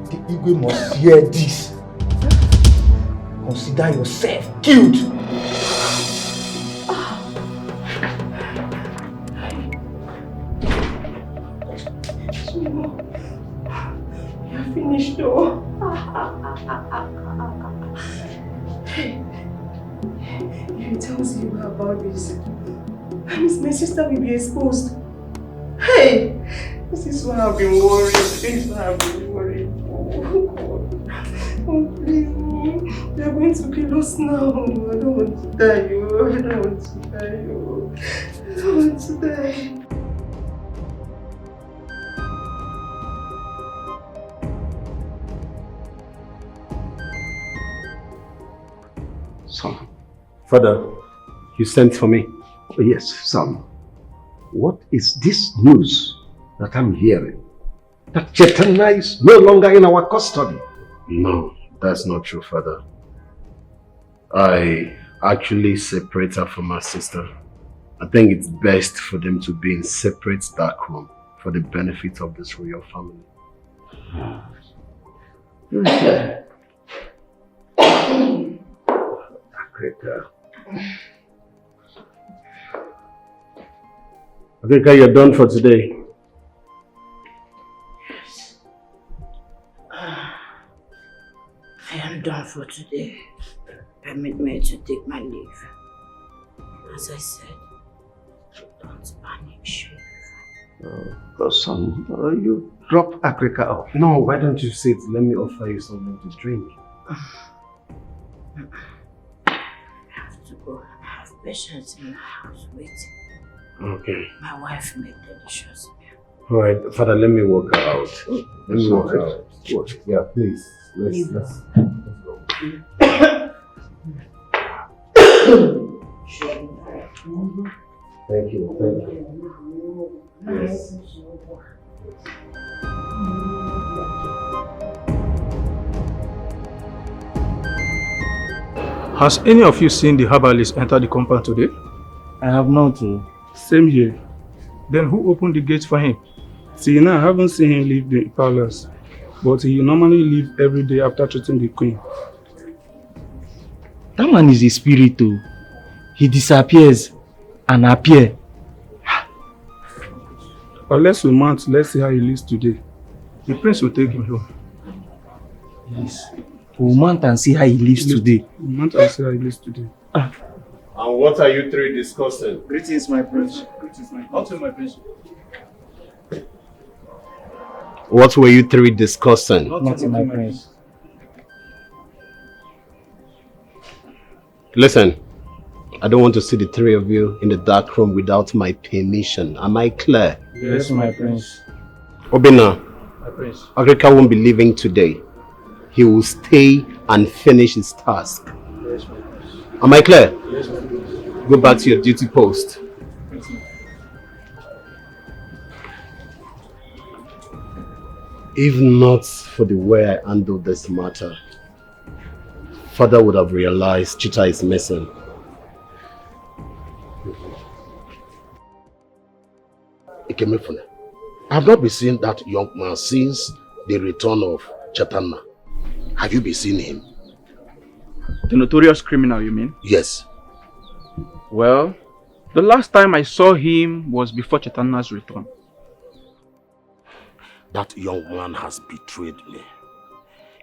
The Igwe must hear this. Consider yourself killed. You're finished though. If he tells you about this, that means my sister will be exposed. Hey! This is why I've been worried. This is why I've been worried. Oh God. Oh please. They are going to kill us now. I don't want to die. I don't want to die. I don't want to die. Son. Father. You sent for me? Oh, yes, son. What is this news that I'm hearing? That Chetana is no longer in our custody? No, That's not true, Father. I actually separate her from her sister. I think it's best for them to be in separate dark room for the benefit of this royal family. Agrika, you're done for today. Yes. I am done for today. Permit me to take my leave. As I said, don't banish me. You drop Agrika off. No, why don't you sit? Let me offer you something to drink. I have to go. I have patients in the house waiting. Okay. My wife made delicious meal. Alright, Father, let me walk her out. Let me walk her Alright. out. Yeah, please. Let's go. Thank you. Thank you. Yes. Has any of you seen the herbalist enter the compound today? I have not. Same here. Then who opened the gate for him? See, now I haven't seen him leave the palace, but he normally leaves every day after treating the queen. That man is a spirit too. He disappears and appears. Unless we mount, let's see how he lives today. The prince will take him home. Yes. We'll mount and see how he lives today. We'll mount and see how he lives today. And what are you three discussing? Greetings, my prince. Greetings, my prince. What were you three discussing? Nothing, my prince. Listen, I don't want to see the three of you in the dark room without my permission. Am I clear? Yes, my prince. Obina, My prince. Agrika won't be leaving today. He will stay and finish his task. Yes, my prince. Am I clear? Yes, my prince. Go back to your duty post. If not for the way I handled this matter, Father would have realized Chita is missing. Ikemefune, I have not been seeing that young man since the return of Chatanna. Have you been seeing him? The notorious criminal, you mean? Yes. Well, the last time I saw him was before Chatanna's return. That young man has betrayed me.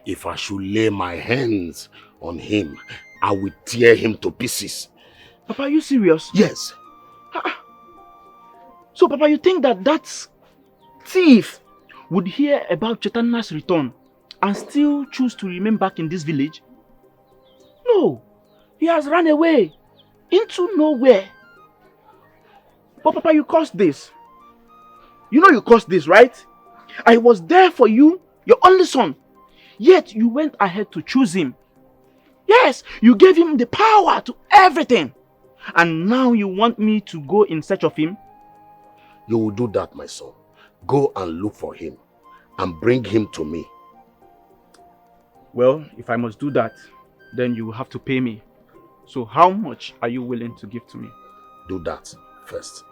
If I should lay my hands on him, I will tear him to pieces. Papa, are you serious? Yes. So, Papa, you think that thief would hear about Chatanna's return and still choose to remain back in this village? No, he has run away into nowhere. But Papa, you caused this. You know you caused this, right? I was there for you, your only son. Yet you went ahead to choose him. Yes, you gave him the power to everything. And now you want me to go in search of him? You will do that, my son. Go and look for him and bring him to me. Well, if I must do that, then you will have to pay me. So how much are you willing to give to me? Do that first.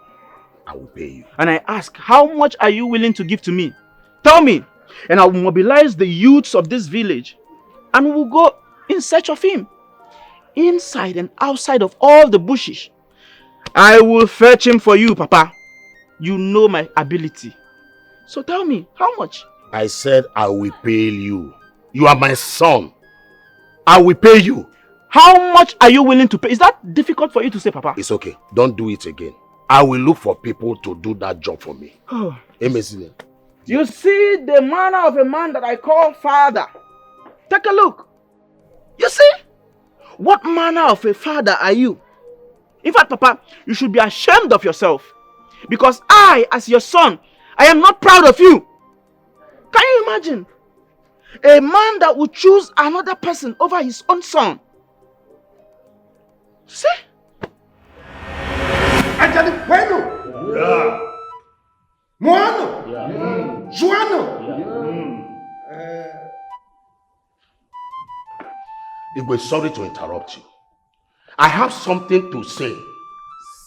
I will pay you. And I ask, how much are you willing to give to me? Tell me, and I will mobilize the youths of this village and we will go in search of him. Inside and outside of all the bushes. I will fetch him for you, Papa. You know my ability. So tell me, how much? I said I will pay you. You are my son. I will pay you. How much are you willing to pay? Is that difficult for you to say, Papa? It's okay. Don't do it again. I will look for people to do that job for me. Oh. Emesine. You see the manner of a man that I call father. Take a look. You see? What manner of a father are you? In fact, Papa, you should be ashamed of yourself. Because I, as your son, I am not proud of you. Can you imagine? A man that would choose another person over his own son. See? Ajali bueno. Yeah. Moano. Yeah. Joano. Igwe, sorry to interrupt you. I have something to say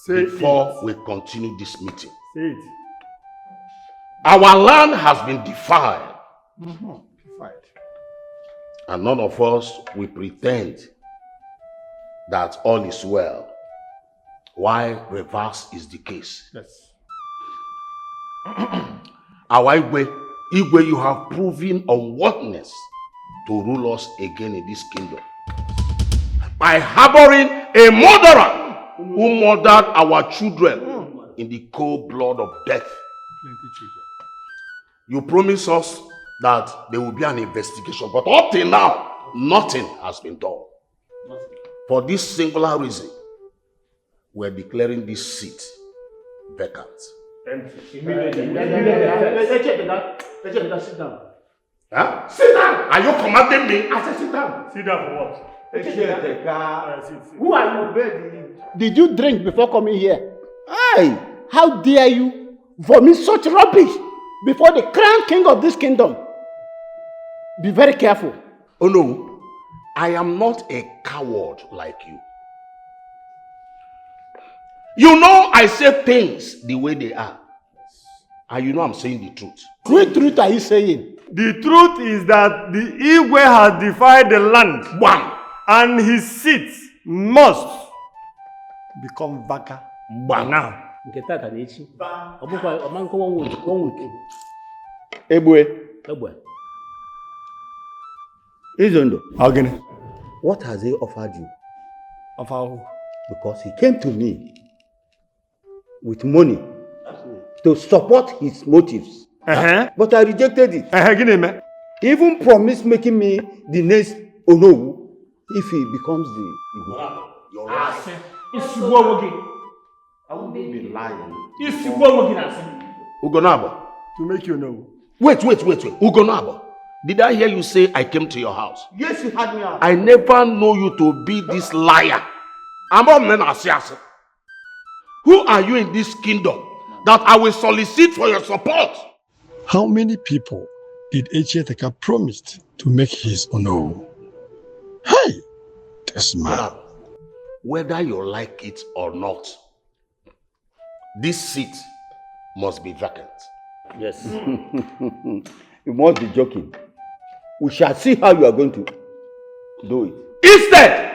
before we continue this meeting. Say it. Our land has been defiled. Defiled. And none of us will pretend that all is well, while reverse is the case. Yes. Our Igwe, you have proven unworthiness to rule us again in this kingdom by harboring a murderer who murdered our children in the cold blood of death. Plenty children. You promised us that there will be an investigation, but up till now, nothing has been done. For this singular reason, we're declaring this seat vacant. Empty. Sit down. Huh? Sit down! Are you commanding me? I said sit down. Sit down for what? Who are you, baby? Did you drink before coming here? Hey, how dare you vomit such rubbish before the crown king of this kingdom? Be very careful. Oh no, I am not a coward like you. You know I say things the way they are. And you know I'm saying the truth. What truth are you saying? The truth is that the Igwe has defied the land. One. And his seat must become vacant now. Izondo. Again. What has he offered you? Offer who? Because he came to me with money to support his motives. But I rejected it. He even promised making me the next Onowu if he becomes the Igbo. You're right. I won't be lying. Ugonabo. To make you know. Wait. Ugonabo. Did I hear you say I came to your house? Yes, you had me out. I never know you to be this liar. Who are you in this kingdom that I will solicit for your support? How many people did Echieteka promise to make his Onowu? Hey, this man. Whether you like it or not, this seat must be vacant. Yes. You must be joking. We shall see how you are going to do it. Instead,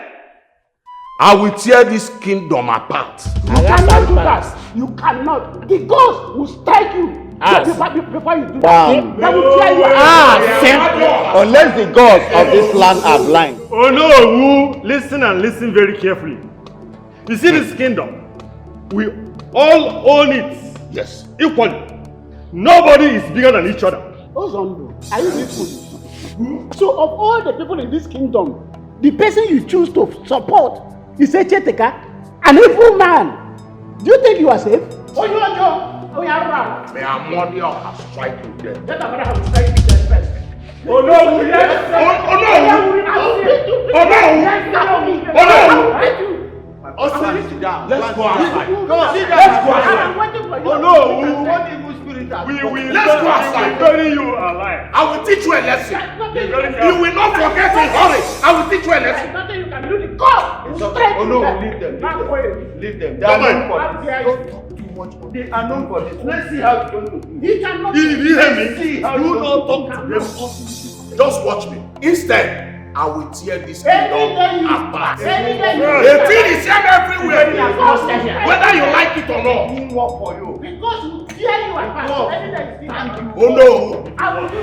I will tear this kingdom apart. You cannot do that. You cannot. The ghost will strike you. Before you do that, they will tear you apart. Unless the gods of this land are blind. Oh no, listen and listen very carefully. You see this kingdom, we all own it. Yes. Equally. Nobody is bigger than each other. Ozondo, are you listening? So of all the people in this kingdom, the person you choose to support is Echieteka, an evil man. Do you think you are safe? Oh, you are Joe. Oh, you are right. May our money have strike you dead. Let our mother have strike you dead first. Oh no! Oh no! Sit down. Let's go outside. Let's go outside. I'm waiting for you. Oh no! Let's go outside. Bury you alive. I will teach you a lesson. You will not forget in hurry. I will teach you a lesson. Nothing you can do. Go. Oh no, leave them. Leave them. They are known for this. Don't talk too much. They are known for this. Let's see how it's going to be. He cannot. You hear me? Do not talk to them. Just watch me. Instead, I will tear this kingdom apart. The thing is here everywhere. Whether you like it or not. It won't work for you. Because you tear you apart. Thank you. Oh no. I will do.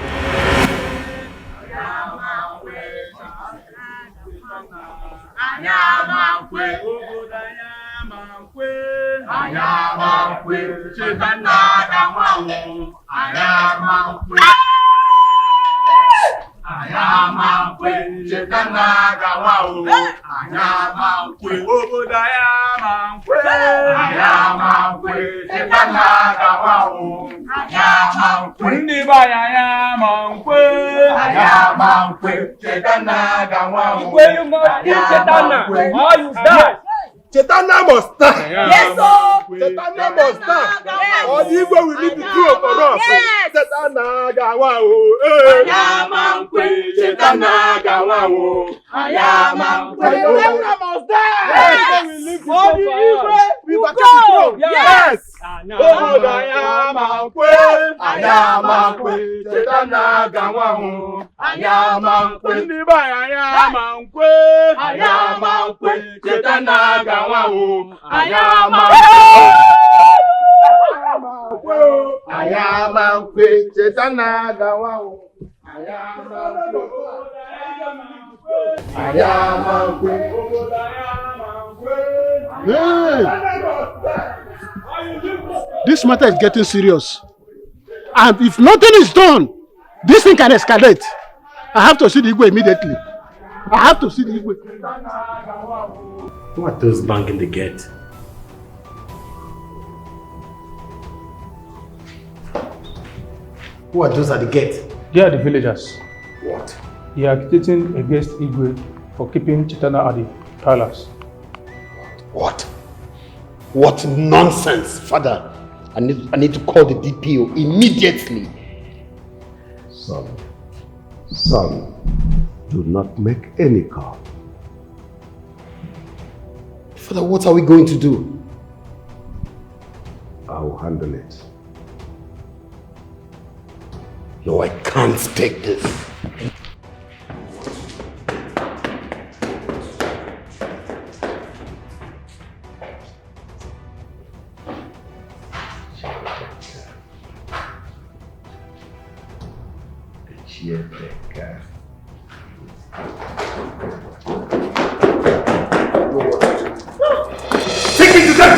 Chetana must stand. Yes, sir. Chetana must stand. Yes. Or the Igwe will leave the two for us. Yes. Chetana gawa o. Ayamankwe. Chetana gawa o. Ayamankwe. Chetana must stand. Yes. Or the Igwe will go. vacate the throne. Yes. Oh, Ayamankwe. Ayamankwe. Chetana gawa o. Ayamankwe. Ndiba Ayamankwe. Ayamankwe. Chetana gawa o. Ayamankwe. Chetana gawa o. Hey! This matter is getting serious. And if nothing is done, this thing can escalate. I have to see the Igwe immediately. I have to see the Igwe. Who are those banging the gate? Who are those at the gate? They are the villagers. What? They are agitating against Igwe for keeping Chitana at the palace. What? What nonsense, Father! I need to call the DPO immediately. Son, do not make any call. Father, what are we going to do? I'll handle it. No, I can't take this. Take me to them!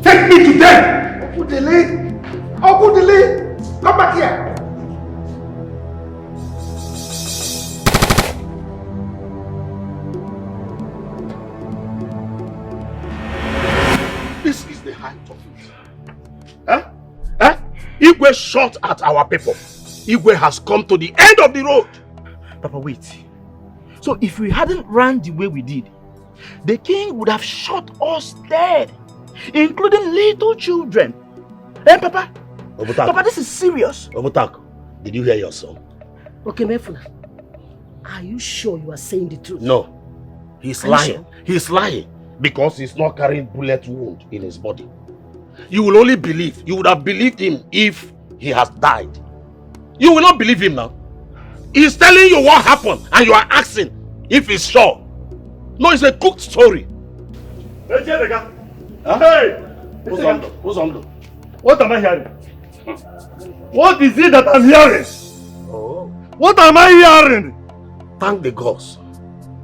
Take me to them! Uncle Dele! Come back here! This is the height of it. Igwe shot at our people. Igwe has come to the end of the road. Papa, wait. So if we hadn't run the way we did, the king would have shot us dead, including little children. Eh, Papa? Obutak. Papa, this is serious. Obutak, did you hear your son? Okay, Mefuna, are you sure you are saying the truth? No. He's lying. He's lying because he's not carrying bullet wound in his body. You will only believe. You would have believed him if he has died. You will not believe him now. He's telling you what happened and you are asking if he's sure. No, it's a cooked story. Hey, Jessica. Huh? Hey! Who's on? What am I hearing? What is it that I'm hearing? Oh. What am I hearing? Thank the gods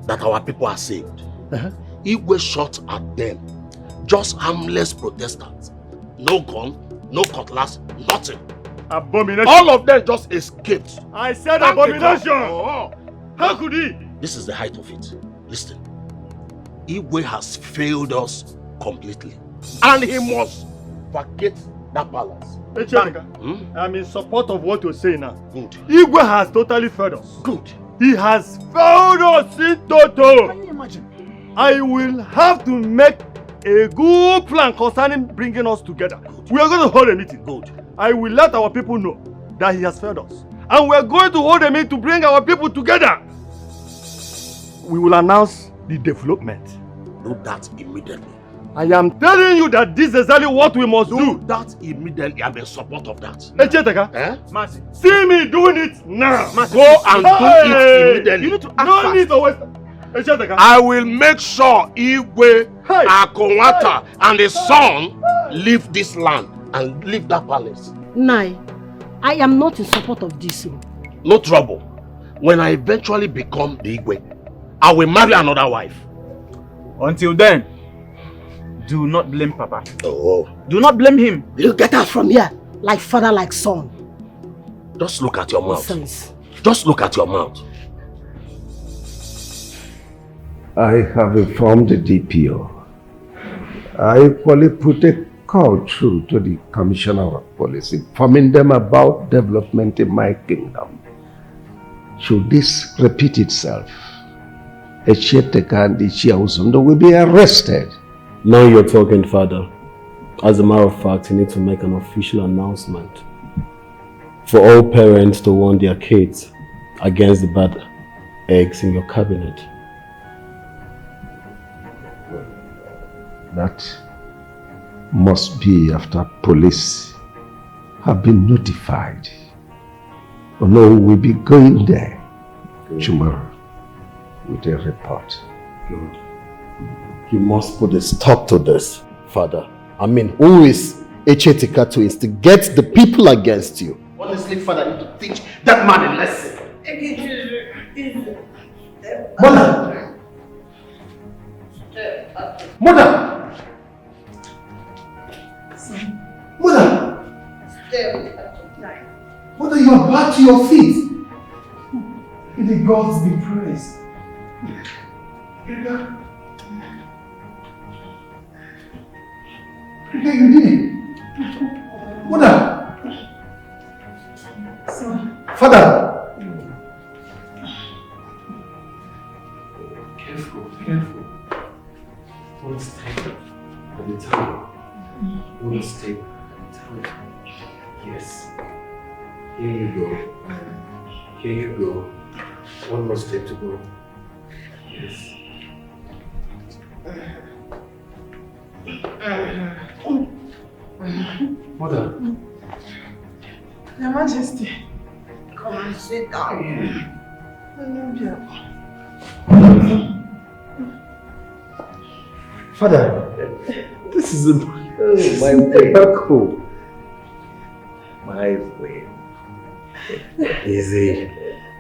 that our people are saved. Igwe shot at them. Just harmless protestants. No gun, no cutlass, nothing. Abomination. All of them just escaped. I said Thank abomination. Oh. How could he? This is the height of it. Listen. Igwe has failed us completely. And he must vacate that palace. Hey, Chemika, I'm in support of what you're saying now. Good. Igwe has totally failed us. Good. He has failed us in total. Can you imagine? I will have to make a good plan concerning bringing us together. Good. We are going to hold a meeting. Good. I will let our people know that he has failed us. And we are going to hold a meeting to bring our people together. We will announce the development. Do that immediately. I am telling you that this is exactly what we must do. That immediately. I'm in support of that. Hey, Chetaka. Mercy. See me doing it now. Mercy. Go and do it immediately. You need to act No need fast. to waste. Hey, Chetaka. I will make sure Igwe, Akonwata, and his son leave this land and leave that palace. Nai, I am not in support of this. No trouble. When I eventually become the Igwe, I will marry another wife. Until then, do not blame Papa. Oh. Do not blame him. You get out from here, like father, like son. Just look at your mouth. Nonsense. Just look at your mouth. I have informed the DPO. I equally put a call through to the Commissioner of Police, informing them about development in my kingdom. Should this repeat itself, Echiyeteka and Ichia will be arrested. Now you're talking, Father. As a matter of fact, you need to make an official announcement for all parents to warn their kids against the bad eggs in your cabinet. That must be after police have been notified. No, we'll be going there tomorrow with a report. Good. You must put a stop to this, Father. I mean, who is Echiyeteka to instigate the people against you? Honestly, Father, I need to teach that man a lesson. Mother! Mother! Mother! Mother, you are back to your feet. May the gods be praised. Rika, you did it. Mother! Father! Careful, careful. One step at a time. One step at a time. Yes. Here you go. Here you go. One more step to go. Yes. Mother. Your Majesty, come and sit down. Father, this is my way. My way. Easy.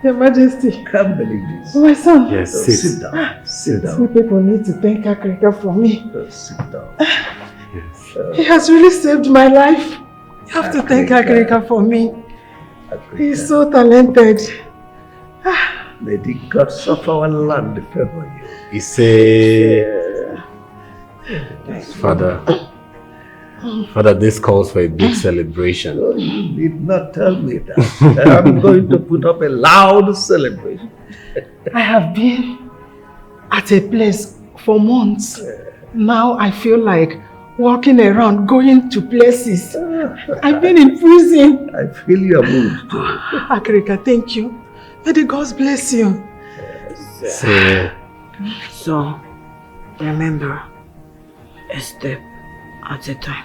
Your Majesty. Can't believe this. My son. Yes, sit down. Sit down. Some people need to thank Akrika for me. Sit down. Yes. He has really saved my life. You have to thank Akrika for me. He's so talented. May the gods of our land favor you. He said, Father, this calls for a big celebration. Oh, you did not tell me that. I'm going to put up a loud celebration. I have been at a place for months. Now I feel like walking around, going to places. I've been in prison. I feel your mood too. Akrika, thank you. May the gods bless you. So, remember, a step at a time.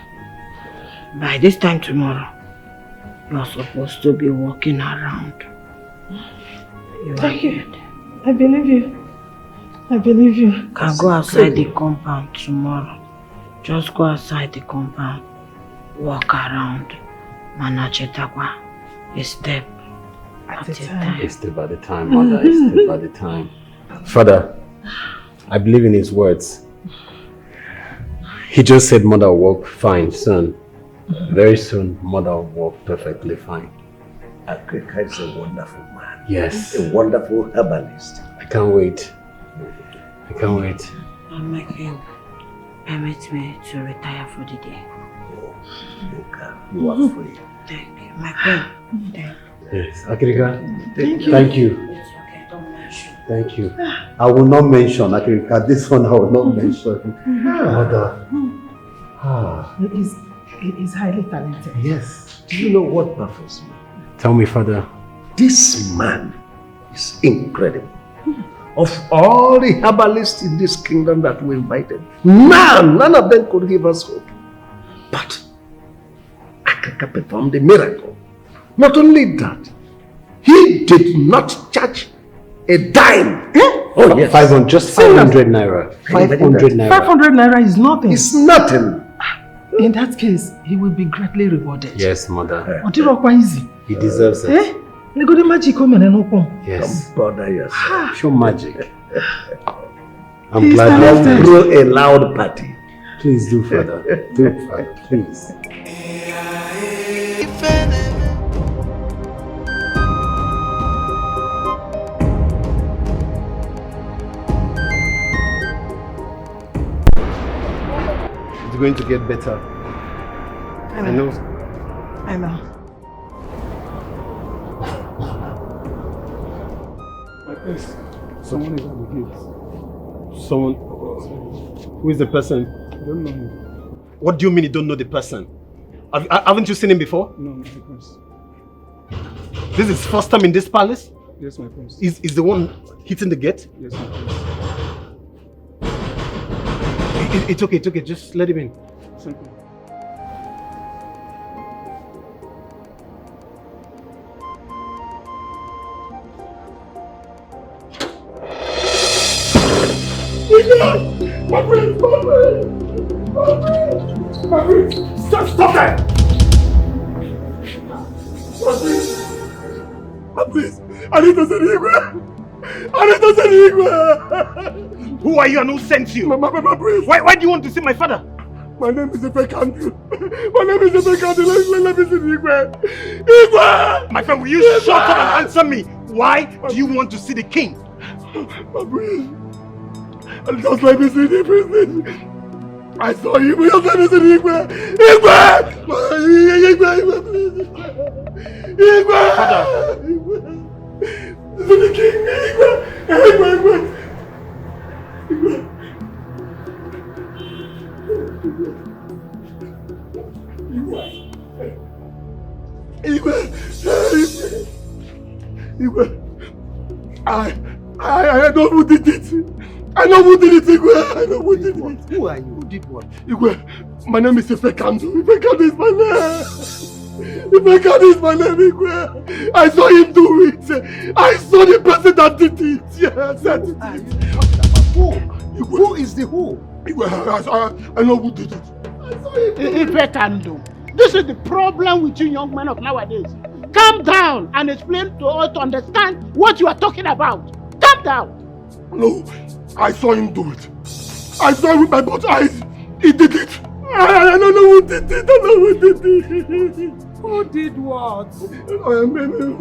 By this time tomorrow, you're supposed to be walking around. Thank you. I believe you. I believe you. Can go outside the compound tomorrow. Just go outside the compound, walk around, Manachetakwa, a step at a time. A step at a time, Mother, a step at a time. Father, I believe in his words. He just said Mother will walk fine soon. Very soon, Mother will walk perfectly fine. Akrika is a wonderful man. Yes. A wonderful herbalist. I can't wait. I can't wait. I'll make him permit me to retire for the day. You can. You are free. Thank you. My queen. Thank you. Yes. Akrika, Thank you. thank you. It's okay, don't mention. Thank you. I will not mention Akrika. This one I will not mention. Mother. He is highly talented. Yes. Do you know what baffles me? Tell me, Father. This man is incredible. Of all the herbalists in this kingdom that we invited, none of them could give us hope. But Akrika performed a miracle. Not only that, he did not charge a dime. Oh, yes. 500, just 500 naira. 500 naira. 500 naira is nothing. It's nothing. In that case, he will be greatly rewarded. Yes, Mother. Easy. He deserves it. Eh? You go to magic Yes. Don't bother yourself. Show magic. I'm He's glad talented. you Throw a loud party. Please do, Father. Do it, Father. Please. It's going to get better. I know. I know. My place. Someone is at the gate. Someone... Who is the person? I don't know him. What do you mean you don't know the person? Haven't you seen him before? No, my prince. This is first time in this palace? Yes, my prince. Is the one hitting the gate? Yes, my prince. It's okay, just let him in. Thank you. My prince! Stop that! Please, I need to send Igwe! Who are you and who sent you? My prince! Why do you want to see my father? My name is Ifekandu. Let me see Igwe! My friend, will you shut up and answer me? Why do you want to see the king? My prince, just let me see the princess. I saw him, just let me see Igwe! Please! Igwe! Father! This is the king! Igwe! I know who did it. Igwe. I know who did it. Who are you? Who did what? Igwe, my name is Ifekandu. Ifekandu is my name. Igwe. I saw him do it. I saw the person that did it. Yes, I did it. Who is the who? Igwe, I know who did it. I saw him do it. Ifekandu. This is the problem with you young men of nowadays. Calm down and explain to us to understand what you are talking about. Calm down. No, I saw him do it. I saw him with my both eyes. He did it. I don't know who did it. Who did what?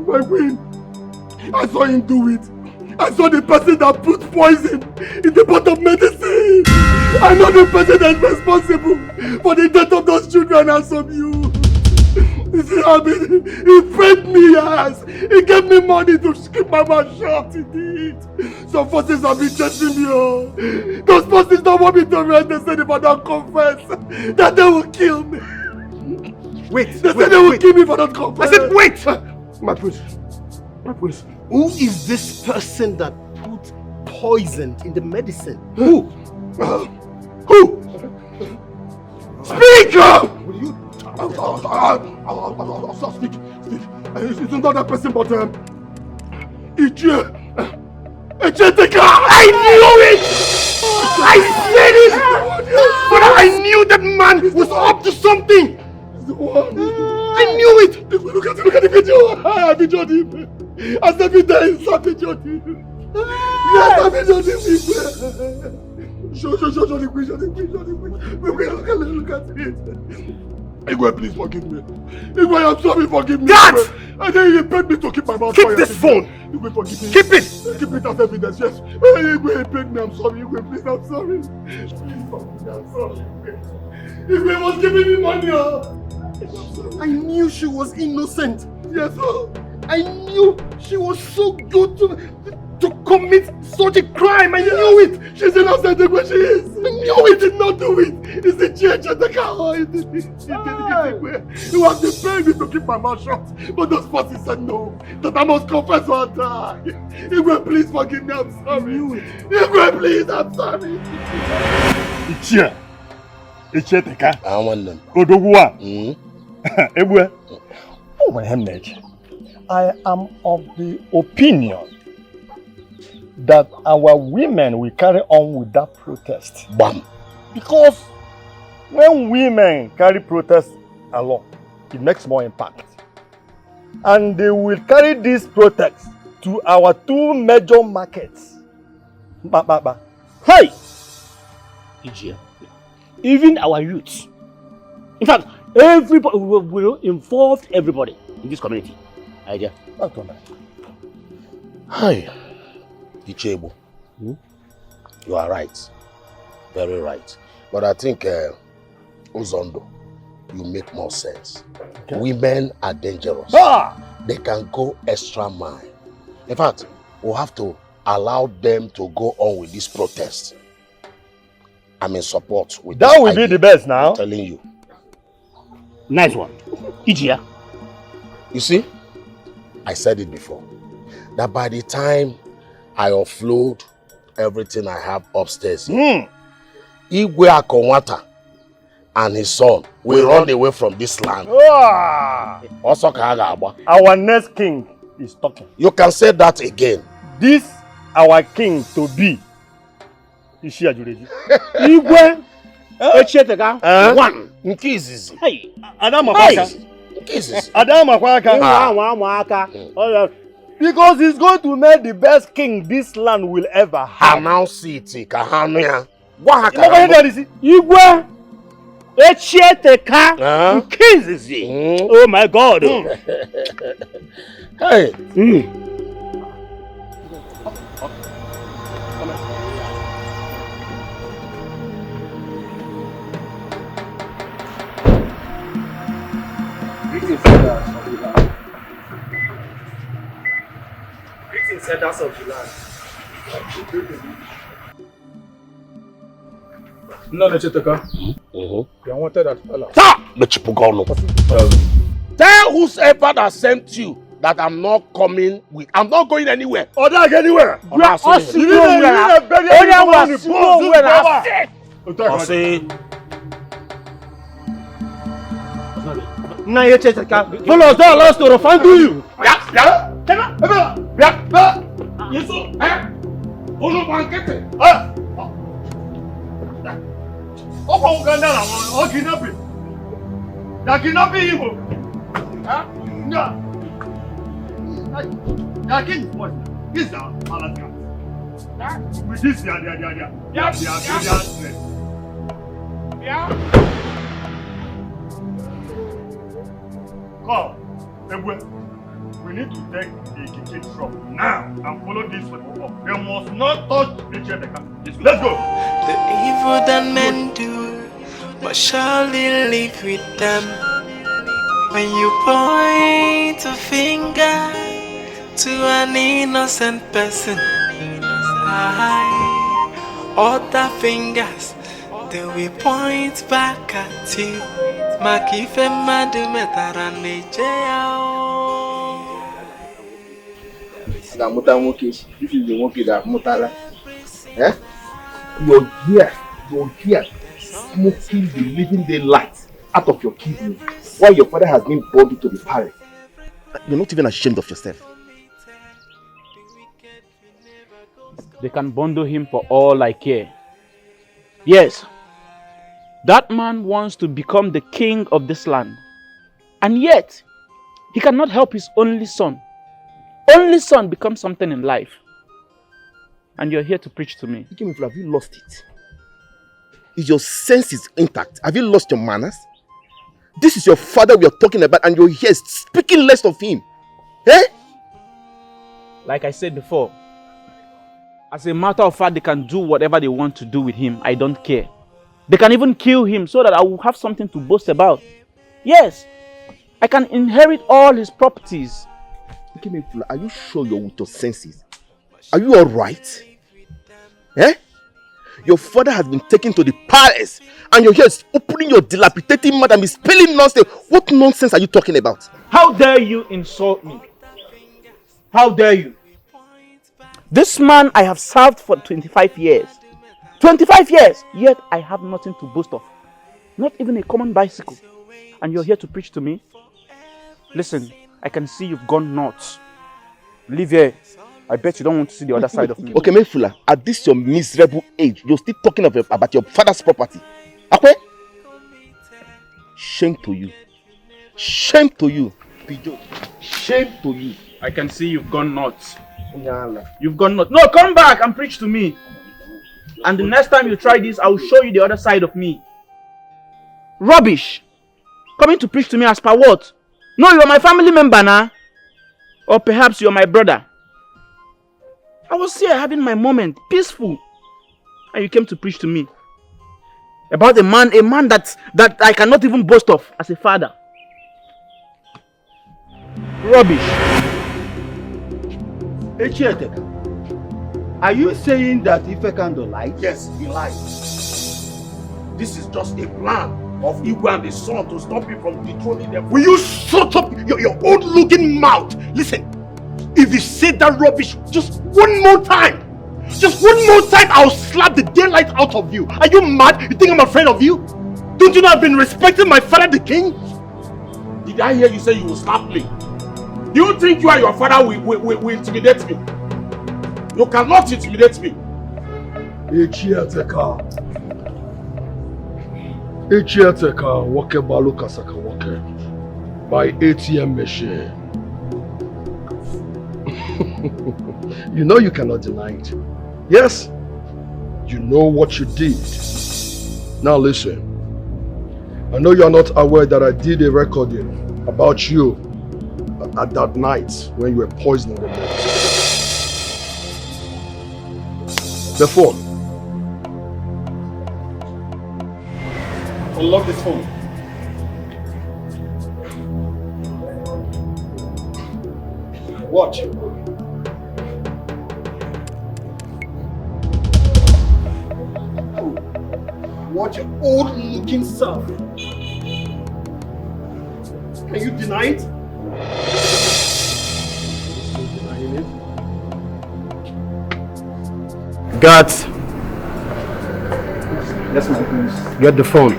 My queen. I saw him do it. I saw the person that put poison in the pot of medicine. I know the person that's responsible for the death of those children and some you. You see, he paid me, yes. He gave me money to keep my mouth shut. He did. Some forces have been chasing me. Oh. Those forces don't want me to rest. They said if I don't confess, that they will kill me. Wait, they said they will kill me if I don't confess. I said wait! My prince. Who is this person that put poison in the medicine? Who? Who? Speak up! Will you? I'll speak. It's not that person, but Echeteka! I knew it! I said it! But I knew that man was up to something! I knew it! Look at the video! I videoed him! As evidence, I videoed him! Yes, I videoed him! Show the queen! Look at it! Igwe, please forgive me. Igwe, I'm sorry, forgive me. God! And then you paid me to keep my mouth quiet. Keep this phone! Igwe, forgive me. Keep it! Keep it as evidence, yes. Igwe, he paid me, I'm sorry. Igwe, please, I'm sorry. Please, I'm sorry. Igwe was giving me money. I knew she was innocent. Yes, sir. I knew she was so good to commit such a crime. I knew it. She's innocent, Igwe, she is. I knew it. Did not do it. It's the church and the cow. He did it. He was the baby to keep my mouth shut. But those forces said no. That I must confess or die. Igwe, please forgive me. I'm sorry. Igwe, please, I'm sorry. Icheteka. I want them. Odogwa. Ebue. Oh my hemorrhage. I am of the opinion that our women will carry on with that protest. Bam. Because when women carry protest along, it makes more impact. And they will carry this protest to our two major markets. Hey! Even our youths. In fact, everybody will involve everybody in this community. Idea. Hi. Ichebo. You are right. Very right. But I think Uzondo, you make more sense. Okay. Women are dangerous. They can go extra mile. In fact, we'll have to allow them to go on with this protest. I'm in support with that. Will be the best now. I'm telling you. Nice one. Ijia. You see, I said it before, that by the time I offload everything I have upstairs, Igwe Akonwata and his son will run away from this land. Also, our next king is talking. You can say that again. This our king to be. Ishia Jureji. Igwe Echetega. One. Nkizizi. Hey. Adam Akwaka. Nkizizi. Adam Akwaka. Because he's going to make the best king this land will ever have. Announce it. Kahania. Igwe Echetega. Nkizizi. Oh my God. Hey. Greetings, elders of the land. No, Necheteka. You wanted that fella. Tell whosoever that sent you that I'm not coming with. I'm not going anywhere. Or not anywhere. You are also Now you check the follow us down last to find you. Come, we need to take the kitchen from now and follow this one. They must not touch the Echeteka. Let's go. The evil that men do must surely live with them. When you point a finger to an innocent person, other fingers they will point back at you. Makife madumetarane jeo. This is the monkey that Mutala. Eh? You're here smoking the living daylight out of your kidney while your father has been brought to the palace. You're not even ashamed of yourself. They can bundle him for all I care. Yes, that man wants to become the king of this land. And yet, he cannot help his only son. Only son become something in life. And you're here to preach to me. Have you lost it? Is your senses intact? Have you lost your manners? This is your father we are talking about and you're here speaking less of him. Eh? Like I said before, as a matter of fact, they can do whatever they want to do with him. I don't care. They can even kill him so that I will have something to boast about. Yes, I can inherit all his properties. Are you sure you're with your senses? Are you alright? Eh? Your father has been taken to the palace and you're here opening your dilapidating mouth and spelling nonsense. What nonsense are you talking about? How dare you insult me? How dare you? This man I have served for 25 years. 25 years! Yet I have nothing to boast of. Not even a common bicycle. And you're here to preach to me? Listen, I can see you've gone nuts. Leave here. I bet you don't want to see the other side of me. Okay, Mefula, at this your miserable age, you're still talking about your father's property. Okay? Shame to you. Shame to you. Pijo. Shame to you. I can see you've gone nuts. You've gone nuts. No, come back and preach to me. And the next time you try this, I will show you the other side of me. Rubbish. Coming to preach to me as per what? No, you're my family member now. Or perhaps you're my brother. I was here having my moment, peaceful. And you came to preach to me. About a man that I cannot even boast of as a father. Rubbish. Echeteka, are you saying that Ife Kando lied? Yes, he lied. this is just a plan of Igwe and the son to stop you from dethroning them. Will you shut up your old-looking mouth? Listen, if you say that rubbish just one more time, I'll slap the daylight out of you. Are you mad? You think I'm afraid of you? Don't you know I've been respecting my father, the king? Did I hear you say you will slap me? Do you think you and your father will intimidate me? You cannot intimidate me. Echiateka wake baluka saka wake by ATM machine. You know you cannot deny it. Yes, you know what you did. Now listen, I know you are not aware that I did a recording about you at that night when you were poisoning the men. The phone. Unlock this phone. Watch. What your old-looking self. Can you deny it? Guards, Yes, my prince. get the phone.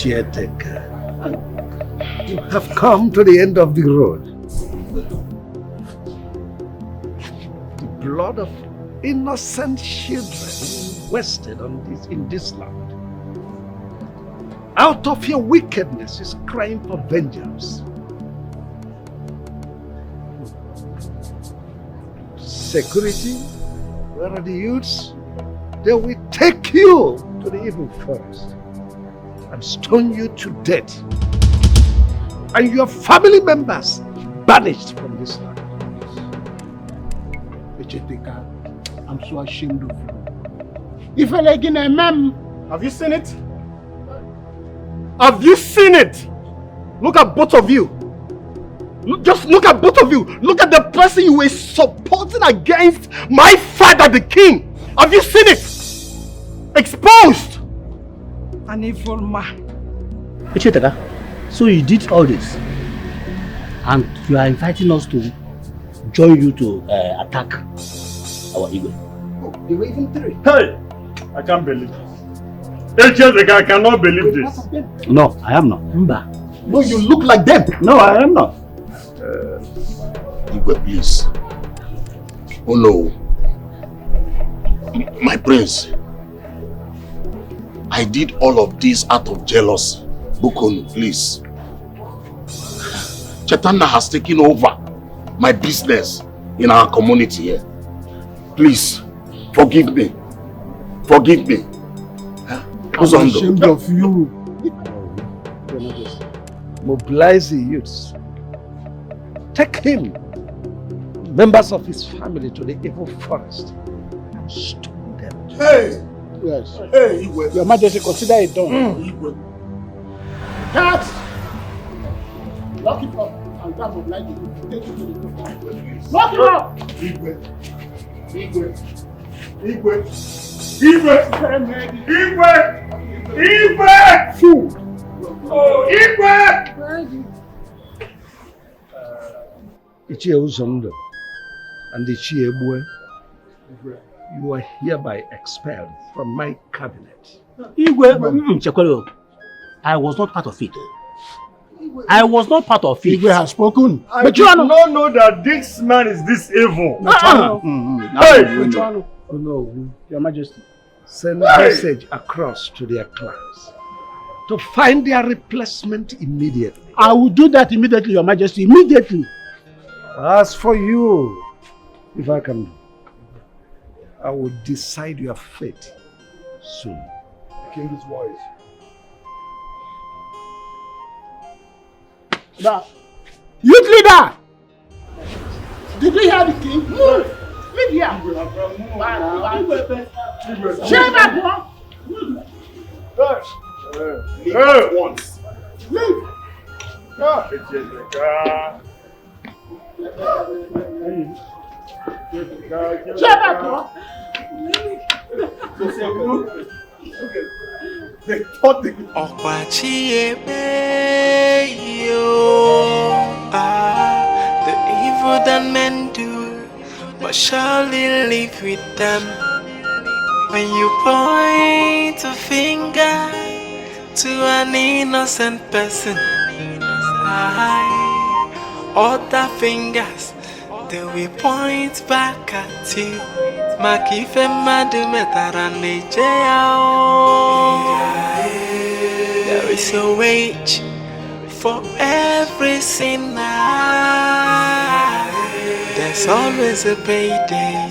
Echiateka, you have come to the end of the road. The blood of innocent children wasted in this land. Out of your wickedness is crying for vengeance. Security, where are the youths? They will take you to the evil forest and stone you to death, and your family members banished from this land. Echiateka, I'm so ashamed of you. If I like in a mem, have you seen it? Have you seen it? Look at both of you. Just look at both of you. Look at the person you were supporting against my father, the king. Have you seen it? Exposed. An evil man. Echiateka, so you did all this, and you are inviting us to join you to attack our Igwe. they were even three. Hey, I can't believe this. Echiateka, I cannot believe this. No, I am not. Mba. No, you look like them. No, I am not. Igwe, please. Oh no. My prince. I did all of this out of jealousy. Bukonu, please. Chetana has taken over my business in our community here. Please, forgive me. Forgive me. I'm ashamed of you. Mobilize the youths. Take him, members of his family, to the evil forest and stone them. Hey! Yes. Hey, Igwe. Your Majesty, consider it done. Igwe. Cat! Lock it up and grab of light. Take it to the forest. Lock it up! Igwe. Igwe. Igwe. Igwe. Igwe. Igwe. Fool! Oh, Igwe! Ichie Uzondo and Ichie Ebue, you are hereby expelled from my cabinet. Igwe, Chekwelo, I was not part of it. I was not part of it. Igwe has spoken. I did not know that this man is this evil. Hey! Oh no, Your Majesty. send a message across to their clans to find their replacement immediately. I will do that immediately, Your Majesty. Immediately. As for you, if I can, I will decide your fate soon. The king is wise. Now, youth leader! Did you hear the king? Move! Leave here! Shame up, Leave once. Leave! The evil that men do, but surely live with them. When you point a finger to an innocent person, other fingers they will point back at you. Makife madu there is a wage for every sinner. There's always a payday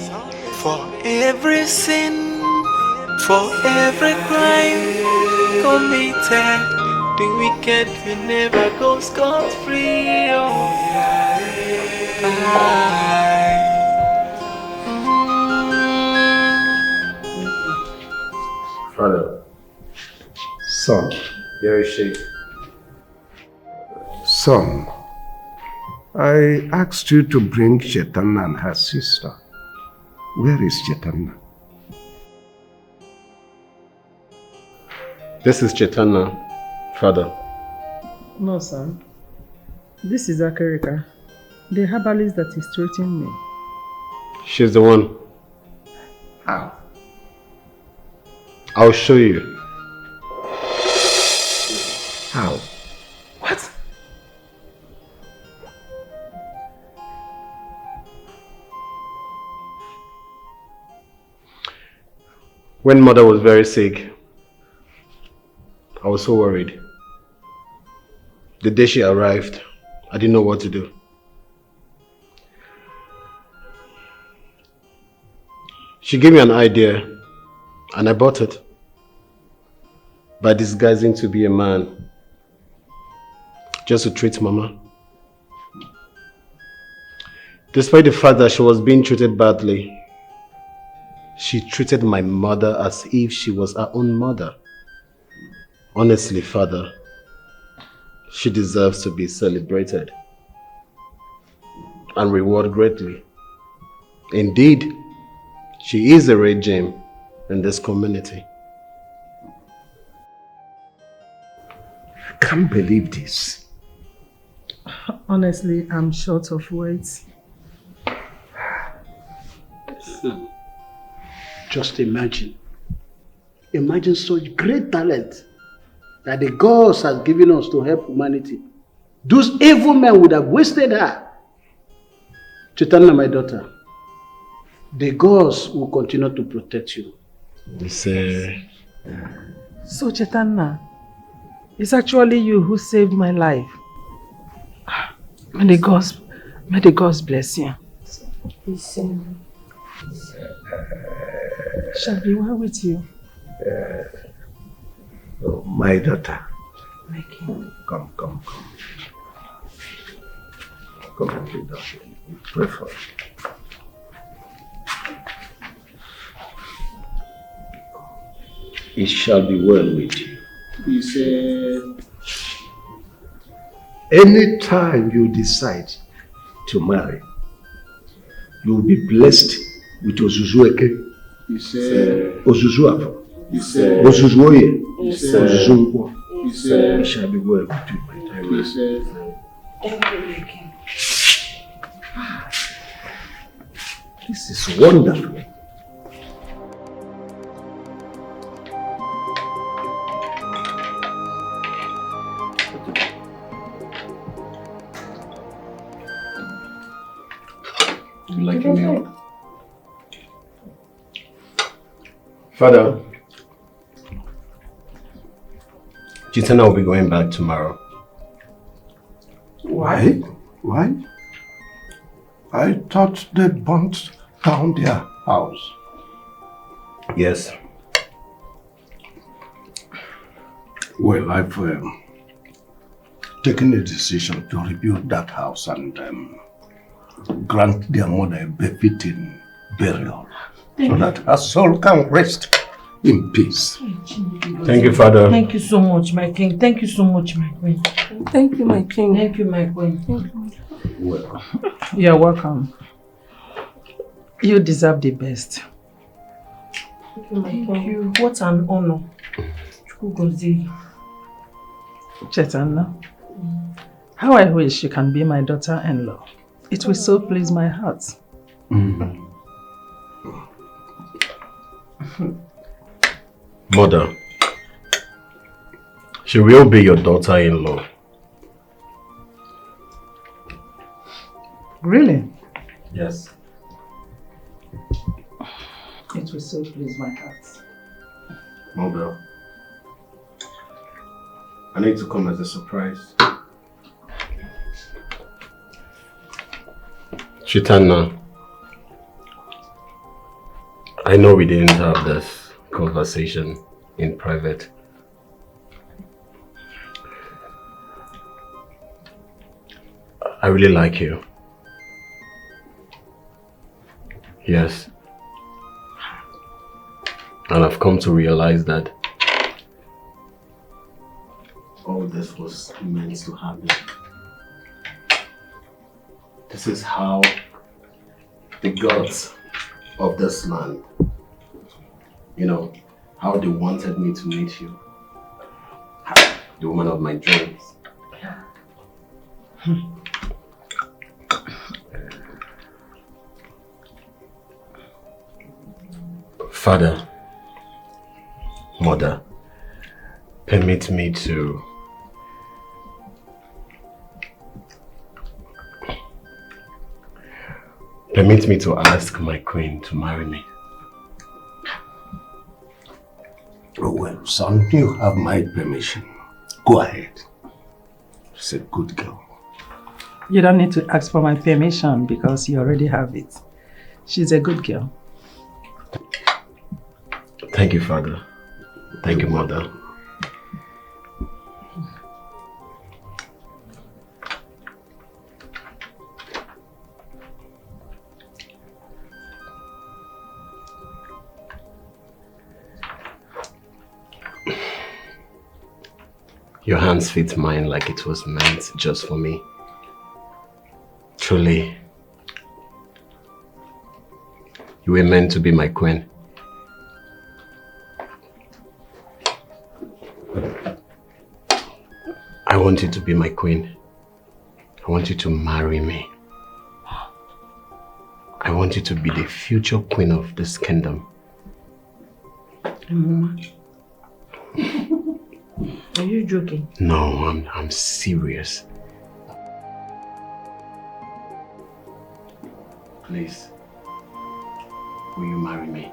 for every sin. For every crime committed, the wicked will never go scot-free. Father. Son. Where is she? Son, I asked you to bring Chaitanya and her sister. Where is Chaitanya? This is Chaitanya, Father. No, son. This is Akarika, the herbalist that is treating me. She's the one. How? I'll show you. How? What? When Mother was very sick, I was so worried. The day she arrived, I didn't know what to do. She gave me an idea and I bought it by disguising to be a man just to treat Mama. Despite the fact that she was being treated badly, she treated my mother as if she was her own mother. Honestly, Father, she deserves to be celebrated and rewarded greatly. Indeed, she is a rare gem in this community. I can't believe this. Honestly, I'm short of words. Just imagine. Imagine such great talent that the gods have given us to help humanity. Those evil men would have wasted her. Chaitanya, my daughter, the gods will continue to protect you. So Chaitanya, it's actually you who saved my life. May the gods bless you. Shall be well with you. My daughter. My king. Come. Come and be down. Pray for you. It shall be well with you. He said, anytime you decide to marry, you will be blessed with Ozuzueke. He said, Ozuzuafo. He said, Ozuzuoye. He said, Ozuzunkwo. He said, it shall be well with you, my dear. He said, thank you, my king. This is wonderful. You like your milk? Father, Chaitanya will be going back tomorrow. Why? Why? I thought they burnt down their house. Yes. Well, I've taken a decision to rebuild that house and grant their mother a befitting burial so that her soul can rest in peace. Thank you, Father. Thank you so much, my king. Thank you so much, my queen. Thank you, my king. Thank you, my queen. Well, you're welcome. You deserve the best. Thank you. What an honor. Chetana, how I wish you can be my daughter-in-law. It will so please my heart. Mother, she will be your daughter-in-law. Really? Yes. It will so please my heart. Mother, I need to come as a surprise. Chitana, I know we didn't have this conversation in private. I really like you. Yes. And I've come to realize that all this was meant to happen. This is how the gods of this land, you know, how they wanted me to meet you. The woman of my dreams. Father, Mother, permit me to ask my queen to marry me. Oh well, son, you have my permission. Go ahead. She's a good girl. You don't need to ask for my permission because you already have it. She's a good girl. Thank you, Father. Thank you, Mother. Your hands fit mine like it was meant just for me. Truly, you were meant to be my queen. I want you to be my queen. I want you to marry me. I want you to be the future queen of this kingdom. Mama, are you joking? No, I'm serious. Please, will you marry me?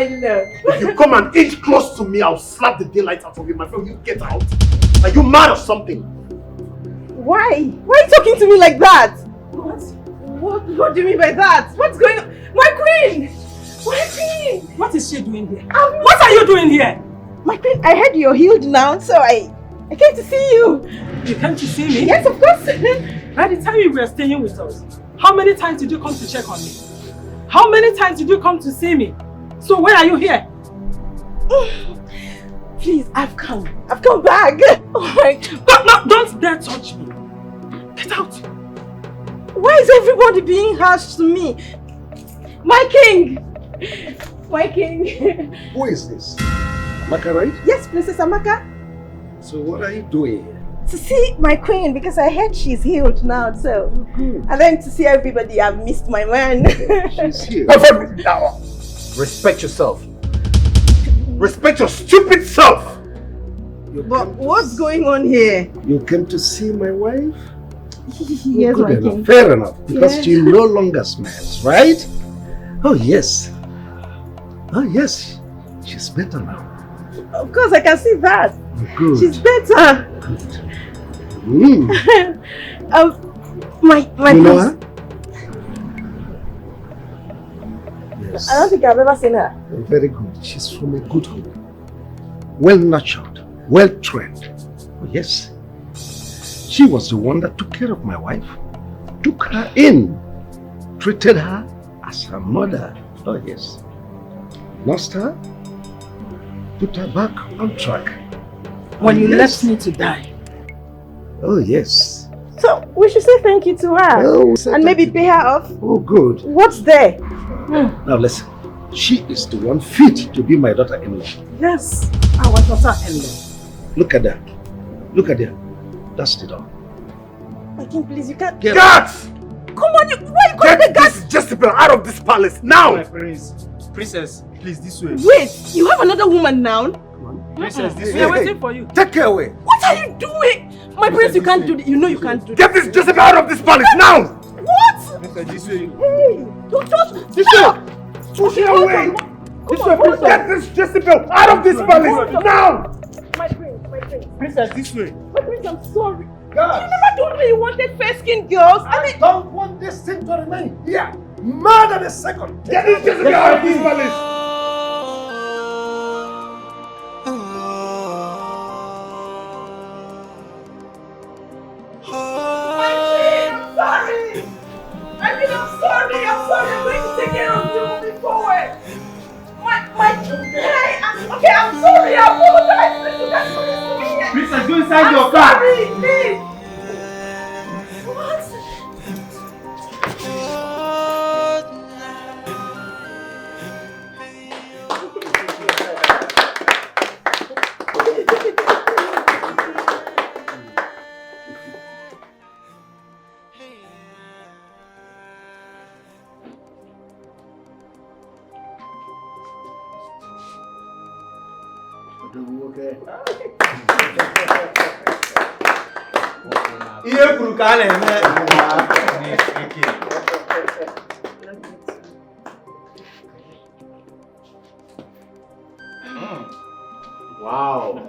If you come an inch close to me, I'll slap the daylight out of you, my friend. You get out. Are you mad or something? Why? Why are you talking to me like that? What do you mean by that? What's going on? My queen! My queen! What is she doing here? What are you doing here? My queen, I heard you're healed now, so I came to see you. You came to see me? Yes, of course. By the time you were staying with us, how many times did you come to check on me? How many times did you come to see me? So why are you here? Please, I've come back. Oh my God. No, don't dare touch me. Get out. Why is everybody being harsh to me? My king. My king. Who is this? Amaka, right? Yes, Princess Amaka. So what are you doing here? to see my queen because I heard she's healed now. So, and then to see everybody, I've missed my man. She's here. Respect yourself. Respect your stupid self. But what's going on here? You came to see my wife? Yes, Good my enough. king. Fair enough. Because Yeah. she no longer smells, right? Oh, yes. Oh, yes. She's better now. Of course, I can see that. Good. She's better. My You know prince. her? Yes. I don't think I've ever seen her. Very good. She's from a good home. Well nurtured, well trained. Oh, yes. She was the one that took care of my wife, took her in, treated her as her mother. Oh, yes. Lost her, put her back on track. When you Yes. left me to die. Oh, yes. So we should say thank you to her Oh, and maybe pay her off. Oh, good. What's there? Now listen, she is the one fit to be my daughter-in-law. Yes, our daughter-in-law. Look at that. Look at that. That's the door. My king, please, you can't. Get Guards! Come on, why you calling the guards? Jezebel out of this palace now! My princess, please this way. Wait, you have another woman now? Princess, this We are way. waiting for you. Take her away. What are you doing? My prince, you can't do this. You know you can't do Get this Jezebel out of this palace now! What? Princess, this way. Hey, don't touch. This way! Push her away! This way, princess. Get this Jezebel out of this palace now! My prince, my prince. Princess, this way. My prince, I'm sorry. Guards! You never told me you wanted fair-skinned girls. I mean, don't want this thing to remain here. Murder the second. Get this Jezebel out of this palace! I'm sorry. I'm sorry. I'm going to take care of you moving forward. Okay, I'm sorry. I apologize. Please, you can't do this to me. Princess, go inside your car. Sorry, please. What? Ihe kwuru ka a na-eme. Wow.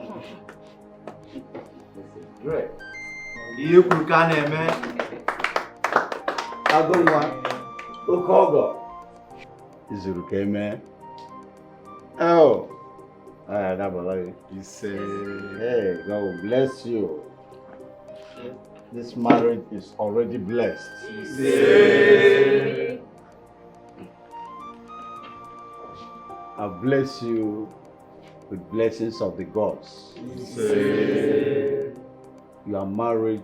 Great. Ihe kwuru ka a na-eme. Agụnwa, oke ọgọ. Izuru ka eme. Oh. Hey, God bless you. This marriage is already blessed. I bless you with blessings of the gods. Your marriage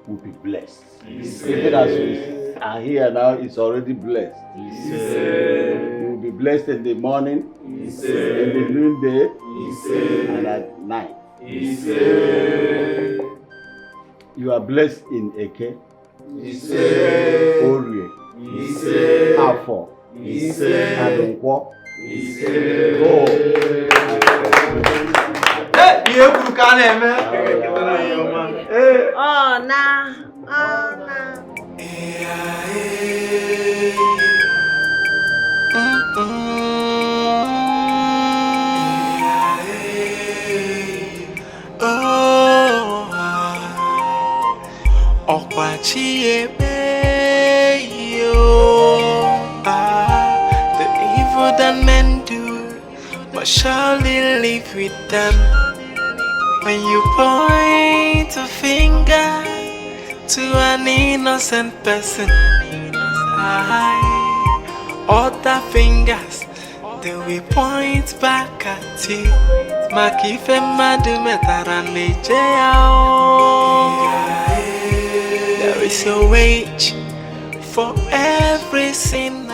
will be blessed. Even as we are here now, it's already blessed. You will be blessed in the morning, in the noonday, and at night. You are blessed in Eke, Orie, Afo, Adonkwo. Oh, nah. Oh, nah. The evil that men do must surely live with them. When you point a finger to an innocent person, other fingers they will point back at you. Makife madumetarane jao. There is a wage for every sin.